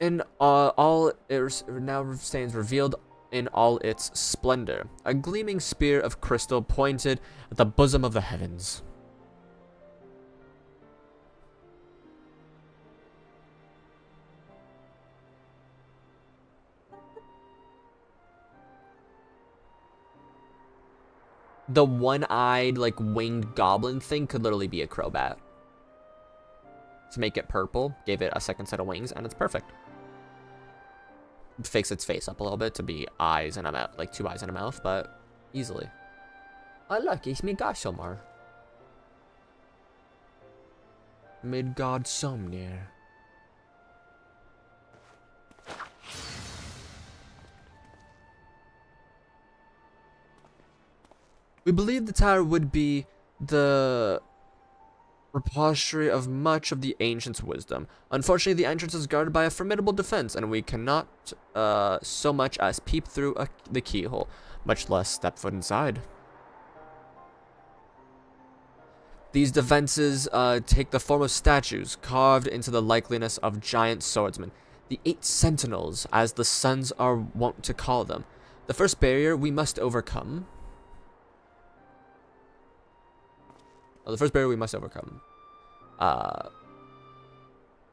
in all its splendor. A gleaming spear of crystal pointed at the bosom of the heavens. The one-eyed, like, winged goblin thing could literally be a Crobat. To make it purple, gave it a second set of wings, and it's perfect. Fix its face up a little bit to be eyes and a mouth, like 2 eyes and a mouth, but easily. Oh look, it's Midgardsormr. Midgardsormr. We believe the tower would be the repository of much of the ancients' wisdom. Unfortunately, the entrance is guarded by a formidable defense, and we cannot so much as peep through the keyhole, much less step foot inside. These defenses take the form of statues carved into the likeliness of giant swordsmen, the 8 sentinels, as the Suns are wont to call them. The first barrier we must overcome. I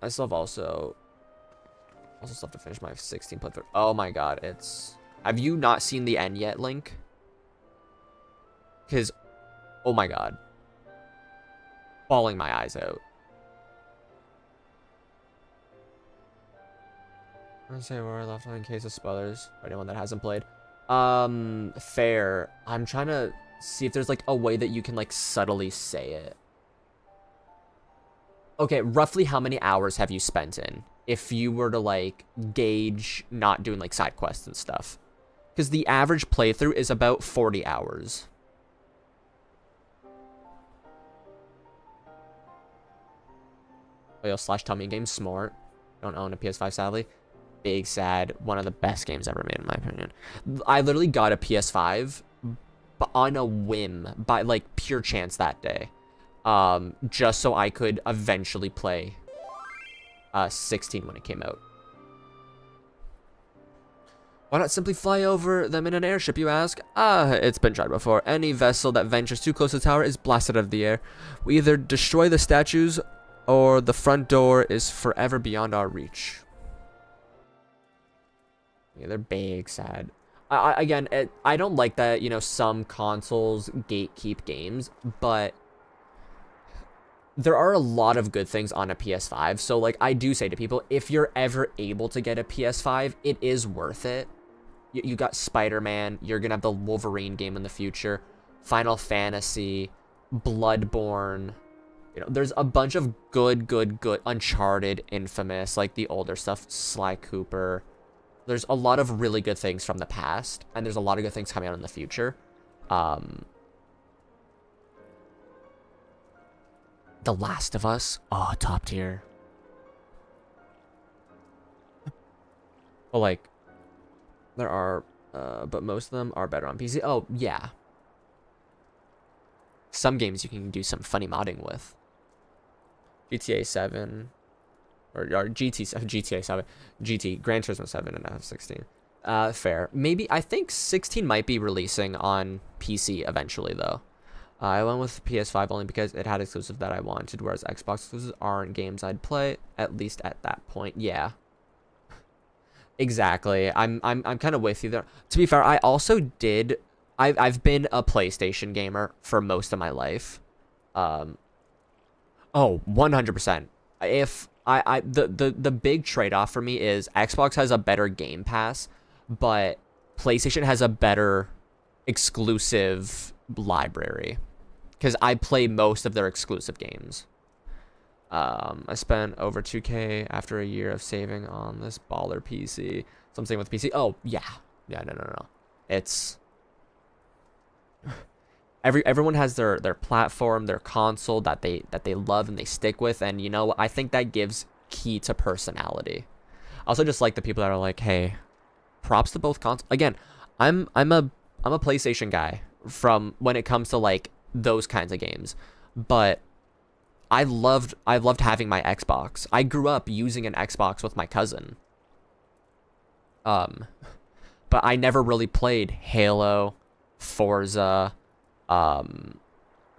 still have also have to finish my 16 playthrough. Oh my god, it's... Have you not seen the end yet, Link? Because, oh my god. Bawling my eyes out. I'm gonna say we're left in case of spoilers for anyone that hasn't played. Fair. I'm trying to see if there's like a way that you can like subtly say it. Okay, roughly how many hours have you spent in? If you were to like gauge not doing like side quests and stuff. Because the average playthrough is about 40 hours. Oh, yo, / tell me a game smart. Don't own a PS5 sadly. Big sad. One of the best games ever made in my opinion. I literally got a PS5 but on a whim, by like pure chance that day, just so I could eventually play 16 when it came out. Why not simply fly over them in an airship, you ask? It's been tried before. Any vessel that ventures too close to the tower is blasted out of the air. We either destroy the statues or the front door is forever beyond our reach. Yeah, they're big sad. Again, I don't like that, you know, some consoles gatekeep games, but there are a lot of good things on a PS5. So, like, I do say to people, if you're ever able to get a PS5, it is worth it. You got Spider-Man, you're gonna have the Wolverine game in the future, Final Fantasy, Bloodborne. You know, there's a bunch of good, Uncharted, Infamous, like the older stuff, Sly Cooper. There's a lot of really good things from the past, and there's a lot of good things coming out in the future. The Last of Us, oh, top tier. But like, there are, but most of them are better on PC. Oh yeah. Some games you can do some funny modding with. GTA 7, or GTA 7, GT, Gran Turismo 7, and FF16. Fair. Maybe, I think 16 might be releasing on PC eventually, though. I went with PS5 only because it had exclusive that I wanted, whereas Xbox exclusives aren't games I'd play, at least at that point. Yeah. Exactly. I'm kind of with you there. To be fair, I also did... I've been a PlayStation gamer for most of my life. Oh, 100%. If the big trade-off for me is Xbox has a better Game Pass, but PlayStation has a better exclusive library, because I play most of their exclusive games. I spent over 2K after a year of saving on this baller PC. Something with PC. Oh yeah, no. It's everyone has their platform, their console that they love and they stick with, and you know, I think that gives key to personality. I also just like the people that are like, hey, props to both consoles. Again, I'm a PlayStation guy from when it comes to like those kinds of games, but I loved having my Xbox. I grew up using an Xbox with my cousin. But I never really played Halo, Forza,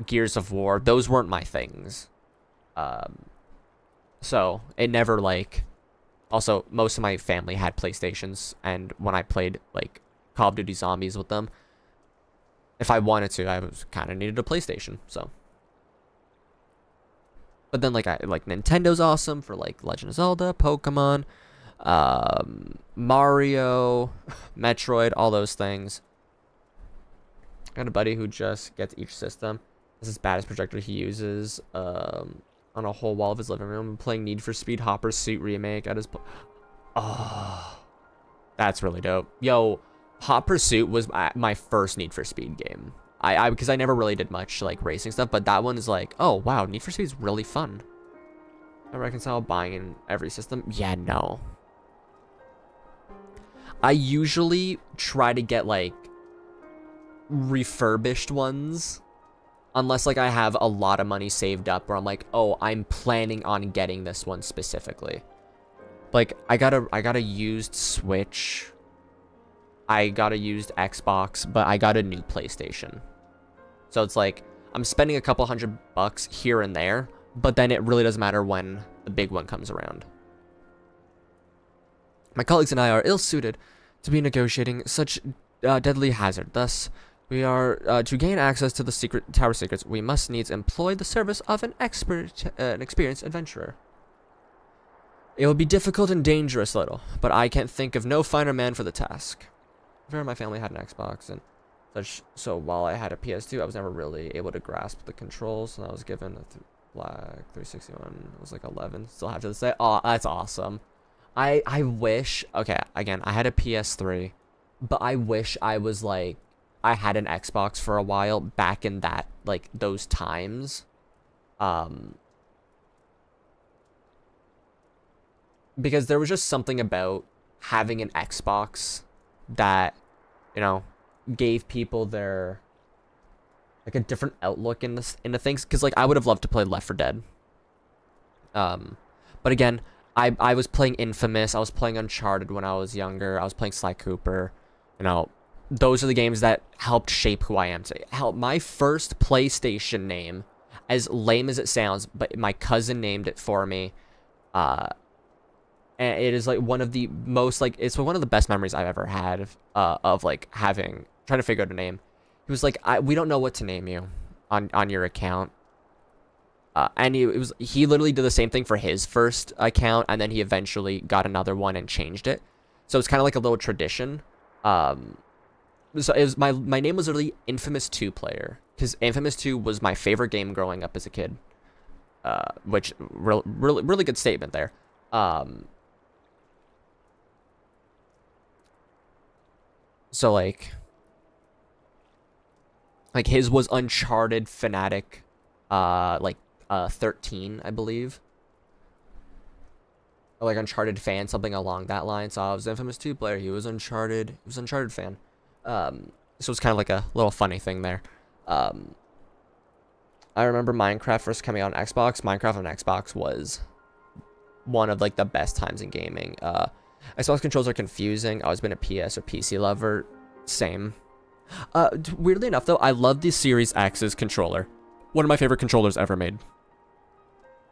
Gears of War. Those weren't my things. So it never like... Also, most of my family had PlayStations, and when I played like Call of Duty Zombies with them, if I wanted to, I was kind of needed a PlayStation, so... But then, like, Nintendo's awesome for, like, Legend of Zelda, Pokemon, Mario, Metroid, all those things. I got a buddy who just gets each system. This is baddest projector he uses on a whole wall of his living room, playing Need for Speed Hopper Suit Remake at his... Oh, that's really dope. Yo, Hot Pursuit was my first Need for Speed game. Because I never really did much like racing stuff, but that one is like, oh wow, Need for Speed is really fun. I reconcile buying in every system. Yeah, no. I usually try to get like refurbished ones, unless like I have a lot of money saved up where I'm like, oh, I'm planning on getting this one specifically. Like I got a used Switch. I got a used Xbox, but I got a new PlayStation. So it's like, I'm spending a couple $100 here and there, but then it really doesn't matter when the big one comes around. My colleagues and I are ill-suited to be negotiating such deadly hazard. Thus, we are to gain access to the tower secrets, we must needs employ the service of an experienced adventurer. It will be difficult and dangerous, little, but I can think of no finer man for the task. My family had an Xbox and such, so while I had a PS2, I was never really able to grasp the controls, and I was given a black 361. It was like 11. Still have to say, oh, that's awesome. I wish, okay, again, I had a PS3, but I wish I was like, I had an Xbox for a while back in that, like, those times. Because there was just something about having an Xbox that, you know, gave people their, like, a different outlook into things. Because, like, I would have loved to play Left 4 Dead. But again, I was playing Infamous. I was playing Uncharted when I was younger. I was playing Sly Cooper. You know, those are the games that helped shape who I am today. Hell, my first PlayStation name, as lame as it sounds, but my cousin named it for me. And it is like one of the most, like, it's one of the best memories I've ever had of like trying to figure out a name. He was like, we don't know what to name you on your account. And he literally did the same thing for his first account, and then he eventually got another one and changed it. So it's kind of like a little tradition. So it was my name was literally Infamous 2 player, because Infamous 2 was my favorite game growing up as a kid. Which really good statement there. So like his was Uncharted Fanatic, 13, I believe. like Uncharted fan, something along that line. So I was Infamous 2 player. He was Uncharted. He was Uncharted fan. So it's kind of like a little funny thing there. I remember Minecraft first coming out on Xbox. Minecraft on Xbox was one of like the best times in gaming. Xbox controls are confusing. I've always been a PS or PC lover. Same. Weirdly enough, though, I love the Series X's controller. One of my favorite controllers ever made.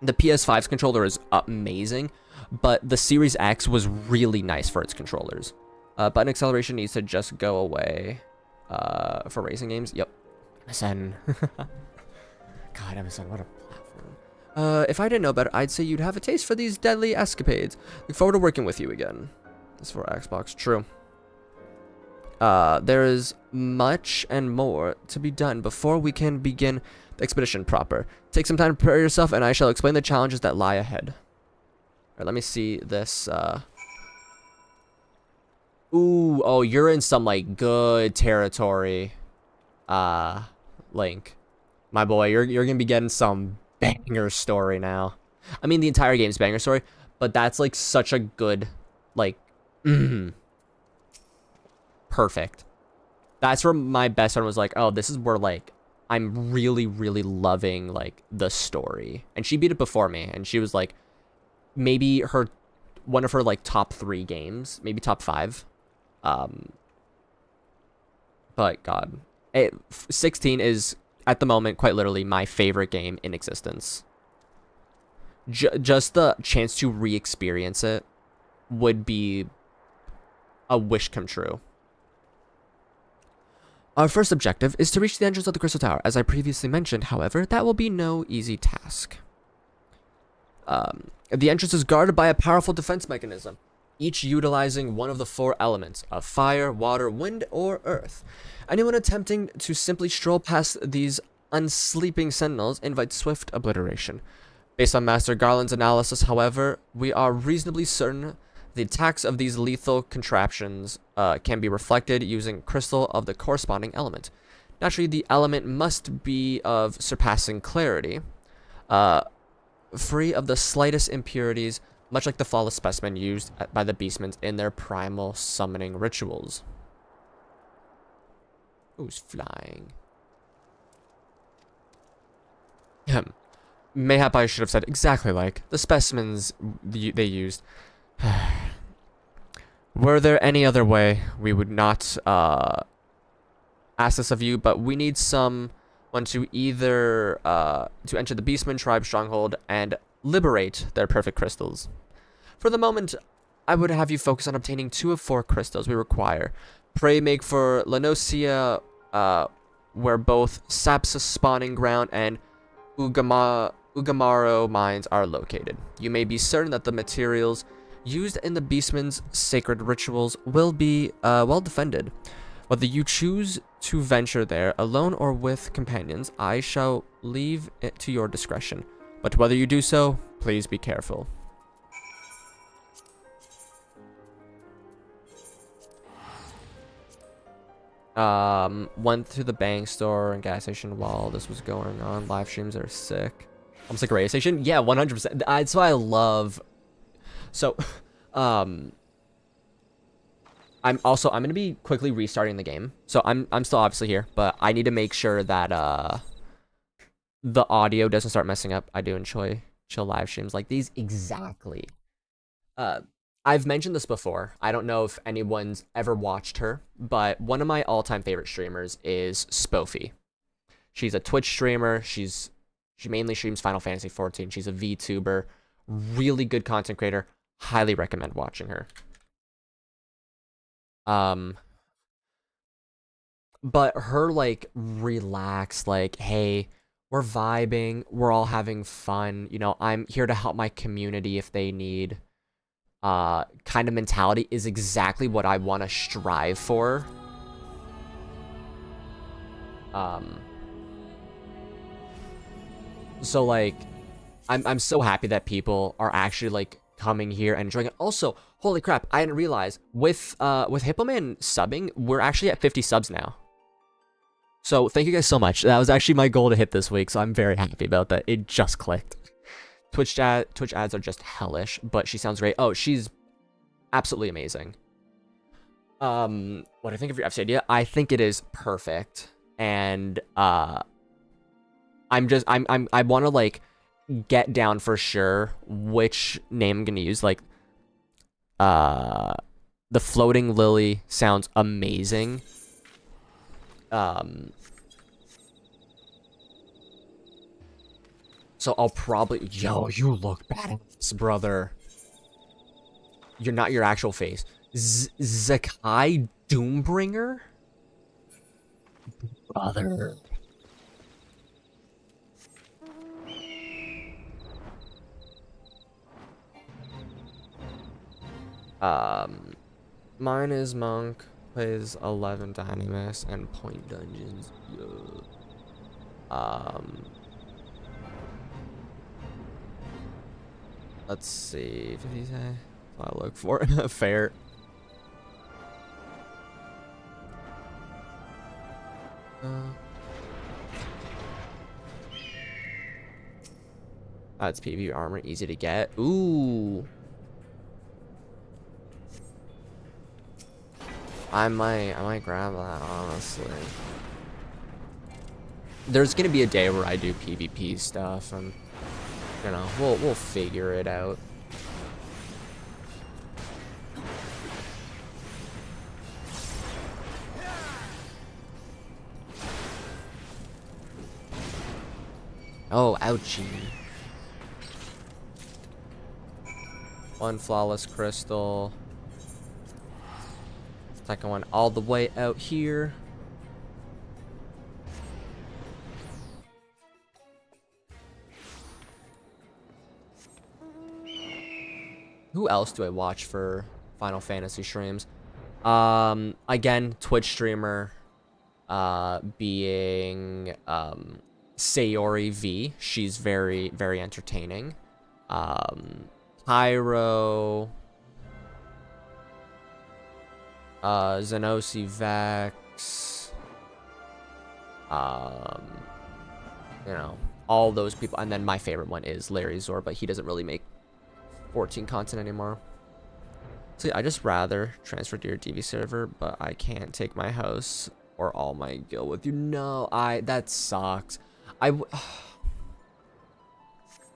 The PS5's controller is amazing, but the Series X was really nice for its controllers. Button acceleration needs to just go away for racing games. Yep. MSN. God, MSN, what a platform. If I didn't know better, I'd say you'd have a taste for these deadly escapades. Look forward to working with you again. That's for Xbox. True. There is much and more to be done before we can begin the expedition proper. Take some time to prepare yourself, and I shall explain the challenges that lie ahead. Alright, let me see this, Ooh, oh, you're in some, like, good territory, Link. My boy, you're gonna be getting some banger story now. I mean, the entire game's banger story, but that's, like, such a good, like, perfect. That's where my best friend was like, oh, this is where, like, I'm really, really loving, like, the story. And she beat it before me, and she was like, maybe one of her, like, top 3 games, maybe top 5. But God, 16 is at the moment quite literally my favorite game in existence. Just the chance to re-experience it would be a wish come true. Our first objective is to reach the entrance of the Crystal Tower. As I previously mentioned, however, that will be no easy task. The entrance is guarded by a powerful defense mechanism, each utilizing one of the 4 elements of fire, water, wind, or earth. Anyone attempting to simply stroll past these unsleeping sentinels invites swift obliteration. Based on Master Garland's analysis, however, we are reasonably certain the attacks of these lethal contraptions can be reflected using crystal of the corresponding element. Naturally, the element must be of surpassing clarity, free of the slightest impurities, much like the flawless specimen used by the beastmen in their primal summoning rituals. Who's flying? Mayhap I should have said exactly like the specimens they used. Were there any other way, we would not ask this of you, but we need someone to either to enter the Beastman tribe stronghold and liberate their perfect crystals. For the moment, I would have you focus on obtaining 2 of 4 crystals we require. Pray make for Lanosia, where both Sapsa's spawning ground and Ugamaro mines are located. You may be certain that the materials used in the Beastman's sacred rituals will be well defended. Whether you choose to venture there alone or with companions, I shall leave it to your discretion. But whether you do so, please be careful. Went to the bank store and gas station while this was going on. Live streams are sick. Almost like a radio station? Yeah, 100%. That's why I love... So, I'm going to be quickly restarting the game. So I'm still obviously here, but I need to make sure that, the audio doesn't start messing up. I do enjoy chill live streams like these. Exactly. I've mentioned this before. I don't know if anyone's ever watched her, but one of my all-time favorite streamers is Spoofy. She's a Twitch streamer. She mainly streams Final Fantasy XIV. She's a VTuber. Really good content creator. Highly recommend watching her. But her, like, relaxed, like, hey, we're vibing, we're all having fun, you know, I'm here to help my community if they need, kind of mentality is exactly what I want to strive for. So, like, I'm so happy that people are actually, like, coming here and enjoying it. Also, holy crap, I didn't realize, with Hippoman subbing, we're actually at 50 subs now. So, thank you guys so much. That was actually my goal to hit this week, so I'm very happy about that. It just clicked. Twitch ads are just hellish, but she sounds great. Oh, she's absolutely amazing. What do I think of your FC idea? I think it is perfect, and I want to like get down for sure which name I'm gonna use. Like, the floating lily sounds amazing. So I'll probably... Yo, you look badass, brother. You're not your actual face. Zakai Doombringer? Brother. Mine is Monk, plays 11 Dynamis, and Point Dungeons. Yo. Let's see. 50 say. I look for fair. That's PvP armor, easy to get. Ooh. I might grab that, honestly. There's gonna be a day where I do PvP stuff, and you know, we'll figure it out. Oh, ouchie. One flawless crystal. Second one all the way out here. Who else do I watch for Final Fantasy streams? Again, Twitch streamer, being, Sayori V. She's very, very entertaining. Pyro, Zenosi Vex, you know, all those people. And then my favorite one is Larry Zor, but he doesn't really make 14 content anymore. So yeah, I just rather transfer to your DV server, but I can't take my house or all my guild with you. No, that sucks.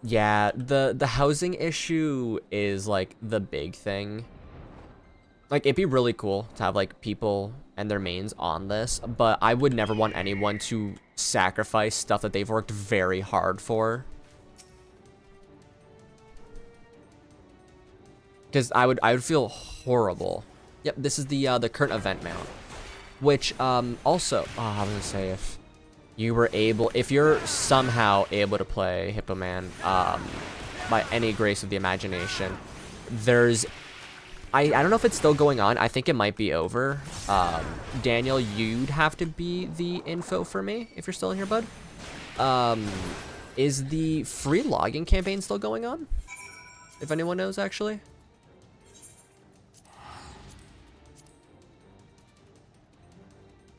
Yeah, the housing issue is like the big thing. Like, it'd be really cool to have like people and their mains on this, but I would never want anyone to sacrifice stuff that they've worked very hard for. Because I would feel horrible. Yep, this is the current event mount, which also, I was gonna say, if you were able, if you're somehow able to play Hippo Man, by any grace of the imagination, there's, I don't know if it's still going on. I think it might be over. Daniel, you'd have to be the info for me if you're still in here, bud. Is the free logging campaign still going on? If anyone knows, actually.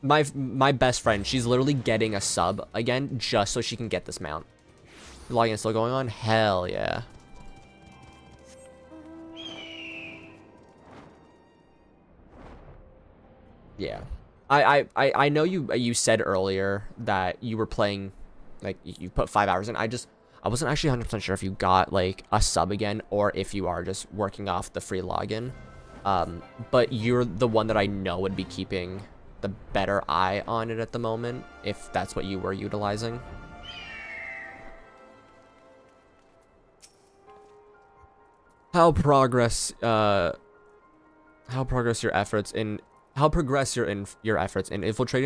My best friend, she's literally getting a sub again just so she can get this mount. Login is still going on? Hell yeah. Yeah. I know you said earlier that you were playing, like, you put 5 hours in. I wasn't actually 100% sure if you got like a sub again or if you are just working off the free login. But you're the one that I know would be keeping the better eye on it at the moment, if that's what you were utilizing. How progress your efforts in infiltrating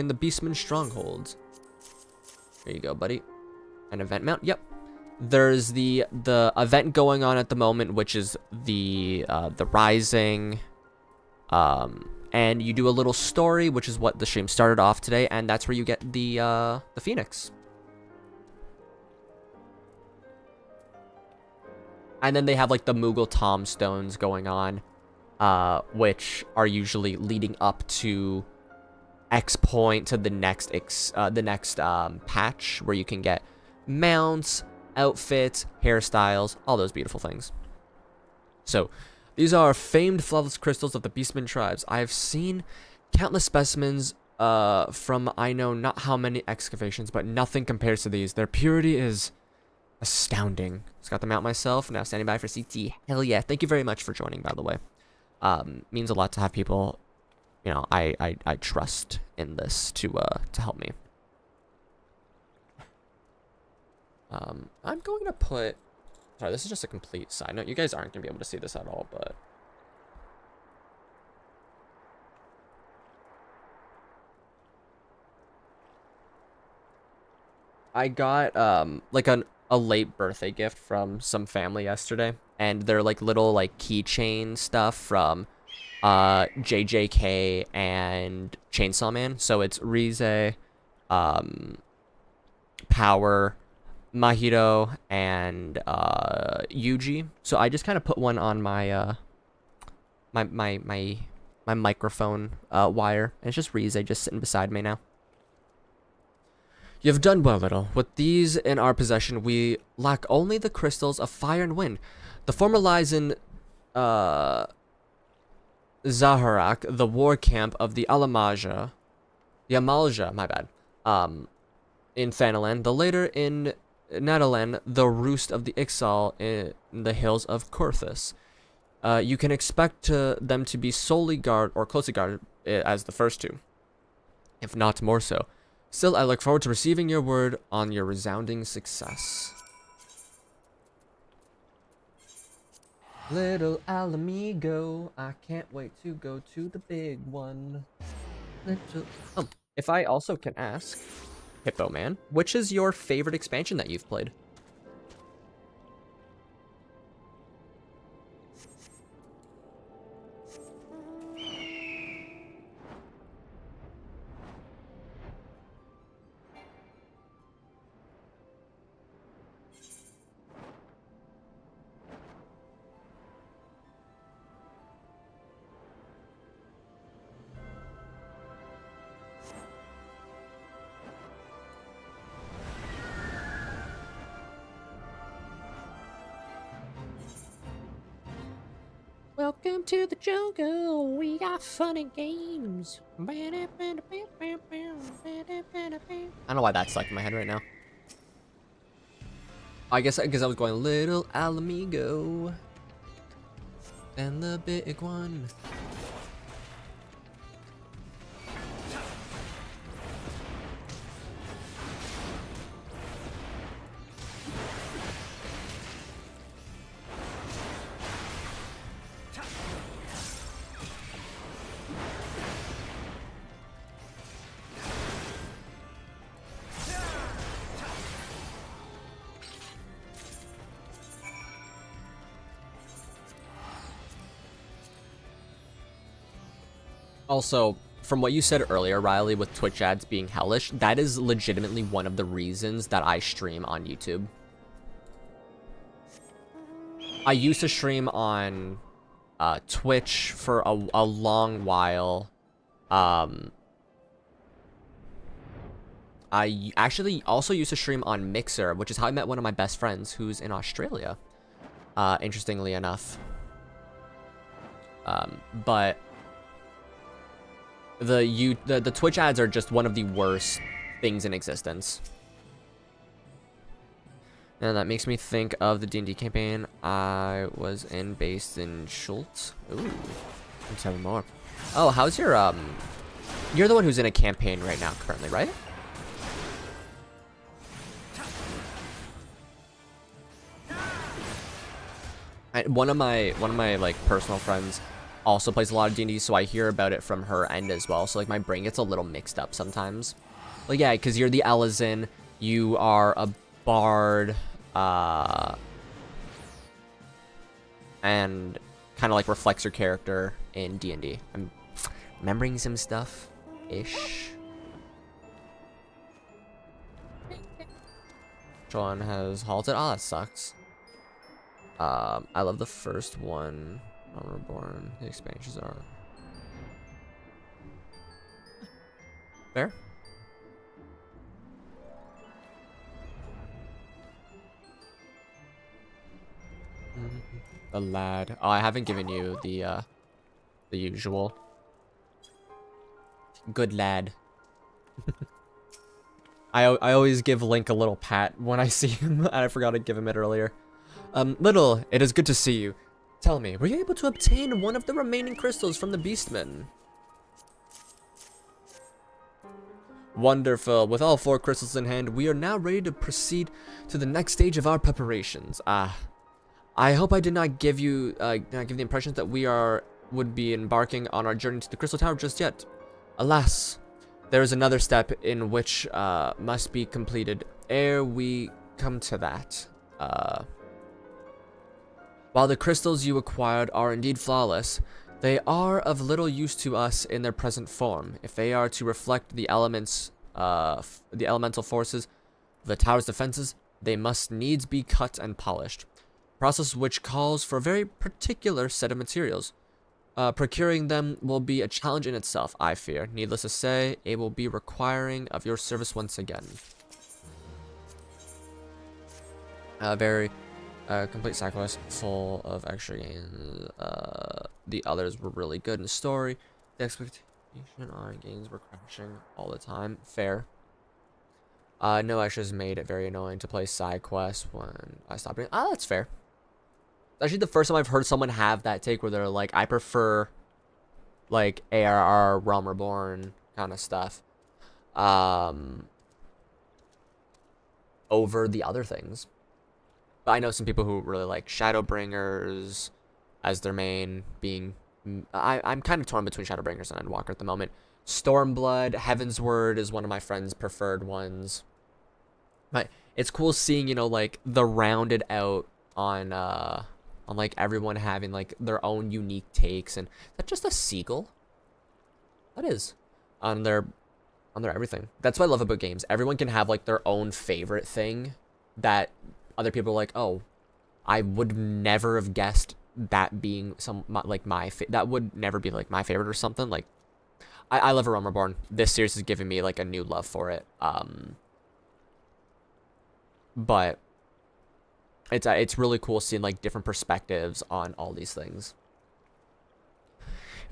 the Beastman strongholds. There you go, buddy. An event mount. Yep. There's the event going on at the moment, which is the Rising. And you do a little story, which is what the stream started off today, and that's where you get the Phoenix. And then they have like the Moogle Tombstones going on, which are usually leading up to X point to the next patch where you can get mounts, outfits, hairstyles, all those beautiful things. So, these are famed flawless crystals of the Beastmen tribes. I have seen countless specimens from I know not how many excavations, but nothing compares to these. Their purity is astounding. Just got them out myself. Now standing by for CT. Hell yeah. Thank you very much for joining, by the way. Means a lot to have people, you know, I trust in this to help me. I'm going to put... Sorry, this is just a complete side note. You guys aren't going to be able to see this at all, but... I got, like, a late birthday gift from some family yesterday. And they're, like, little, like, keychain stuff from, JJK and Chainsaw Man. So it's Rize, Power... Mahito and Yuji. So I just kind of put one on my my microphone wire. And it's just Rize just sitting beside me now. You have done well, little. With these in our possession, we lack only the crystals of fire and wind. The former lies in Zaharak, the war camp of the Amalja, my bad. In Thanalan, the later in Hydaelyn, the roost of the Ixal in the hills of Korthus. You can expect them to be solely guarded or closely guarded as the first two, if not more so. Still, I look forward to receiving your word on your resounding success. Little Alamigo, I can't wait to go to the big one. If I also can ask... Hippo Man, which is your favorite expansion that you've played? Welcome to the jungle. We got fun and games. I don't know why that's stuck in my head right now. I guess because I was going Little Alamigo and the big one. Also, from what you said earlier, Riley, with Twitch ads being hellish, that is legitimately one of the reasons that I stream on YouTube. I used to stream on Twitch for a long while. I actually also used to stream on Mixer, which is how I met one of my best friends who's in Australia, interestingly enough. But the Twitch ads are just one of the worst things in existence. And that makes me think of the D&D campaign I was in based in Schultz. Ooh, let's have more. Oh, how's your, you're the one who's in a campaign right now currently, right? One of my like personal friends also plays a lot of D&D, so I hear about it from her end as well. So like my brain gets a little mixed up sometimes. Like yeah, because you're the Elizin, you are a bard, and kind of like reflects your character in D&D. I'm remembering some stuff ish. John has halted. Oh, that sucks. I love the first one. Arealmreborn. The expansions are fair. The lad. Oh, I haven't given you the usual. Good lad. I always give Link a little pat when I see him, and I forgot to give him it earlier. Little, it is good to see you. Tell me, were you able to obtain one of the remaining crystals from the Beastmen? Wonderful. With all 4 crystals in hand, we are now ready to proceed to the next stage of our preparations. I hope I did not give you give the impression that we would be embarking on our journey to the Crystal Tower just yet. Alas, there is another step in which must be completed ere we come to that. While the crystals you acquired are indeed flawless, they are of little use to us in their present form. If they are to reflect the elements, the elemental forces of the tower's defenses, they must needs be cut and polished. Process which calls for a very particular set of materials. Procuring them will be a challenge in itself, I fear. Needless to say, it will be requiring of your service once again. Very complete side quest full of extra gains. The others were really good in story. The expectation on gains were crashing all the time. Fair. No extras made it very annoying to play side quests when I stopped doing. That's fair. Actually, the first time I've heard someone have that take where they're like, I prefer like ARR, Realm Reborn kind of stuff over the other things. But I know some people who really like Shadowbringers as their main, being I'm kind of torn between Shadowbringers and Endwalker at the moment. Stormblood, Heaven's Word is one of my friend's preferred ones. But it's cool seeing, you know, like the rounded out on like everyone having like their own unique takes. And is that just a seagull? That is on their everything. That's what I love about games. Everyone can have like their own favorite thing that other people are like, oh, I would never have guessed that being that would never be like my favorite or something. Like I love Realm Reborn. This series has given me like a new love for it. But it's really cool seeing like different perspectives on all these things.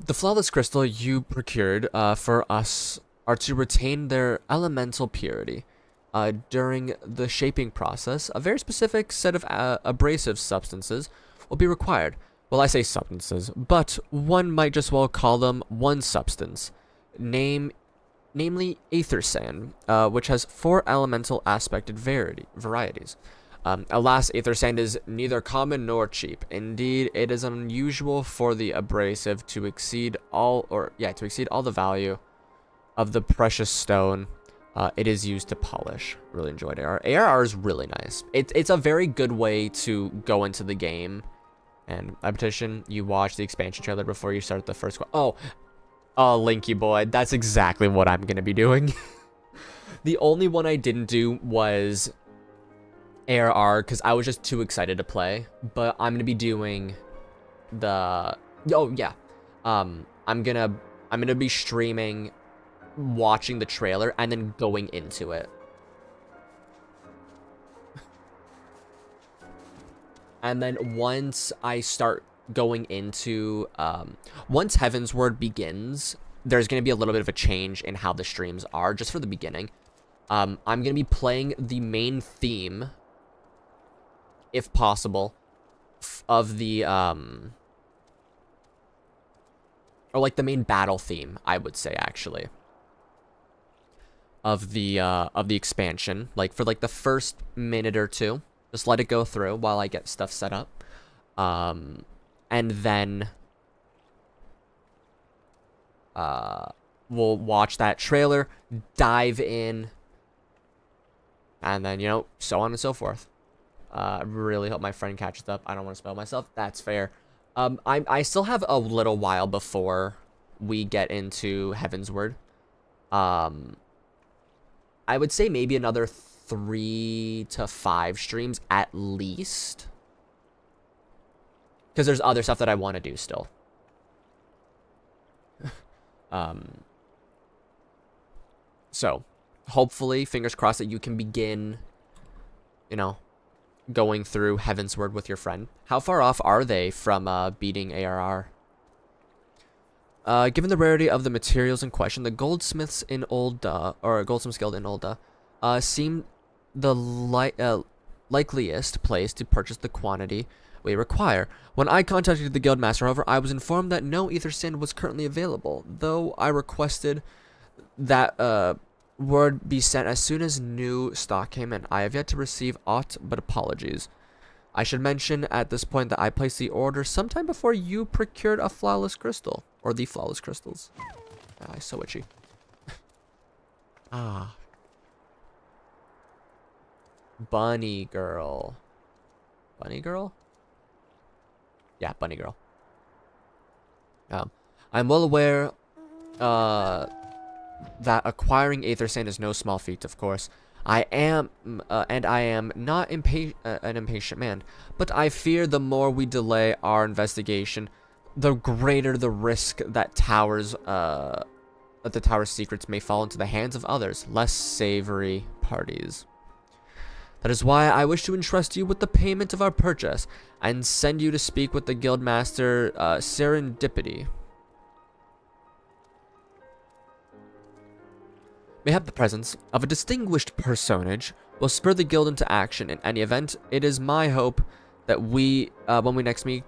The flawless crystal you procured for us are to retain their elemental purity. During the shaping process, a very specific set of abrasive substances will be required. Well, I say substances, but one might just well call them one substance, namely aether sand, which has 4 elemental aspected varieties. Alas, aether sand is neither common nor cheap. Indeed, it is unusual for the abrasive to exceed all the value of the precious stone it is used to polish. Really enjoyed ARR. ARR is really nice. It's a very good way to go into the game. And I petition you watch the expansion trailer before you start the first quest. Oh, Linky boy, that's exactly what I'm gonna be doing. The only one I didn't do was ARR because I was just too excited to play. But I'm gonna be doing the I'm gonna be streaming, watching the trailer, and then going into it. And then once I start going into once Heaven's Word begins, there's going to be a little bit of a change in how the streams are, just for the beginning. I'm going to be playing the main theme, if possible, of the or like the main battle theme, I would say, actually, of the expansion, like for like the first minute or two. Just let it go through while I get stuff set up. And then we'll watch that trailer, dive in, and then, you know, so on and so forth. I really hope my friend catches up. I don't want to spoil myself. That's fair. I still have a little while before we get into Heaven's Word. I would say maybe another 3 to 5 streams at least, because there's other stuff that I want to do still. So hopefully, fingers crossed, that you can begin, you know, going through Heavensward with your friend. How far off are they from beating ARR? Given the rarity of the materials in question, the goldsmiths in Olda, or Goldsmiths Guild in Olda, seem the likeliest place to purchase the quantity we require. When I contacted the guildmaster, however, I was informed that no ether sand was currently available, though I requested that word be sent as soon as new stock came in. I have yet to receive aught but apologies. I should mention at this point that I placed the order sometime before you procured a flawless crystal, or the flawless crystals. Ah, so itchy. Ah. Bunny girl. Bunny girl? Yeah, bunny girl. I'm well aware that acquiring aether sand is no small feat, of course. I am not an impatient man, but I fear the more we delay our investigation, the greater the risk that the tower's secrets may fall into the hands of others, less savory parties. That is why I wish to entrust you with the payment of our purchase, and send you to speak with the guildmaster Serendipity. Mayhap the presence of a distinguished personage will spur the guild into action. In any event, it is my hope that when we next meet,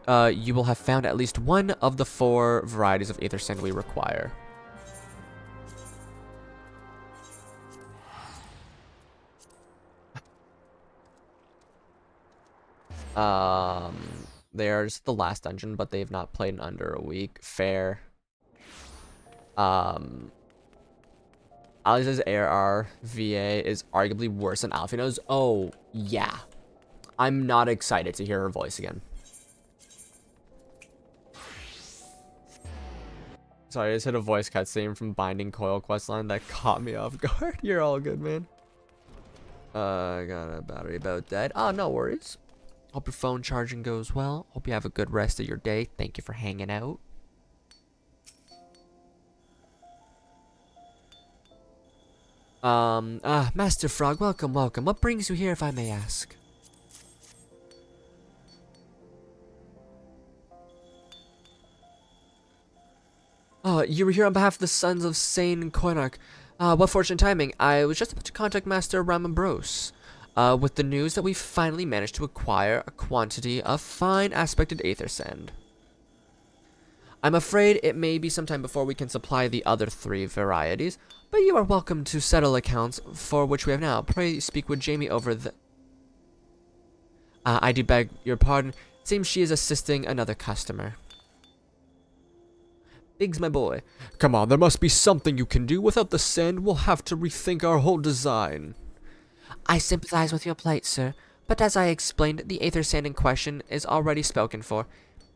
you will have found at least one of the 4 varieties of aether sand we require. There's the last dungeon, but they've not played in under a week. Fair. Alice's ARR VA is arguably worse than Alfino's. Oh, yeah. I'm not excited to hear her voice again. Sorry, I just hit a voice cutscene from Binding Coil questline that caught me off guard. You're all good, man. I got a battery about dead. Oh, no worries. Hope your phone charging goes well. Hope you have a good rest of your day. Thank you for hanging out. Master Frog, welcome, welcome. What brings you here, if I may ask? Oh, you were here on behalf of the Sons of Sane Koinarch. What fortunate timing. I was just about to contact Master Ramambros, with the news that we finally managed to acquire a quantity of fine aspected aether sand. I'm afraid it may be some time before we can supply the other 3 varieties, but you are welcome to settle accounts for which we have now. Pray speak with Jamie over the... I do beg your pardon. Seems she is assisting another customer. Biggs, my boy. Come on, there must be something you can do. Without the sand, we'll have to rethink our whole design. I sympathize with your plight, sir, but as I explained, the aether sand in question is already spoken for.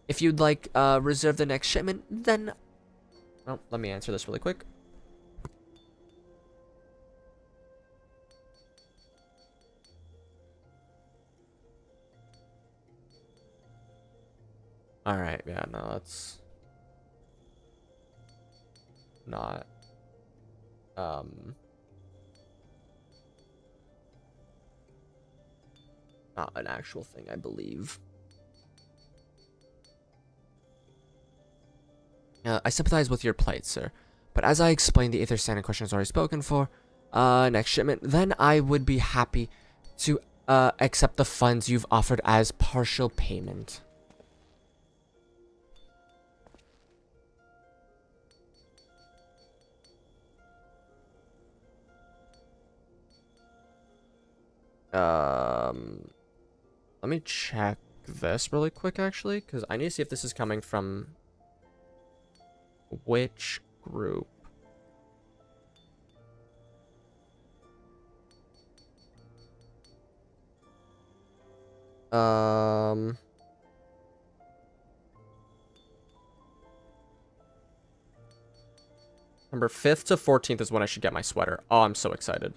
If you'd like, reserve the next shipment, then... Well, let me answer this really quick. Alright, yeah, no, that's... not... not an actual thing, I believe. I sympathize with your plight, sir. But as I explained, the aether sand in question is already spoken for. Next shipment, then I would be happy to accept the funds you've offered as partial payment. Let me check this really quick, actually, because I need to see if this is coming from which group. Number 5th to 14th is when I should get my sweater. Oh, I'm so excited.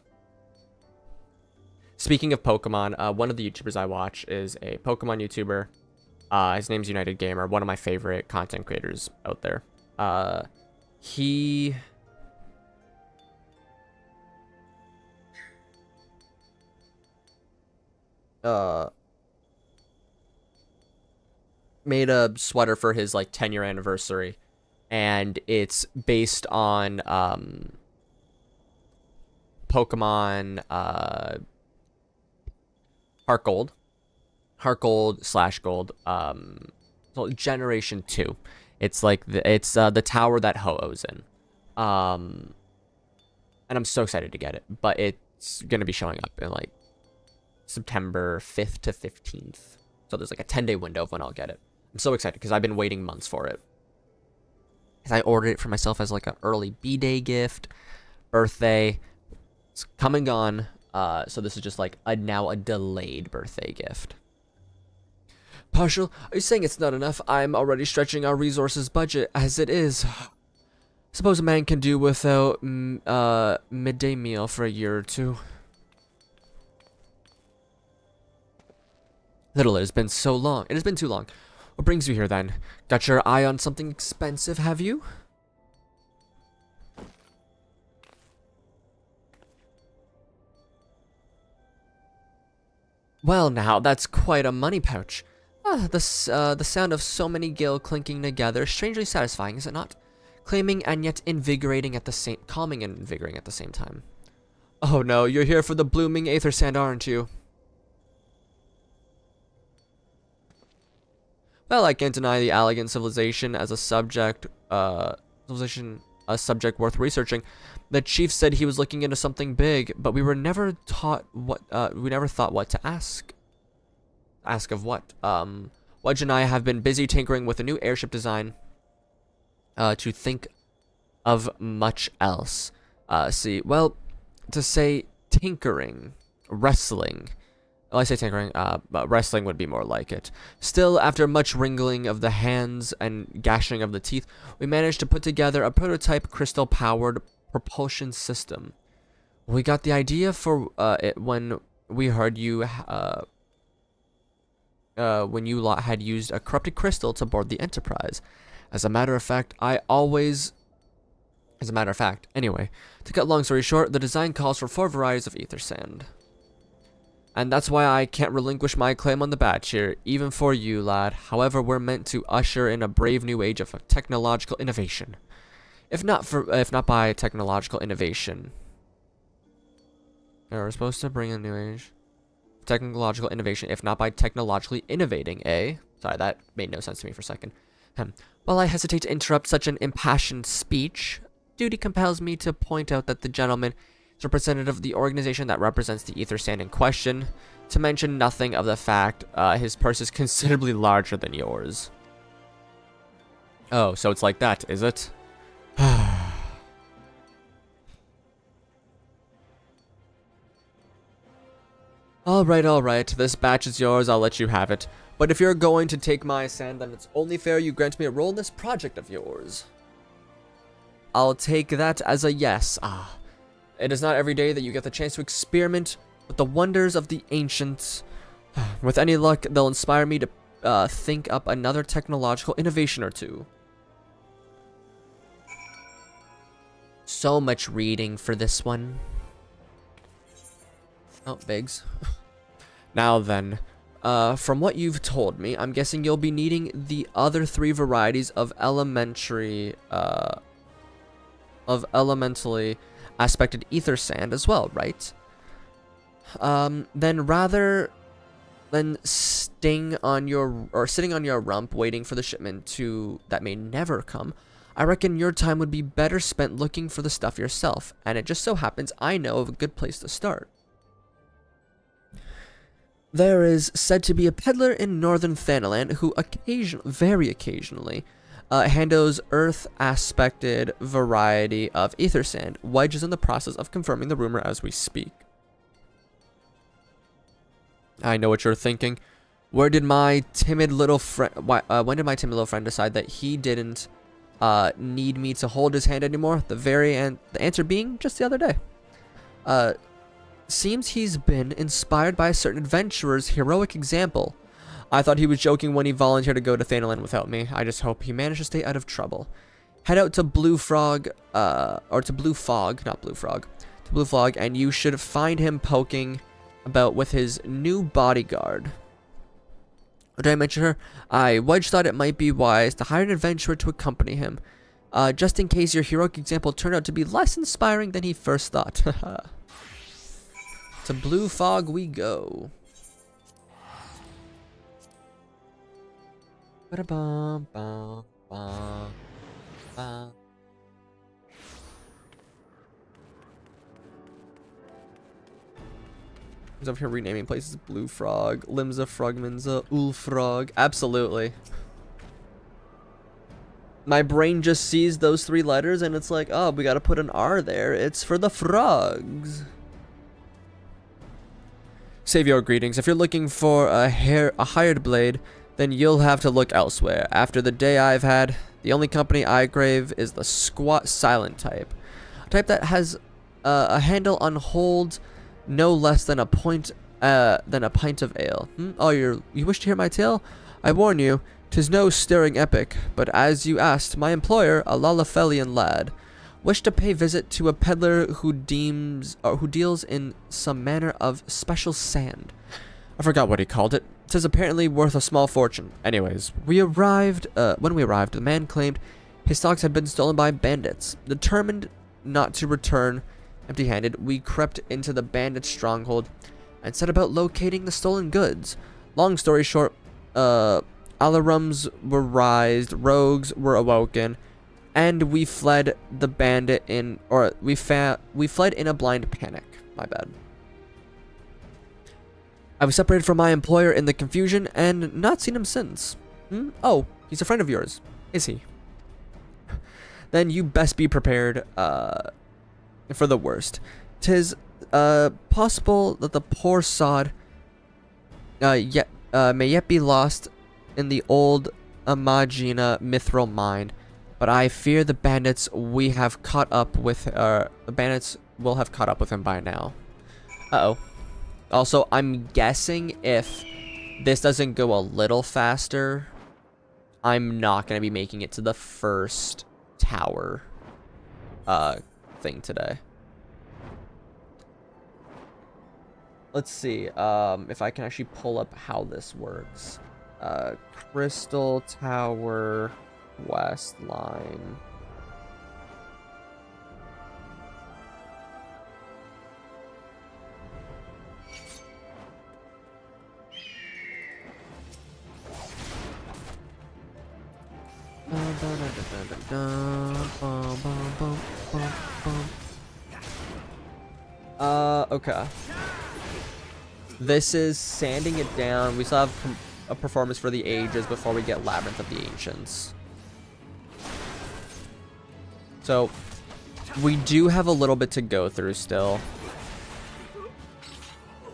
Speaking of Pokemon, one of the YouTubers I watch is a Pokemon YouTuber. His name's United Gamer, one of my favorite content creators out there. He... made a sweater for his like 10-year anniversary, and it's based on Pokemon Heart Gold / Gold, so Generation 2. It's like the tower that Ho-Oh's in. And I'm so excited to get it, but it's gonna be showing up in like September 5th to 15th. So there's like a 10-day window of when I'll get it. I'm so excited because I've been waiting months for it. Because I ordered it for myself as like an early B-Day gift, birthday. It's come and gone. So this is just like now a delayed birthday gift. Partial, are you saying it's not enough? I'm already stretching our resources budget as it is. Suppose a man can do without midday meal for a year or two. Little, it has been so long. It has been too long. What brings you here then? Got your eye on something expensive, have you? Well now, that's quite a money pouch. The sound of so many gil clinking together, strangely satisfying, is it not? Calming and yet invigorating at the same time. Oh no, you're here for the blooming aether sand, aren't you? Well, I can't deny the elegant civilization as a subject, a subject worth researching. The chief said he was looking into something big, but we were never taught what, we never thought what to ask. Ask of what? Wedge and I have been busy tinkering with a new airship design, to think of much else. Well, to say tinkering, wrestling. Well, I say tinkering, but wrestling would be more like it. Still, after much wringing of the hands and gashing of the teeth, we managed to put together a prototype crystal-powered propulsion system. We got the idea for it when we heard you when you lot had used a corrupted crystal to board the Enterprise. As a matter of fact, anyway, to cut long story short, the design calls for 4 varieties of ether sand. And that's why I can't relinquish my claim on the badge here, even for you, lad. However, we're meant to usher in a brave new age of technological innovation. If not by technological innovation. We're supposed to bring a new age. Technological innovation, if not by technologically innovating, eh? Sorry, that made no sense to me for a second. While I hesitate to interrupt such an impassioned speech, duty compels me to point out that the gentleman is representative of the organization that represents the ether sand in question, to mention nothing of the fact his purse is considerably larger than yours. Oh, so it's like that, is it? Alright, this batch is yours, I'll let you have it. But if you're going to take my sand, then it's only fair you grant me a role in this project of yours. I'll take that as a yes. It is not every day that you get the chance to experiment with the wonders of the ancients. With any luck, they'll inspire me to think up another technological innovation or two. So much reading for this one. Oh, Biggs. Now then, from what you've told me, I'm guessing you'll be needing the other 3 varieties of elementally aspected ether sand as well, right? Then rather than sitting on your rump waiting for the shipment that may never come, I reckon your time would be better spent looking for the stuff yourself, and it just so happens I know of a good place to start. There is said to be a peddler in northern Thanalan who very occasionally handles earth-aspected variety of ether sand. Wedge is in the process of confirming the rumor as we speak. I know what you're thinking. When did my timid little friend decide that he didn't need me to hold his hand anymore? The answer being just the other day. Seems he's been inspired by a certain adventurer's heroic example. I thought he was joking when he volunteered to go to Thanalan without me. I just hope he managed to stay out of trouble. Head out to Blue Fog, and you should find him poking about with his new bodyguard. Did I mention her? Wedge thought it might be wise to hire an adventurer to accompany him, just in case your heroic example turned out to be less inspiring than he first thought. To Blue Fog we go. Ba-da-bum, bum, bum, bum. He's over here renaming places. Blue Frog, Limza, Frogmanza, Ulfrog. Absolutely. My brain just sees those 3 letters and it's like, oh, we gotta put an R there. It's for the frogs. Savior greetings. If you're looking for a hired blade, then you'll have to look elsewhere. After the day I've had, the only company I crave is the squat silent type. A type that has a handle on hold no less than a pint of ale. Oh, you wish to hear my tale? I warn you, 'tis no stirring epic, but as you asked, my employer, a Lalafelian lad, wished to pay visit to a peddler who deals in some manner of special sand. I forgot what he called it. 'Tis apparently worth a small fortune. Anyways, when we arrived, the man claimed his stocks had been stolen by bandits. Determined not to return empty-handed, we crept into the bandits' stronghold and set about locating the stolen goods. Long story short, alarums were raised, rogues were awoken, and we fled the bandit in, or we fled in a blind panic. My bad. I was separated from my employer in the confusion and not seen him since. Oh, he's a friend of yours, is he? Then you best be prepared for the worst. 'Tis possible that the poor sod may yet be lost in the old Imagina mithril mine, but I fear the bandits will have caught up with him by now. Uh-oh. Also, I'm guessing if this doesn't go a little faster, I'm not going to be making it to the first tower thing today. Let's see if I can actually pull up how this works. Crystal Tower West line. Okay. This is sanding it down. We still have a performance for the ages before we get Labyrinth of the Ancients. So, we do have a little bit to go through still.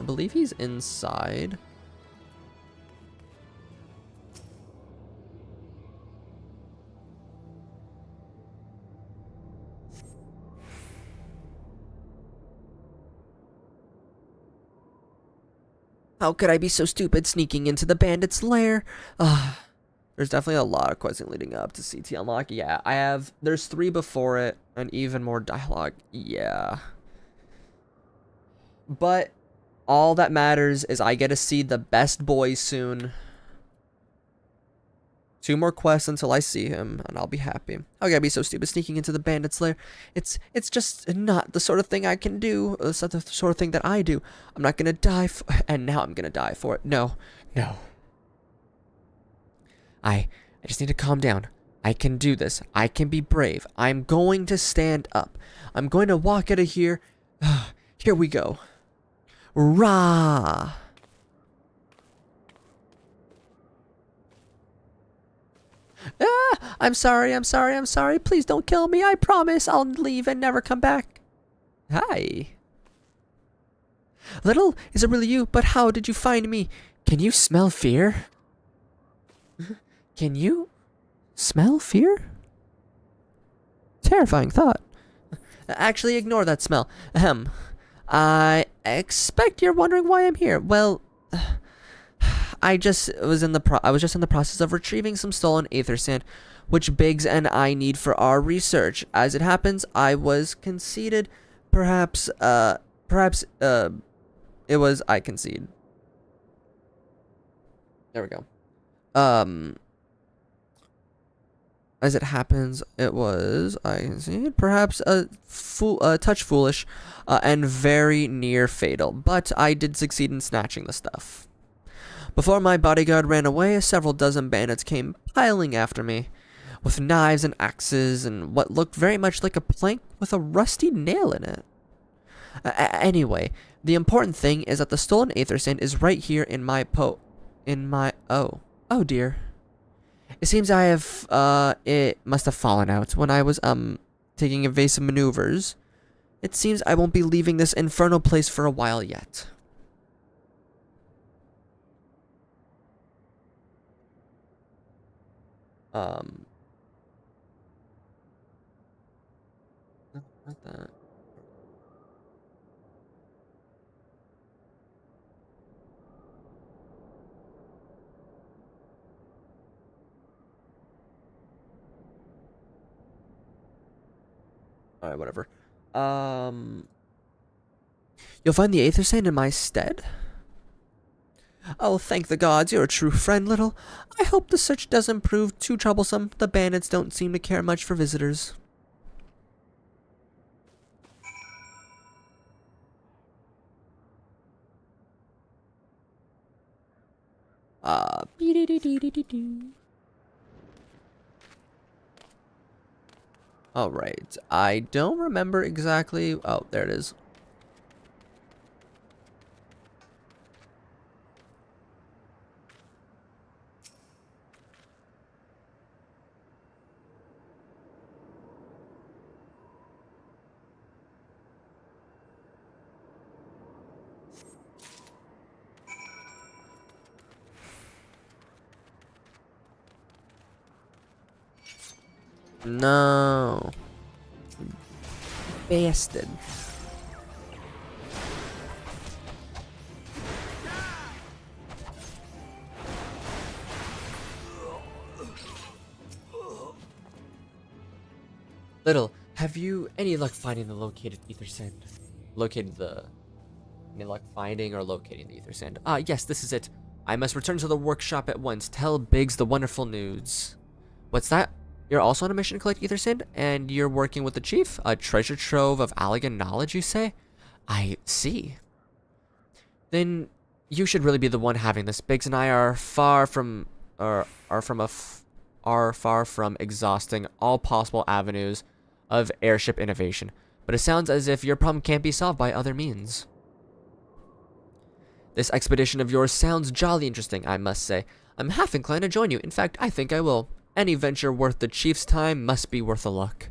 I believe he's inside. How could I be so stupid sneaking into the bandit's lair? There's definitely a lot of questing leading up to CT unlock. Yeah, there's 3 before it, and even more dialogue. Yeah. But all that matters is I get to see the best boy soon. 2 more quests until I see him, and I'll be happy. How could I be so stupid sneaking into the bandit's lair? It's just not the sort of thing I can do. It's not the sort of thing that I do. I'm not gonna die and now I'm gonna die for it. No. I just need to calm down. I can do this. I can be brave. I'm going to stand up. I'm going to walk out of here. Here we go. Rah! I'm sorry. Please don't kill me. I promise I'll leave and never come back. Hi. Little, is it really you? But how did you find me? Can you smell fear? Can you smell fear? Terrifying thought. Actually, ignore that smell. Ahem. I expect you're wondering why I'm here. Well, I was just in the process of retrieving some stolen aether sand, which Biggs and I need for our research. As it happens, I was conceited. Perhaps it It was I concede. There we go. As it happens, it was I concede, perhaps a touch foolish, and very near fatal. But I did succeed in snatching the stuff. Before my bodyguard ran away, several dozen bandits came piling after me, with knives and axes and what looked very much like a plank with a rusty nail in it. Anyway, the important thing is that the stolen aether sand is right here in my oh dear. It seems I have, it must have fallen out when I was, taking evasive maneuvers. It seems I won't be leaving this infernal place for a while yet. No, not that. Alright, whatever. You'll find the aether sand in my stead? Oh, thank the gods, you're a true friend, little. I hope the search doesn't prove too troublesome. The bandits don't seem to care much for visitors. Alright, I don't remember exactly. Oh, there it is. No. Bastard. Little, have you any luck finding the located ether sand? Any luck finding or locating the ether sand? Ah, yes, this is it. I must return to the workshop at once. Tell Biggs the wonderful news. What's that? You're also on a mission to collect ether sand, and you're working with the chief? A treasure trove of Allegan knowledge, you say? I see. Then you should really be the one having this. Biggs and I are far from exhausting all possible avenues of airship innovation. But it sounds as if your problem can't be solved by other means. This expedition of yours sounds jolly interesting, I must say. I'm half inclined to join you. In fact, I think I will. Any venture worth the chief's time must be worth a look.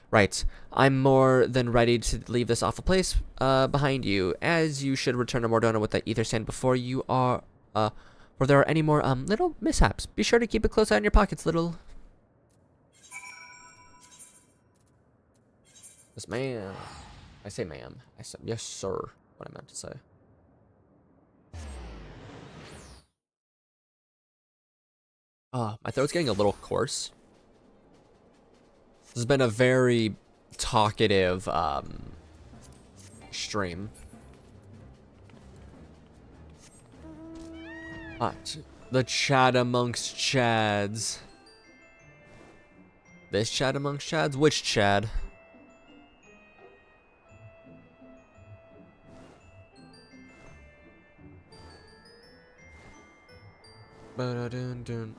Right, I'm more than ready to leave this awful place behind you, as you should return to Mordona with that ether sand before you are, or there are any more, little mishaps. Be sure to keep a close eye on your pockets, little. Yes, ma'am. I say ma'am. I said yes, sir, what I meant to say. My throat's getting a little coarse. This has been a very talkative, stream. The chat amongst chads. This chat amongst chads? Which chad? Ba-da-dun-dun.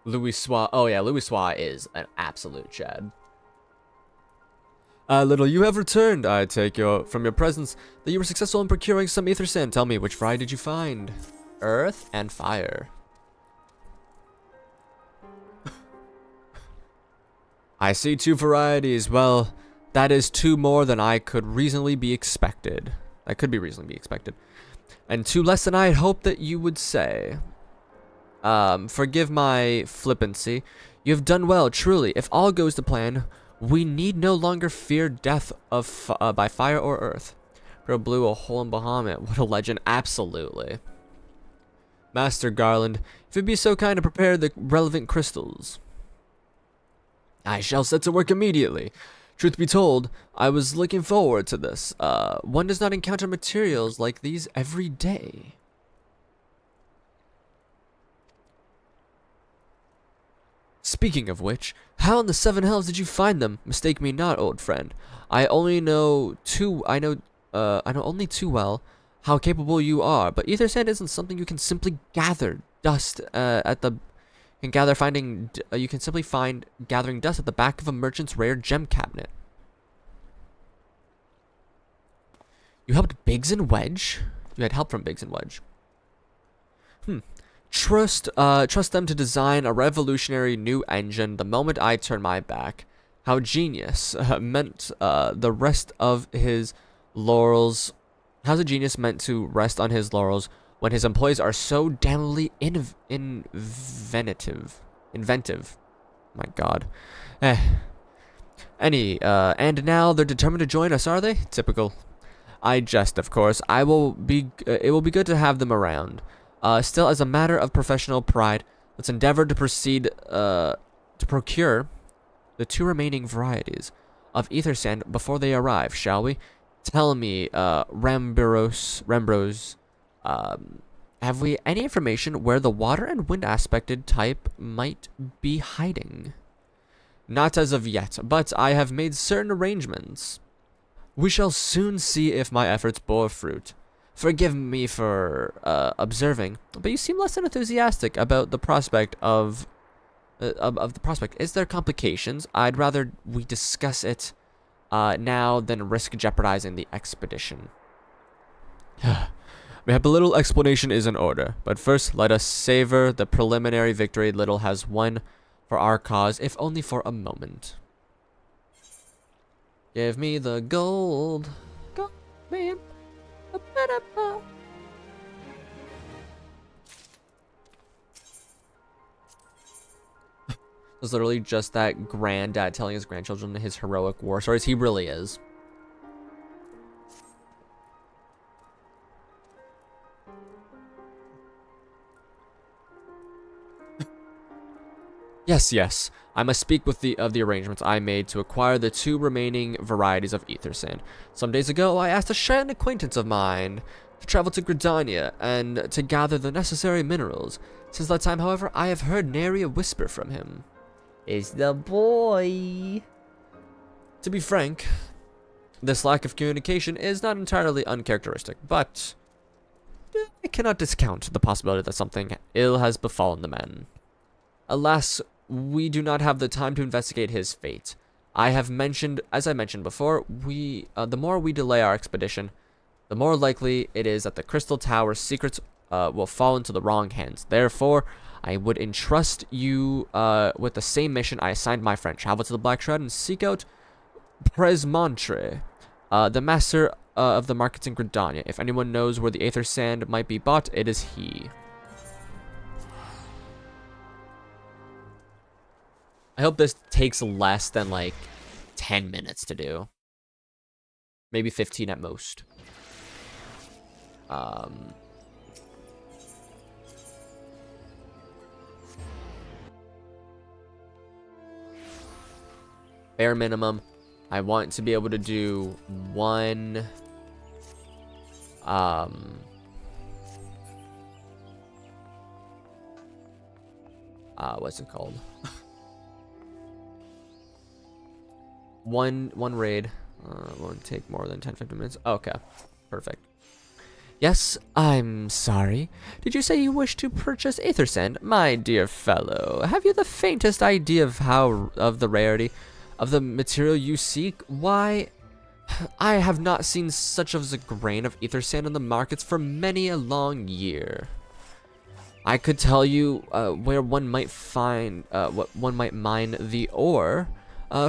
Louis Swa. Oh yeah, Louis Swa is an absolute chad. Little, you have returned. I take from your presence that you were successful in procuring some ether sand. Tell me, which variety did you find? Earth and fire. I see 2 varieties. Well, that is 2 more than I could reasonably be expected. And 2 less than I had hoped that you would say. Forgive my flippancy. You have done well, truly. If all goes to plan, we need no longer fear death by fire or earth. Bro blew a hole in Bahamut. What a legend. Absolutely. Master Garland, if you'd be so kind to prepare the relevant crystals. I shall set to work immediately. Truth be told, I was looking forward to this. One does not encounter materials like these every day. Speaking of which, how in the seven hells did you find them? Mistake me not, old friend. I know only too well how capable you are, but ether sand isn't something you can simply gather dust you can simply find gathering dust at the back of a merchant's rare gem cabinet. You helped Biggs and Wedge? You had help from Biggs and Wedge. Trust them to design a revolutionary new engine the moment I turn my back. How genius meant the rest of his laurels. How's a genius meant to rest on his laurels when his employees are so damnably inventive? My God. And now they're determined to join us, are they? Typical. I jest, of course. It will be good to have them around. Still, as a matter of professional pride, let's endeavor to proceed to procure the 2 remaining varieties of ether sand before they arrive, shall we? Tell me, Rembros, have we any information where the water and wind aspected type might be hiding? Not as of yet, but I have made certain arrangements. We shall soon see if my efforts bore fruit. Forgive me for observing, but you seem less than enthusiastic about the prospect of the prospect. Is there complications? I'd rather we discuss it now than risk jeopardizing the expedition. Mayhap a little explanation is in order, but first let us savor the preliminary victory Little has won for our cause, if only for a moment. Give me the gold. Gold, man. It was literally just that granddad telling his grandchildren his heroic war stories. He really is. Yes. I must speak with the arrangements I made to acquire the 2 remaining varieties of ether sand. Some days ago, I asked a shared acquaintance of mine to travel to Gridania and to gather the necessary minerals. Since that time, however, I have heard nary a whisper from him. It's the boy. To be frank, this lack of communication is not entirely uncharacteristic, but I cannot discount the possibility that something ill has befallen the man. Alas, we do not have the time to investigate his fate. As I mentioned before, the more we delay our expedition, the more likely it is that the Crystal Tower's secrets will fall into the wrong hands. Therefore, I would entrust you with the same mission I assigned my friend. Travel to the Black Shroud and seek out Presmontre, the master of the markets in Gridania. If anyone knows where the Aether Sand might be bought, it is he. I hope this takes less than, like, 10 minutes to do. Maybe 15 at most. Bare minimum, I want to be able to do 1... what's it called? One raid. Won't take more than 10-15 minutes. Okay, perfect. Yes, I'm sorry. Did you say you wish to purchase Aether Sand? My dear fellow, have you the faintest idea of the rarity of the material you seek? Why, I have not seen such as a grain of Aether Sand on the markets for many a long year. I could tell you where one might find, what one might mine the ore,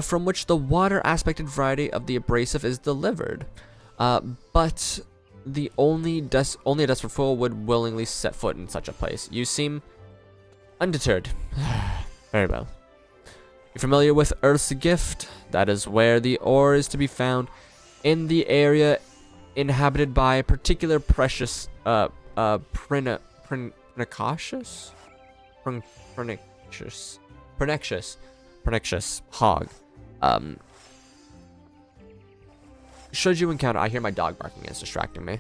from which the water aspected variety of the abrasive is delivered. But the only a desperate fool would willingly set foot in such a place. You seem undeterred. Very well. You're familiar with Earth's Gift? That is where the ore is to be found, in the area inhabited by a particular precious Pernicious? Pernicious hog. Should you encounter... I hear my dog barking. It's distracting me.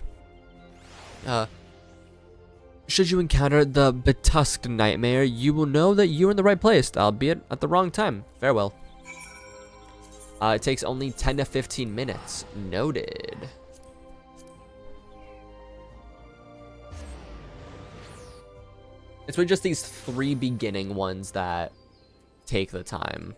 Should you encounter the betusked nightmare, you will know that you're in the right place, albeit at the wrong time. Farewell. It takes only 10 to 15 minutes. Noted. It's really just these 3 beginning ones that take the time.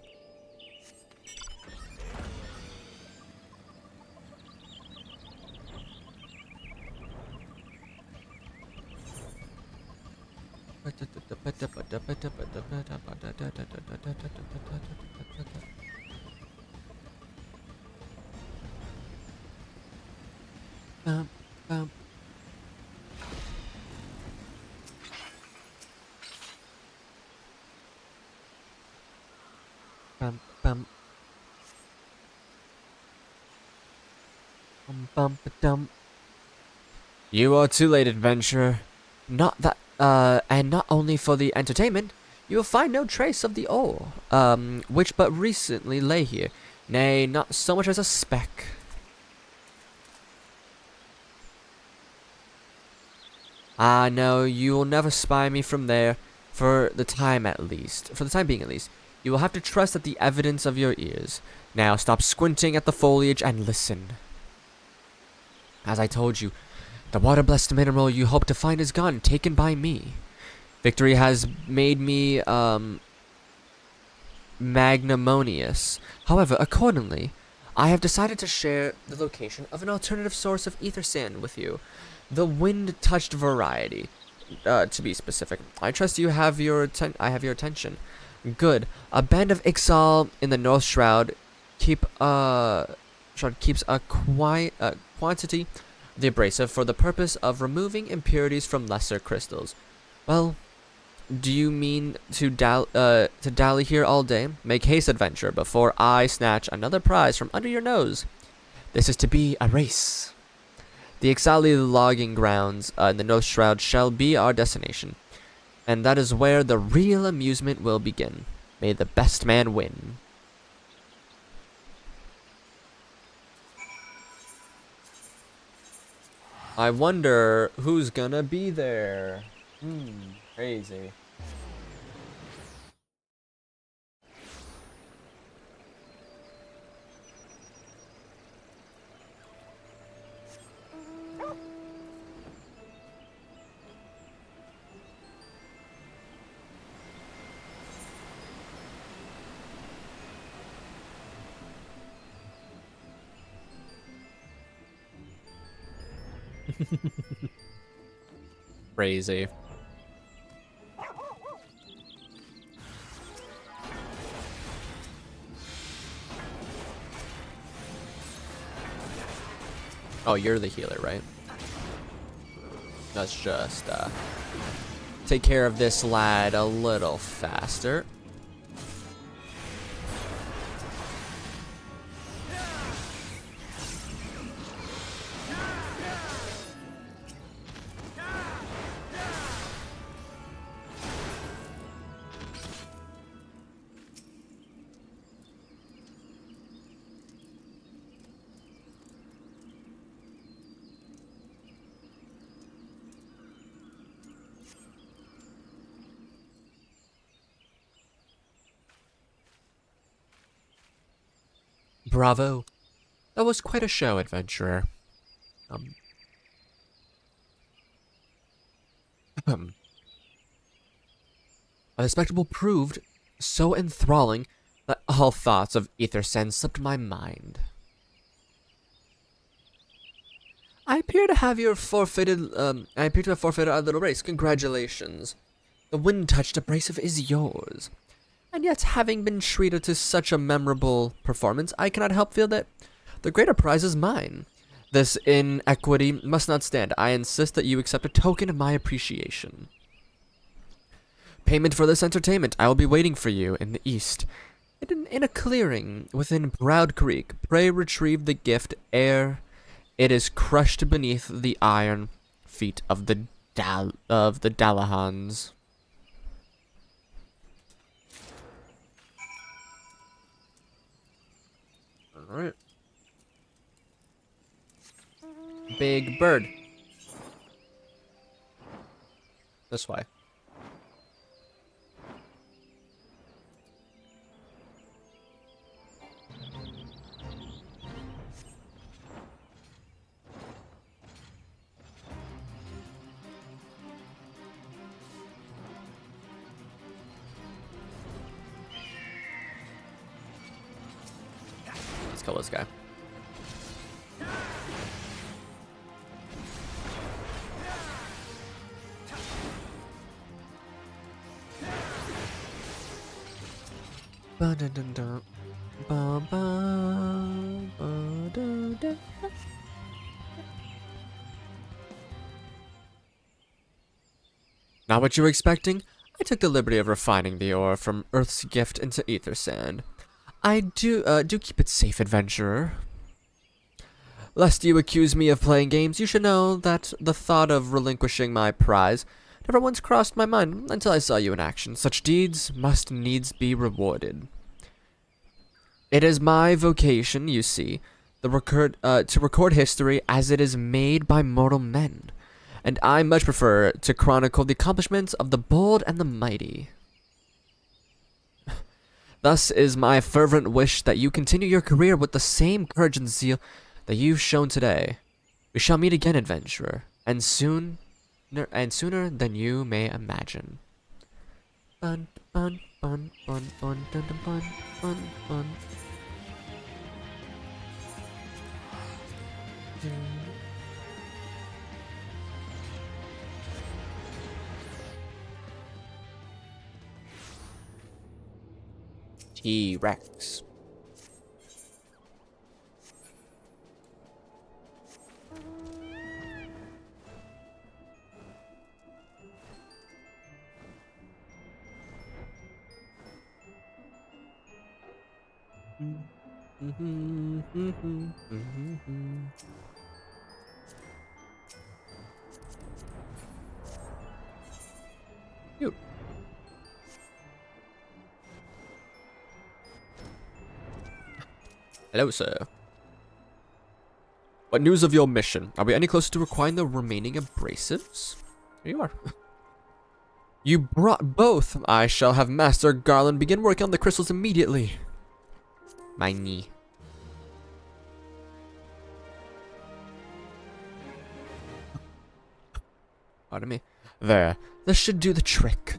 You are too late, adventurer. Not that, and not only for the entertainment, you will find no trace of the ore, which but recently lay here. Nay, not so much as a speck. Ah, no, you will never spy me from there, for the time being at least. You will have to trust at the evidence of your ears. Now stop squinting at the foliage and listen. As I told you, the water-blessed mineral you hope to find is gone, taken by me. Victory has made me, magnanimous. However, accordingly, I have decided to share the location of an alternative source of ether sand with you. The wind-touched variety, to be specific. I trust you have your I have your attention. Good. A band of Ixal in the North Shroud keeps a quantity of the abrasive for the purpose of removing impurities from lesser crystals. Well, do you mean to dally here all day? Make haste, adventure, before I snatch another prize from under your nose. This is to be a race. The Ixali logging grounds in the North Shroud shall be our destination, and that is where the real amusement will begin. May the best man win. I wonder who's gonna be there. Crazy. Crazy. Oh, you're the healer, right? Let's just take care of this lad a little faster. Bravo. That was quite a show, adventurer. The spectacle proved so enthralling that all thoughts of ether sand slipped my mind. I appear to have forfeited our little race. Congratulations. The wind-touched abrasive is yours. And yet, having been treated to such a memorable performance, I cannot help feel that the greater prize is mine. This inequity must not stand. I insist that you accept a token of my appreciation. Payment for this entertainment. I will be waiting for you in the east. In a clearing within Proud Creek. Pray retrieve the gift ere it is crushed beneath the iron feet of the Dalahans. All right. Big bird. This way. Let's kill this guy. Ba-da-dun-dun. Ba-ba, ba-da-da. Not what you were expecting? I took the liberty of refining the ore from Earth's gift into ether sand. I do keep it safe, adventurer. Lest you accuse me of playing games, you should know that the thought of relinquishing my prize never once crossed my mind until I saw you in action. Such deeds must needs be rewarded. It is my vocation, you see, to record history as it is made by mortal men, and I much prefer to chronicle the accomplishments of the bold and the mighty. Thus is my fervent wish that you continue your career with the same courage and zeal that you've shown today. We shall meet again, adventurer, and sooner than you may imagine. Bun, bun, bun, bun, bun, dun, dun, bun, bun, bun. T-Rex. Cute. Hello, sir. What news of your mission? Are we any closer to acquiring the remaining abrasives? Here you are. You brought both. I shall have Master Garland begin working on the crystals immediately. My knee. Pardon me. There. This should do the trick.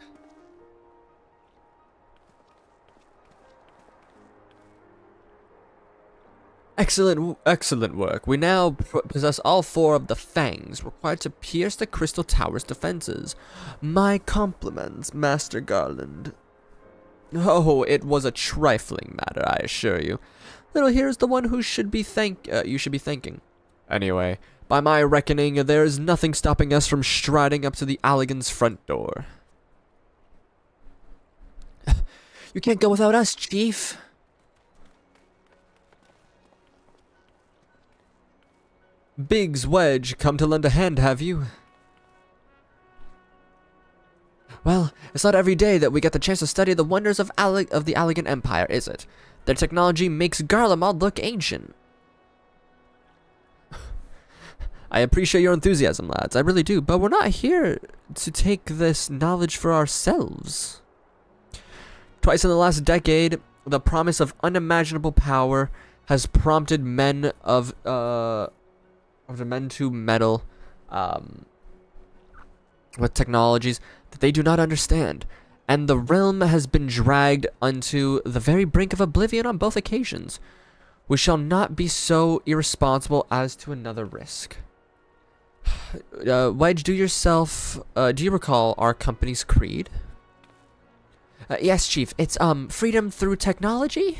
Excellent work. We now possess all 4 of the fangs required to pierce the crystal tower's defenses. My compliments, Master Garland. Oh, it was a trifling matter, I assure you. Little here is the one who you should be thanking. Anyway, by my reckoning, there is nothing stopping us from striding up to the Allegan's front door. You can't go without us, Chief. Biggs, Wedge, come to lend a hand, have you? Well, it's not every day that we get the chance to study the wonders of the Allegan Empire, is it? Their technology makes Garlemald look ancient. I appreciate your enthusiasm, lads, I really do, but we're not here to take this knowledge for ourselves. Twice in the last decade, the promise of unimaginable power has prompted men of the men to meddle with technologies that they do not understand, and the realm has been dragged unto the very brink of oblivion on both occasions. We shall not be so irresponsible as to another risk. Wedge, do you recall our company's creed? Yes, Chief. It's, freedom through technology?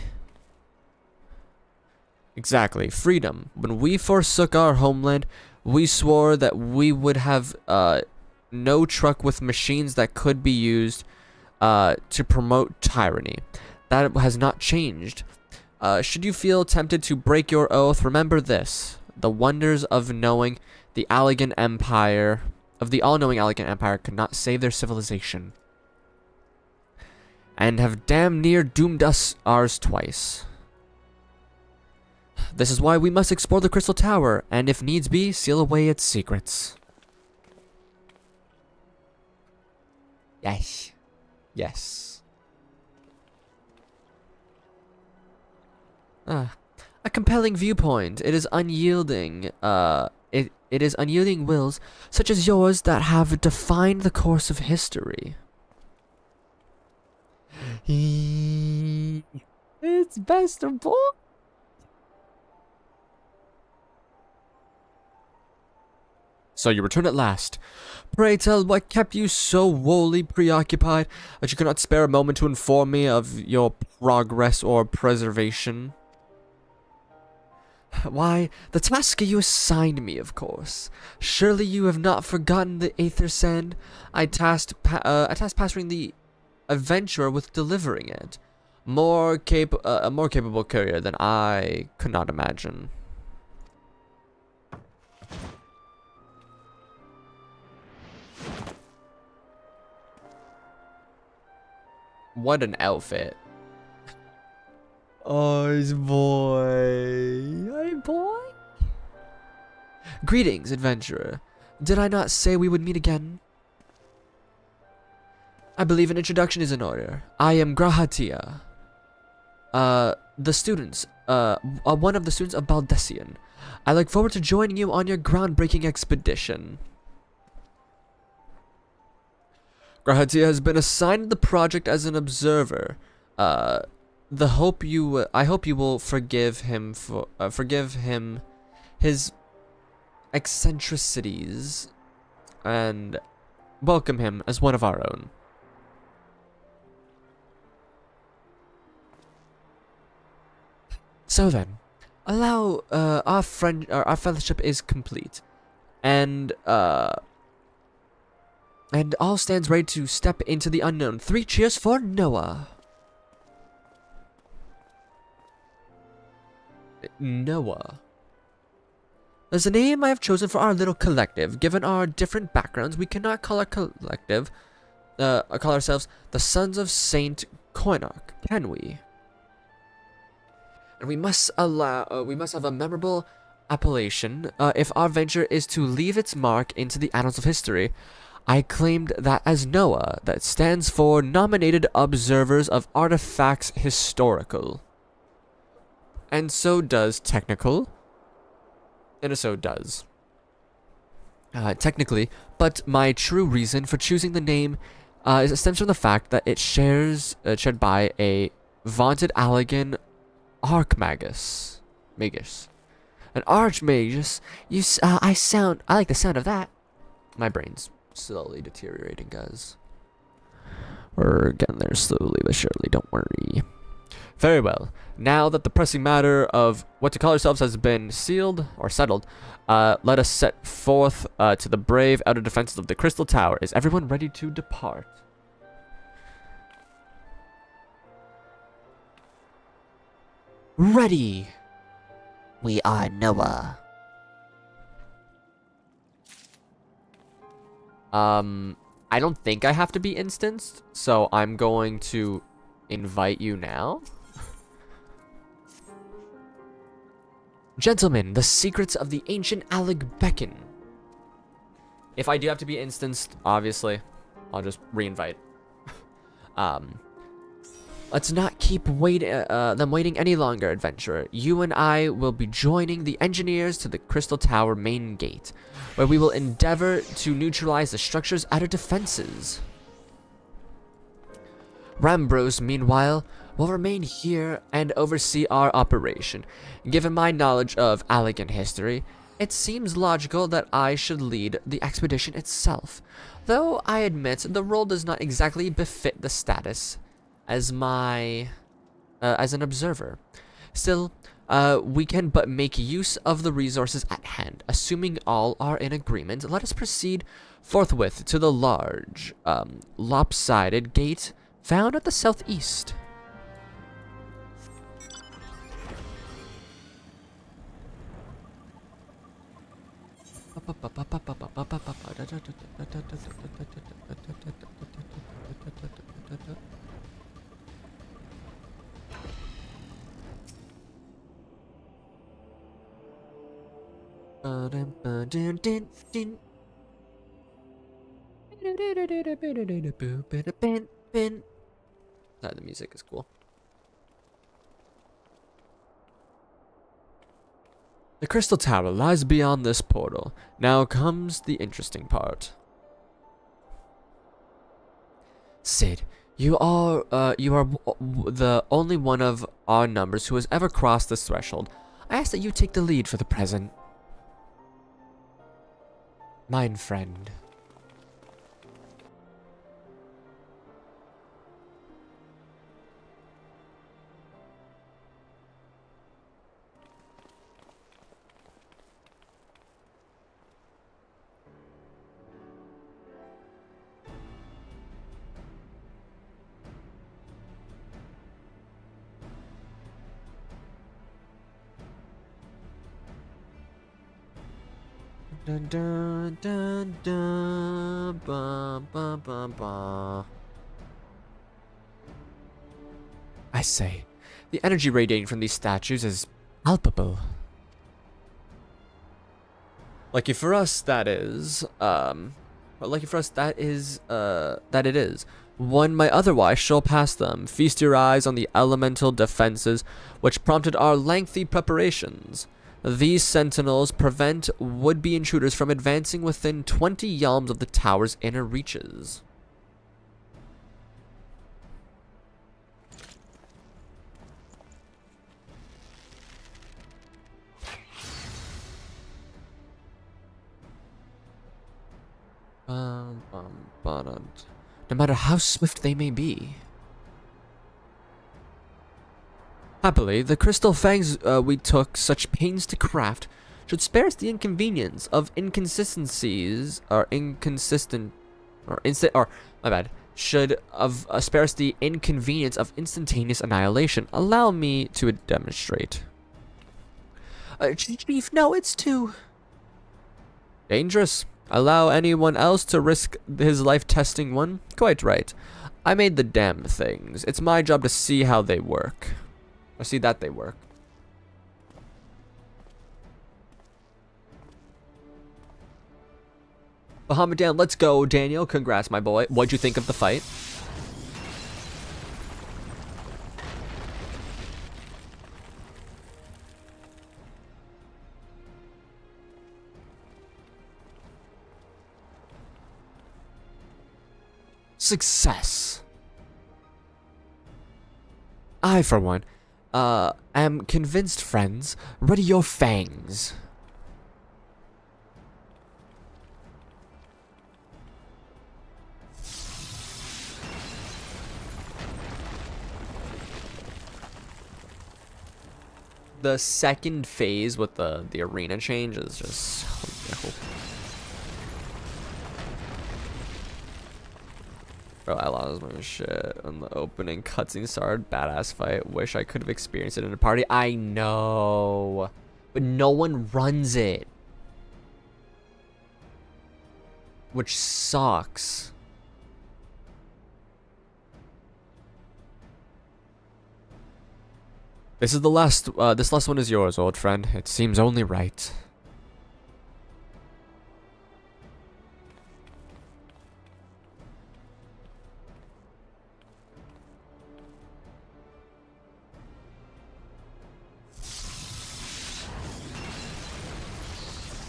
Exactly, freedom. When we forsook our homeland, we swore that we would have no truck with machines that could be used to promote tyranny. That has not changed. Should you feel tempted to break your oath, remember this. The wonders of knowing the Allegan Empire of the all-knowing Elegant Empire could not save their civilization, and have damn near doomed us ours twice. This is why we must explore the Crystal Tower, and if needs be, seal away its secrets. Yes. Yes. A compelling viewpoint. It is unyielding. It is unyielding wills such as yours that have defined the course of history. It's best of both. So you return at last. Pray tell what kept you so woefully preoccupied that you could not spare a moment to inform me of your progress or preservation. Why, the task you assigned me, of course. Surely you have not forgotten the Aether Sand. I tasked passing the adventurer with delivering it. A more capable courier than I could not imagine. What an outfit. Oh, boy. Hey, boy. Greetings, adventurer. Did I not say we would meet again? I believe an introduction is in order. I am Grahatia. One of the students of Baldessian. I look forward to joining you on your groundbreaking expedition. Grahatia has been assigned to the project as an observer. I hope you will forgive him his eccentricities and welcome him as one of our own. So then, allow our fellowship is complete, and all stands ready to step into the unknown. 3 cheers for Noah. Noah. There's a name I have chosen for our little collective. Given our different backgrounds, we cannot call call ourselves the Sons of Saint Koinok, can we? And we must have a memorable appellation if our venture is to leave its mark into the annals of history. I claimed that as Noah, that stands for Nominated Observers of Artifacts Historical. And so does Technical. And so does. Technically, but my true reason for choosing the name stems from the fact that it shared by a vaunted Allegan Archmagus. An Archmagus? I like the sound of that. My brain's slowly deteriorating, guys. We're getting there slowly but surely, don't worry. Very well. Now that the pressing matter of what to call ourselves has been sealed or settled, let us set forth to the brave outer defenses of the Crystal Tower. Is everyone ready to depart? Ready. We are Noah. I don't think I have to be instanced, so I'm going to invite you now. Gentlemen, the secrets of the ancient Alig beckon. If I do have to be instanced, obviously, I'll just re-invite. Let's not keep them waiting any longer, adventurer. You and I will be joining the engineers to the Crystal Tower main gate, where we will endeavor to neutralize the structure's outer defenses. Rambros, meanwhile, will remain here and oversee our operation. Given my knowledge of Allegan history, it seems logical that I should lead the expedition itself, though I admit the role does not exactly befit the status as an observer. Still, we can but make use of the resources at hand. Assuming all are in agreement, let us proceed forthwith to the large, lopsided gate found at the southeast. The music is cool. The crystal tower lies beyond this portal. Now comes the interesting part. Sid, you are the only one of our numbers who has ever crossed this threshold. I ask that you take the lead for the present. Mine friend. Dun, dun, dun, dun, ba, ba, ba, ba. I say, the energy radiating from these statues is palpable. Lucky for us, that is, lucky for us, that it is. One might otherwise stroll past them. Feast your eyes on the elemental defenses which prompted our lengthy preparations. These sentinels prevent would-be intruders from advancing within 20 yalms of the tower's inner reaches. No matter how swift they may be. Happily, the crystal fangs we took such pains to craft should spare us the inconvenience of spare us the inconvenience of instantaneous annihilation. Allow me to demonstrate. Chief, no, it's too Dangerous. Allow anyone else to risk his life testing one? Quite right. I made the damn things. It's my job to see how they work. Or see that they work. Bahamadan, let's go, Daniel. Congrats, my boy. What'd you think of the fight? Success. I, for one, am convinced, friends. Ready your fangs. The second phase with the arena change is just... Bro, I lost my shit on the opening cutscene started. Badass fight. Wish I could have experienced it in a party. I know. But no one runs it. Which sucks. This is the last, this last one is yours, old friend. It seems only right.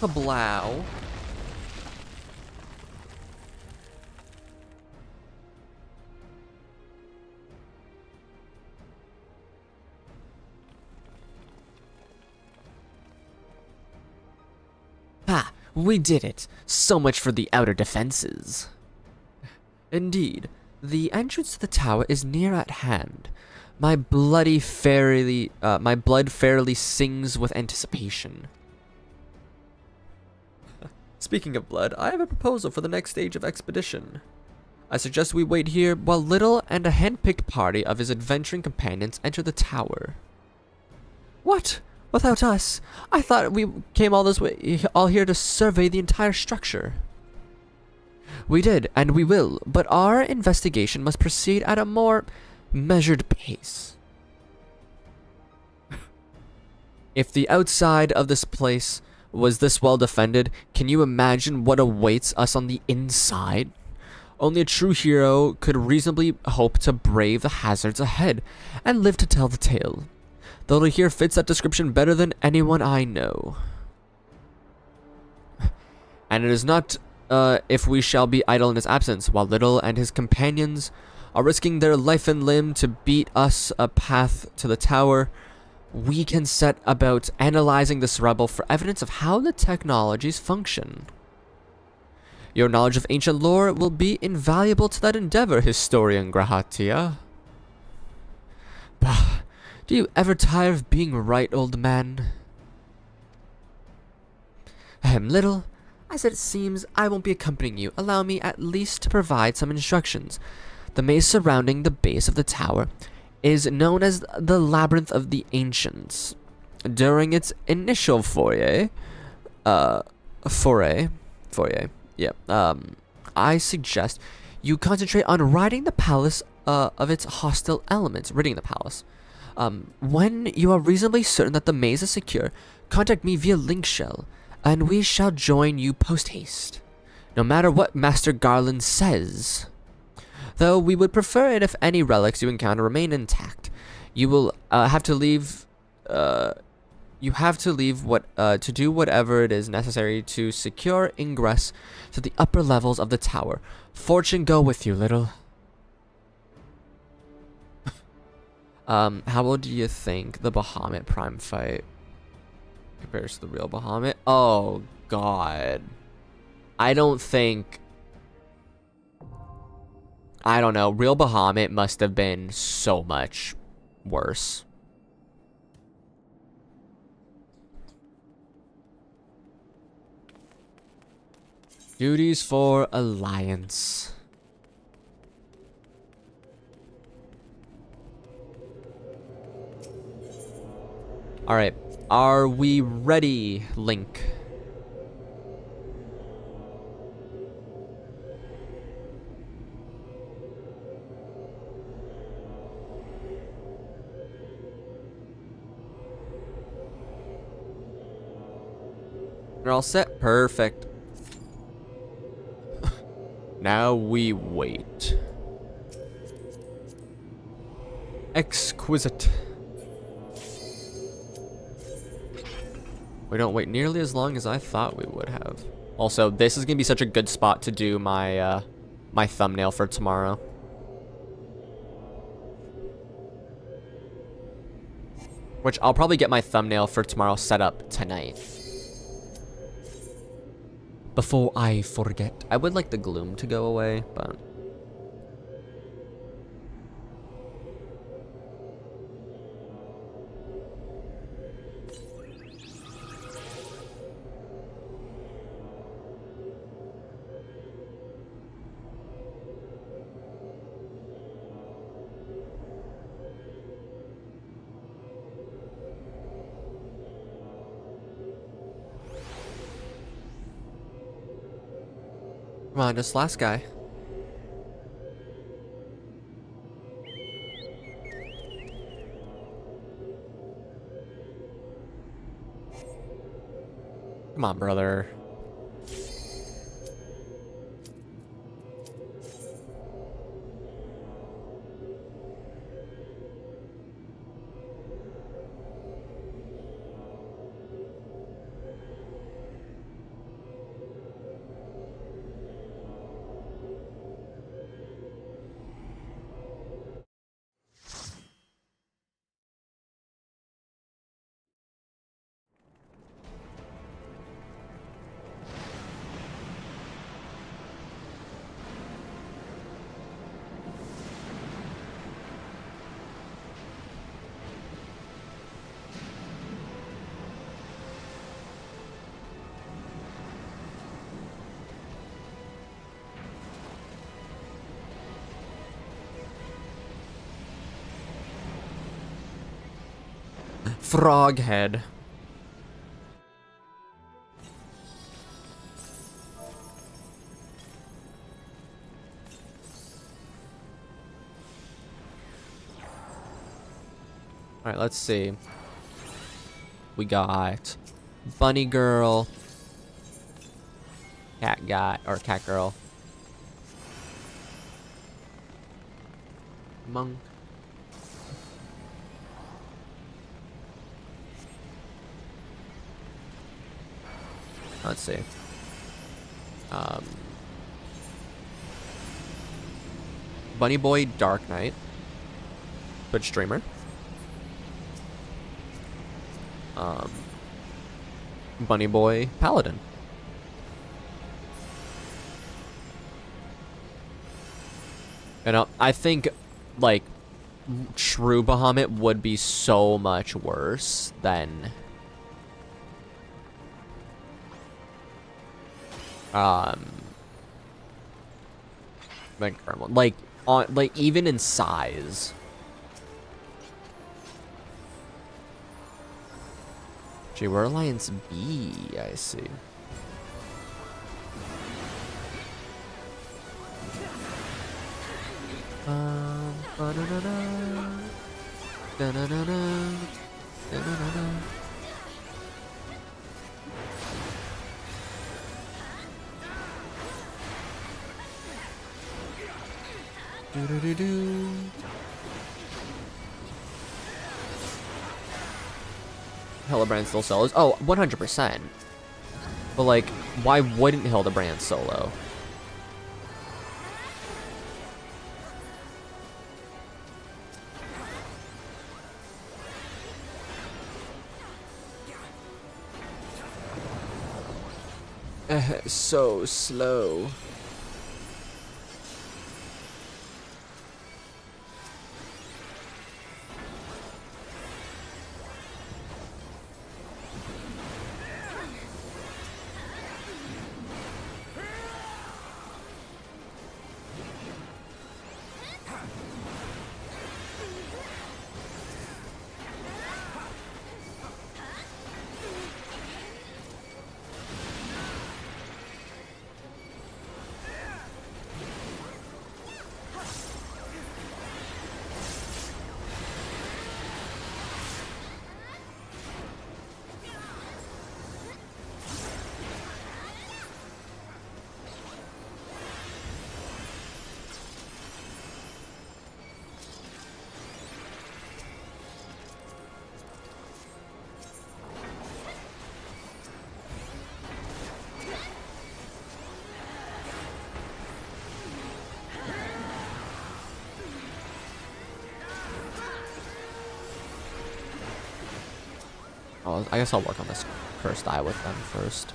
Kablow. Ah, we did it. So much for the outer defenses. Indeed, the entrance to the tower is near at hand. My blood fairly sings with anticipation. Speaking of blood, I have a proposal for the next stage of expedition. I suggest we wait here while Little and a hand-picked party of his adventuring companions enter the tower. What? Without us, I thought we came all this way, all here to survey the entire structure. We did, and we will, but our investigation must proceed at a more measured pace. If the outside of this place was this well defended, can you imagine what awaits us on the inside? Only a true hero could reasonably hope to brave the hazards ahead and live to tell the tale. The little here fits that description better than anyone I know. And it is not if we shall be idle in his absence, while Little and his companions are risking their life and limb to beat us a path to the tower, we can set about analyzing this rebel for evidence of how the technologies function. Your knowledge of ancient lore will be invaluable to that endeavor, Historian Grahatia. Bah, do you ever tire of being right, old man? Little, as it seems I won't be accompanying you, allow me at least to provide some instructions. The maze surrounding the base of the tower is known as the Labyrinth of the Ancients. During its initial foray, I suggest you concentrate on ridding the palace of its hostile elements. When you are reasonably certain that the maze is secure, contact me via link shell, and we shall join you post-haste, no matter what Master Garland says. Though we would prefer it if any relics you encounter remain intact. You will have to leave. You have to leave to do whatever it is necessary to secure ingress to the upper levels of the tower. Fortune go with you, Little. How do you think the Bahamut Prime fight compares to the real Bahamut? Oh God, I don't know. Real Bahamut must have been so much worse. Duties for Alliance. Alright, are we ready, Link? We're all set? Perfect. Now we wait. Exquisite. We don't wait nearly as long as I thought we would have. Also, this is gonna be such a good spot to do my my thumbnail for tomorrow. Which I'll probably get my thumbnail for tomorrow set up tonight. Before I forget, I would like the gloom to go away, but... Come on, this last guy. Come on, brother. Frog head. Alright, let's see. We got Bunny Girl, Cat Guy, or Cat Girl, Monk. Let's see. Bunny Boy Dark Knight, Twitch streamer. Bunny Boy Paladin. And I think, like, True Bahamut would be so much worse than Kermel. Like, even in size. Gee, we're Alliance B, I see. Ba-da-da-da, da-da-da-da, da-da-da-da. Do-do-do-do. Hildebrand still solos? Oh, 100%. But, like, why wouldn't Hildebrand solo? So slow. Oh, I guess I'll work on this cursed eye with them first.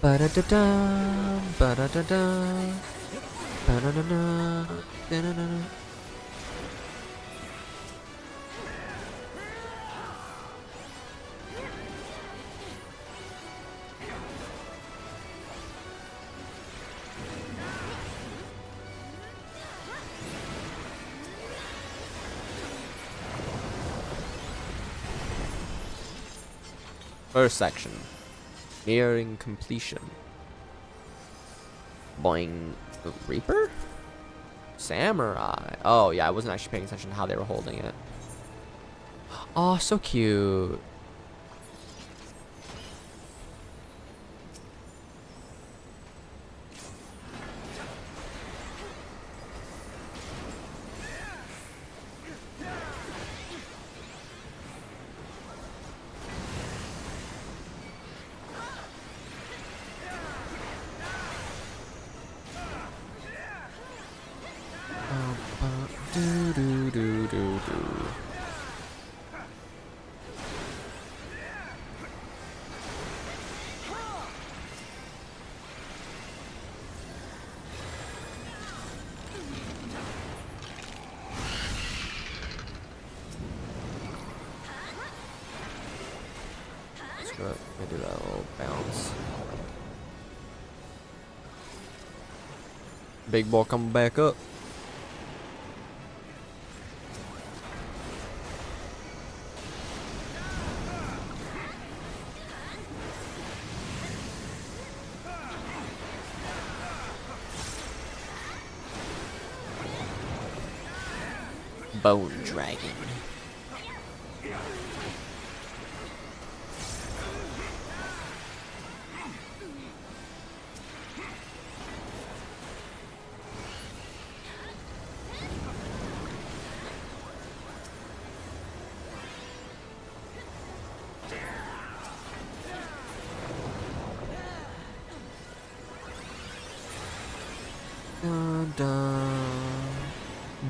Ba-da-da-da, ba-da-da-da, ba-da-da-da, da-da-da-da. First section. Nearing completion. Boing. Reaper? Samurai. Oh, yeah, I wasn't actually paying attention to how they were holding it. Oh, so cute. Let me do that little bounce. Big boy coming back up. Bone dragon. Dun, dun.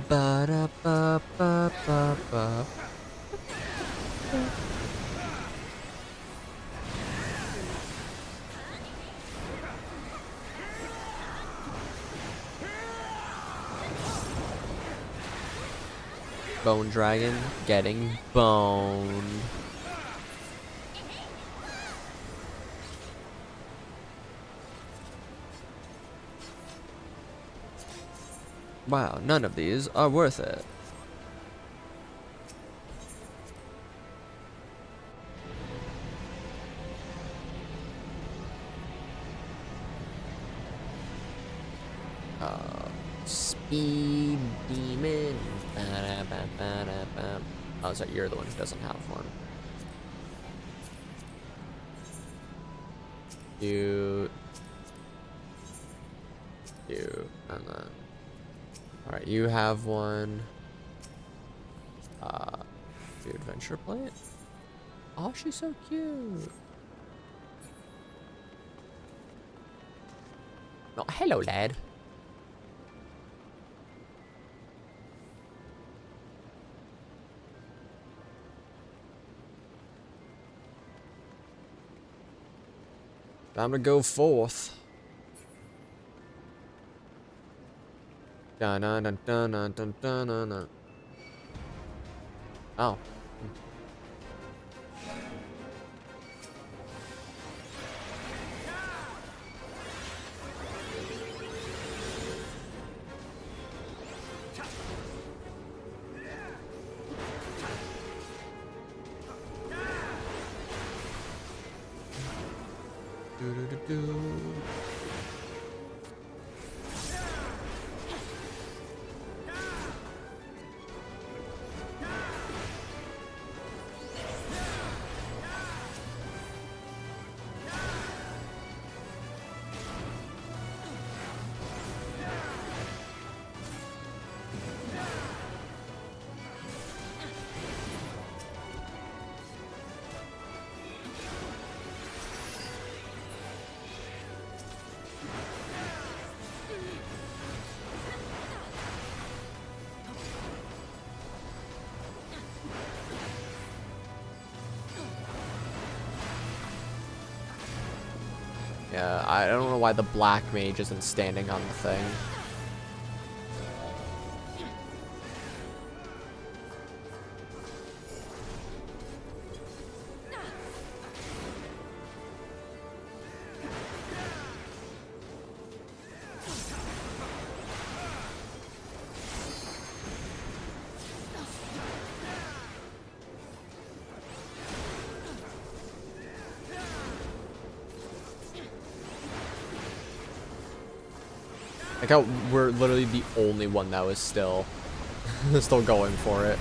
Ba-da-ba-ba-ba-ba. Bone dragon getting boned. Wow, none of these are worth it. Speed demon. Ba-da-ba-ba-da-ba. Oh, sorry, you're the one who doesn't have one. You, and then. Alright, you have one. The adventure plate? Oh, she's so cute. Oh, hello, lad. Time to go forth. Dun dun dun dun dun dun dun dun dun. Oh. Do do do do. Yeah, I don't know why the black mage isn't standing on the thing. Like how we're literally the only one that was still still going for it.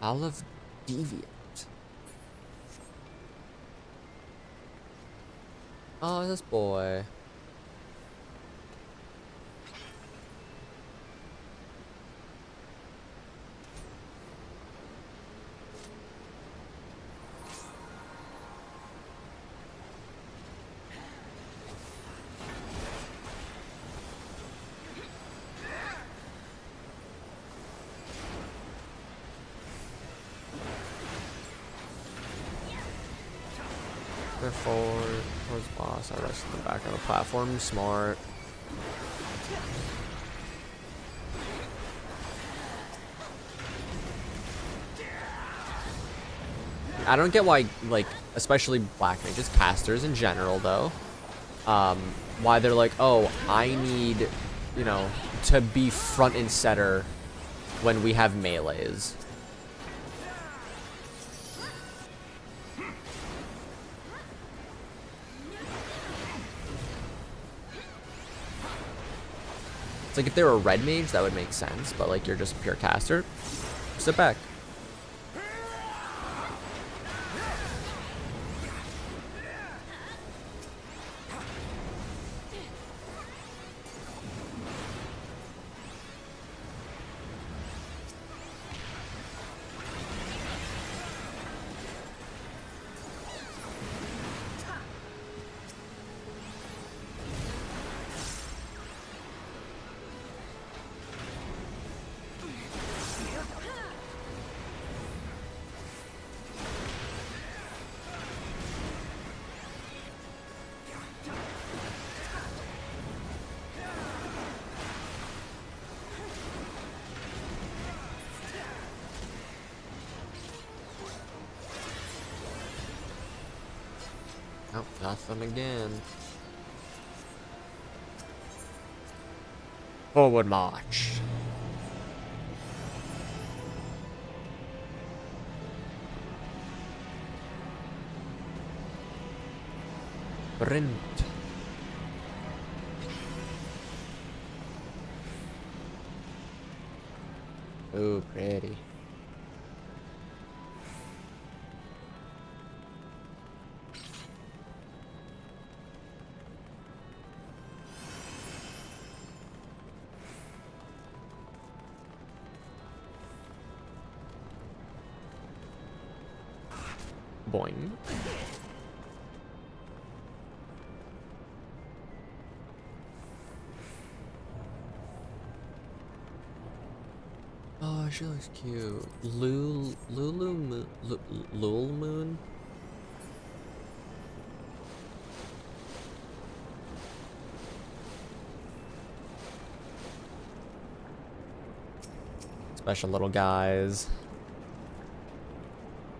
Olive Deviant. Oh, this boy. Forward towards boss. I rest in the back of the platform. Smart. I don't get why, like, especially black mages, casters in general, though, why they're like, oh, I need, you know, to be front and center when we have melees. It's like if they were a red mage, that would make sense, but like you're just a pure caster, sit back. Nope, nothing again. Forward march. Sprint. Ooh, pretty. Boing. Oh, she looks cute. Lulu Moon. Lul Moon. Special little guys.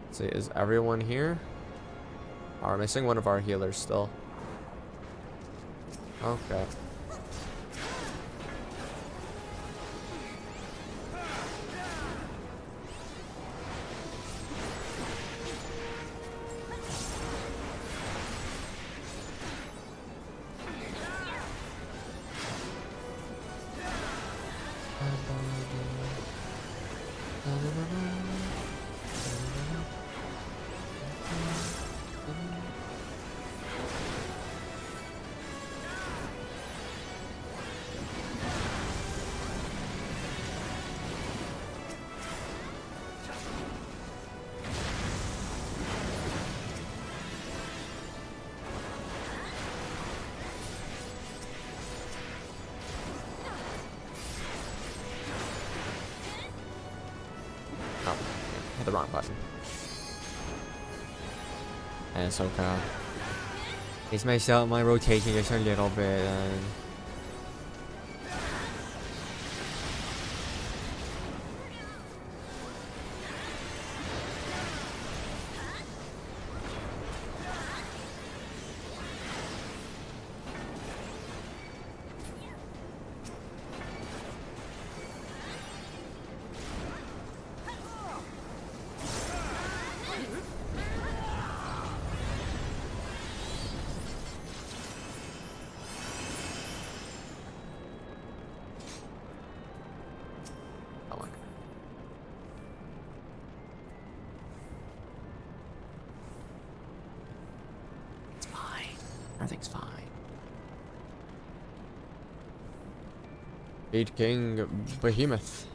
Let's see, is everyone here? Oh, we're missing one of our healers still. Okay. Oh, hit the wrong button. And it's okay. It's myself, my rotation just a little bit and... Everything's fine. Beat King Behemoth.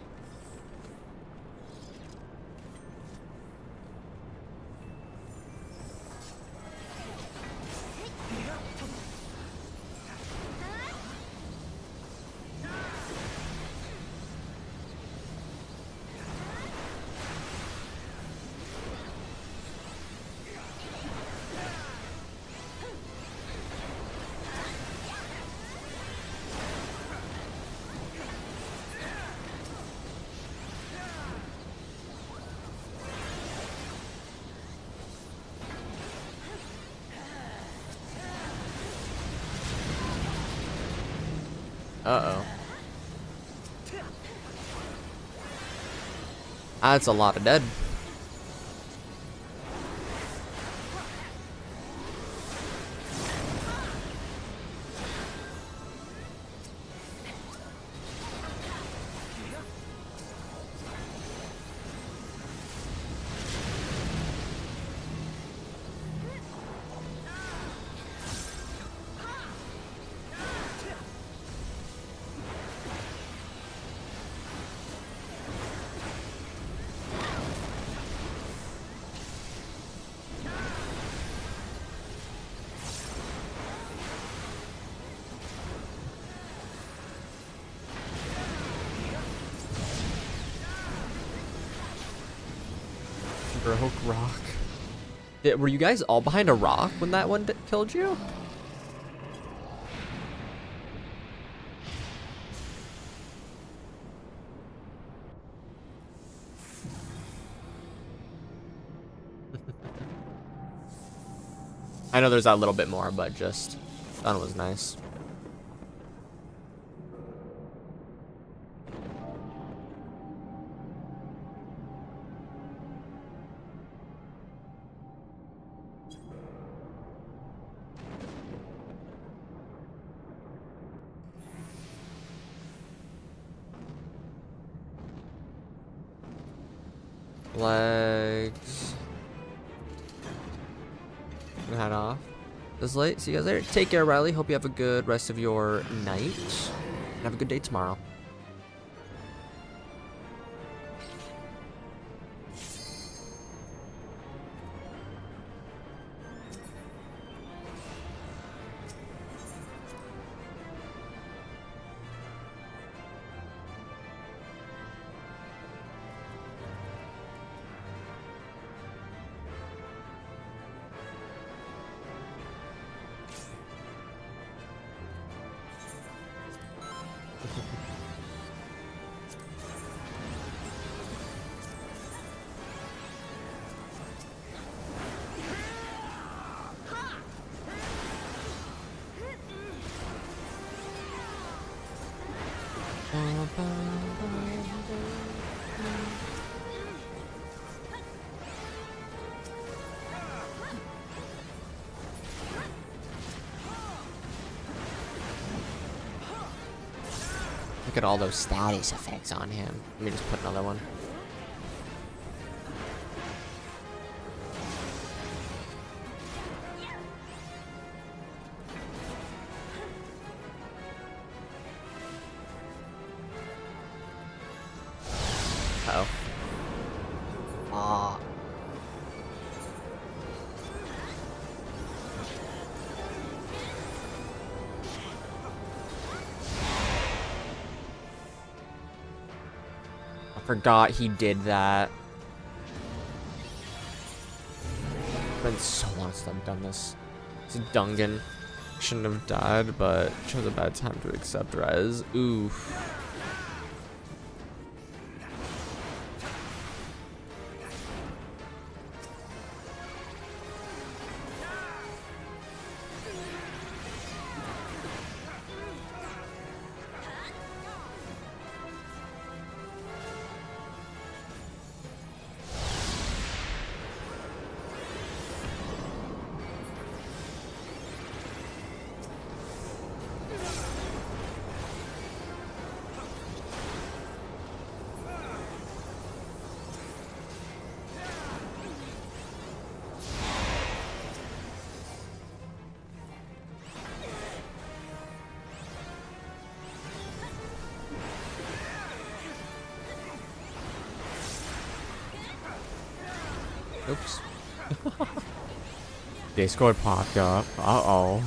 Uh-oh. That's a lot of dead. Broke rock. Were you guys all behind a rock when that one killed you? I know there's that little bit more, but just that was nice. Legs. Gonna head off. This late. See you guys later. Take care, Riley. Hope you have a good rest of your night. And have a good day tomorrow. Look at all those status effects on him. Let me just put another one. Uh-oh. Ah. I forgot he did that. It's been so long since I've done this. It's a Dungan. Shouldn't have died, but chose a bad time to accept res. Oof. Oops. Discord popped up. Uh-oh.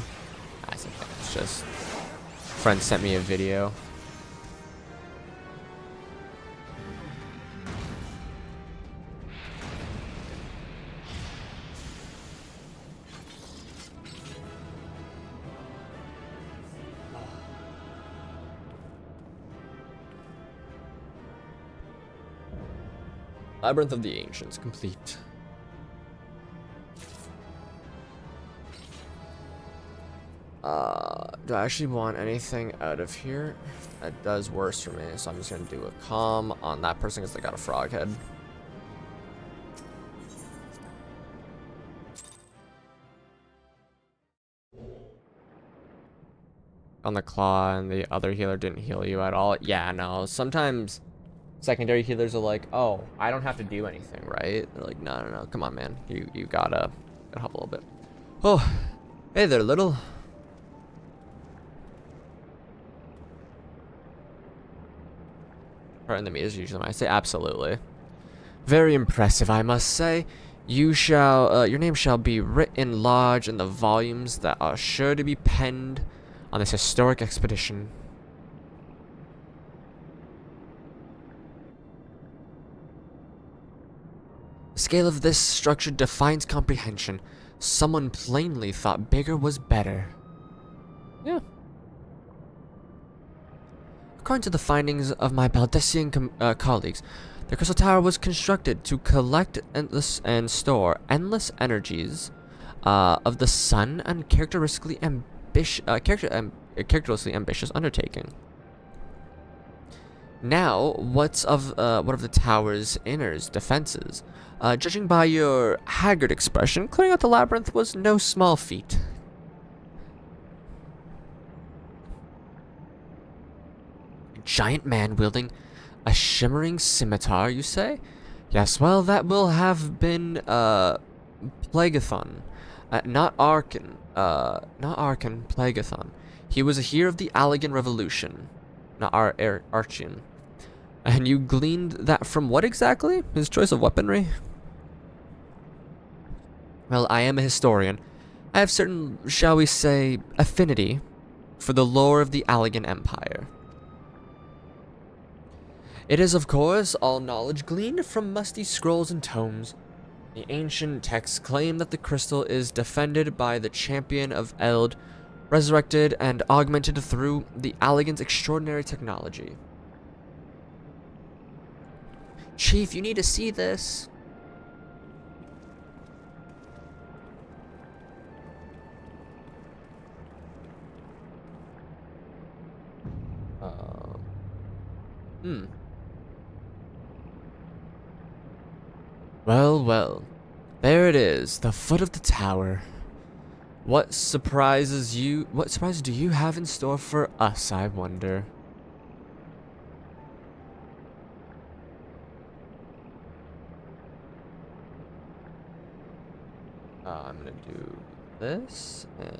I think that's just... Friend sent me a video. Labyrinth of the Ancients complete. Do I actually want anything out of here? That does worse for me, so I'm just gonna do a calm on that person because they got a frog head. On the claw, and the other healer didn't heal you at all. Yeah, no. Sometimes secondary healers are like, "Oh, I don't have to do anything, right?" They're like, "No, no, no. Come on, man. You gotta help a little bit." Oh, hey there, little. Right in the meters usually I say absolutely. Very impressive, I must say. You shall, your name shall be written large in the volumes that are sure to be penned on this historic expedition. Scale of this structure defines comprehension. Someone plainly thought bigger was better. Yeah. According to the findings of my Baldessian colleagues, the Crystal Tower was constructed to collect endless and store endless energies of the sun and characteristically ambitious undertaking. Now, what of the tower's inners defenses? Judging by your haggard expression, clearing out the labyrinth was no small feat. A giant man wielding a shimmering scimitar, you say? Yes, well, that will have been Plagueathon, not Archon, Plagueathon. He was a hero of the Allegan Revolution, not Archean. And you gleaned that from what exactly? His choice of weaponry? Well, I am a historian. I have certain, shall we say, affinity for the lore of the Allegan Empire. It is, of course, all knowledge gleaned from musty scrolls and tomes. The ancient texts claim that the crystal is defended by the champion of Eld, resurrected and augmented through the Allegan's extraordinary technology. Chief, you need to see this. Well, well. There it is, the foot of the tower. What surprises do you have in store for us, I wonder? I'm gonna do this. And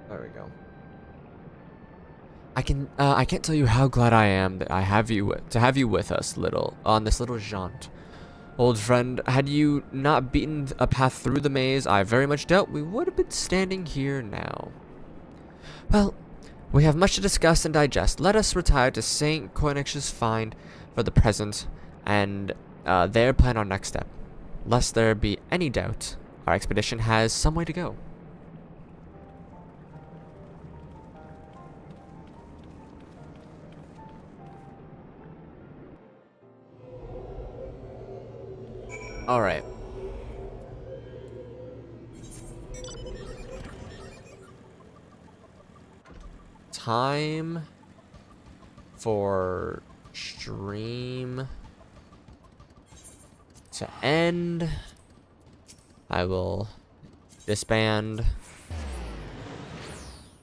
there we go. I can't tell you how glad I am that I have you with us, on this little jaunt. Old friend, had you not beaten a path through the maze, I very much doubt we would have been standing here now. Well, we have much to discuss and digest. Let us retire to St. Cornix's find for the present, and there plan our next step. Lest there be any doubt, our expedition has some way to go. Alright. Time for stream to end. I will disband.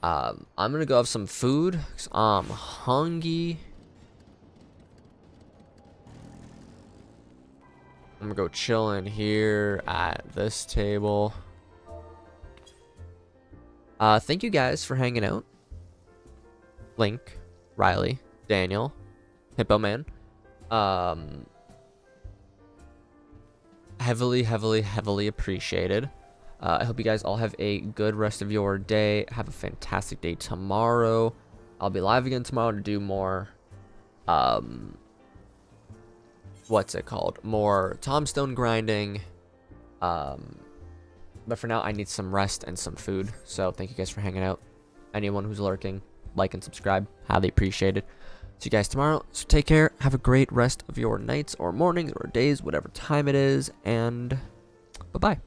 I'm gonna go have some food, 'cause I'm hungry. I'm gonna go chill in here at this table. Thank you guys for hanging out. Link, Riley, Daniel, Hippo Man. Heavily appreciated. I hope you guys all have a good rest of your day. Have a fantastic day tomorrow. I'll be live again tomorrow to do more, what's it called? More tombstone grinding. But for now, I need some rest and some food. So thank you guys for hanging out. Anyone who's lurking, like and subscribe. Highly appreciated. See you guys tomorrow. So take care. Have a great rest of your nights or mornings or days, whatever time it is. And bye-bye.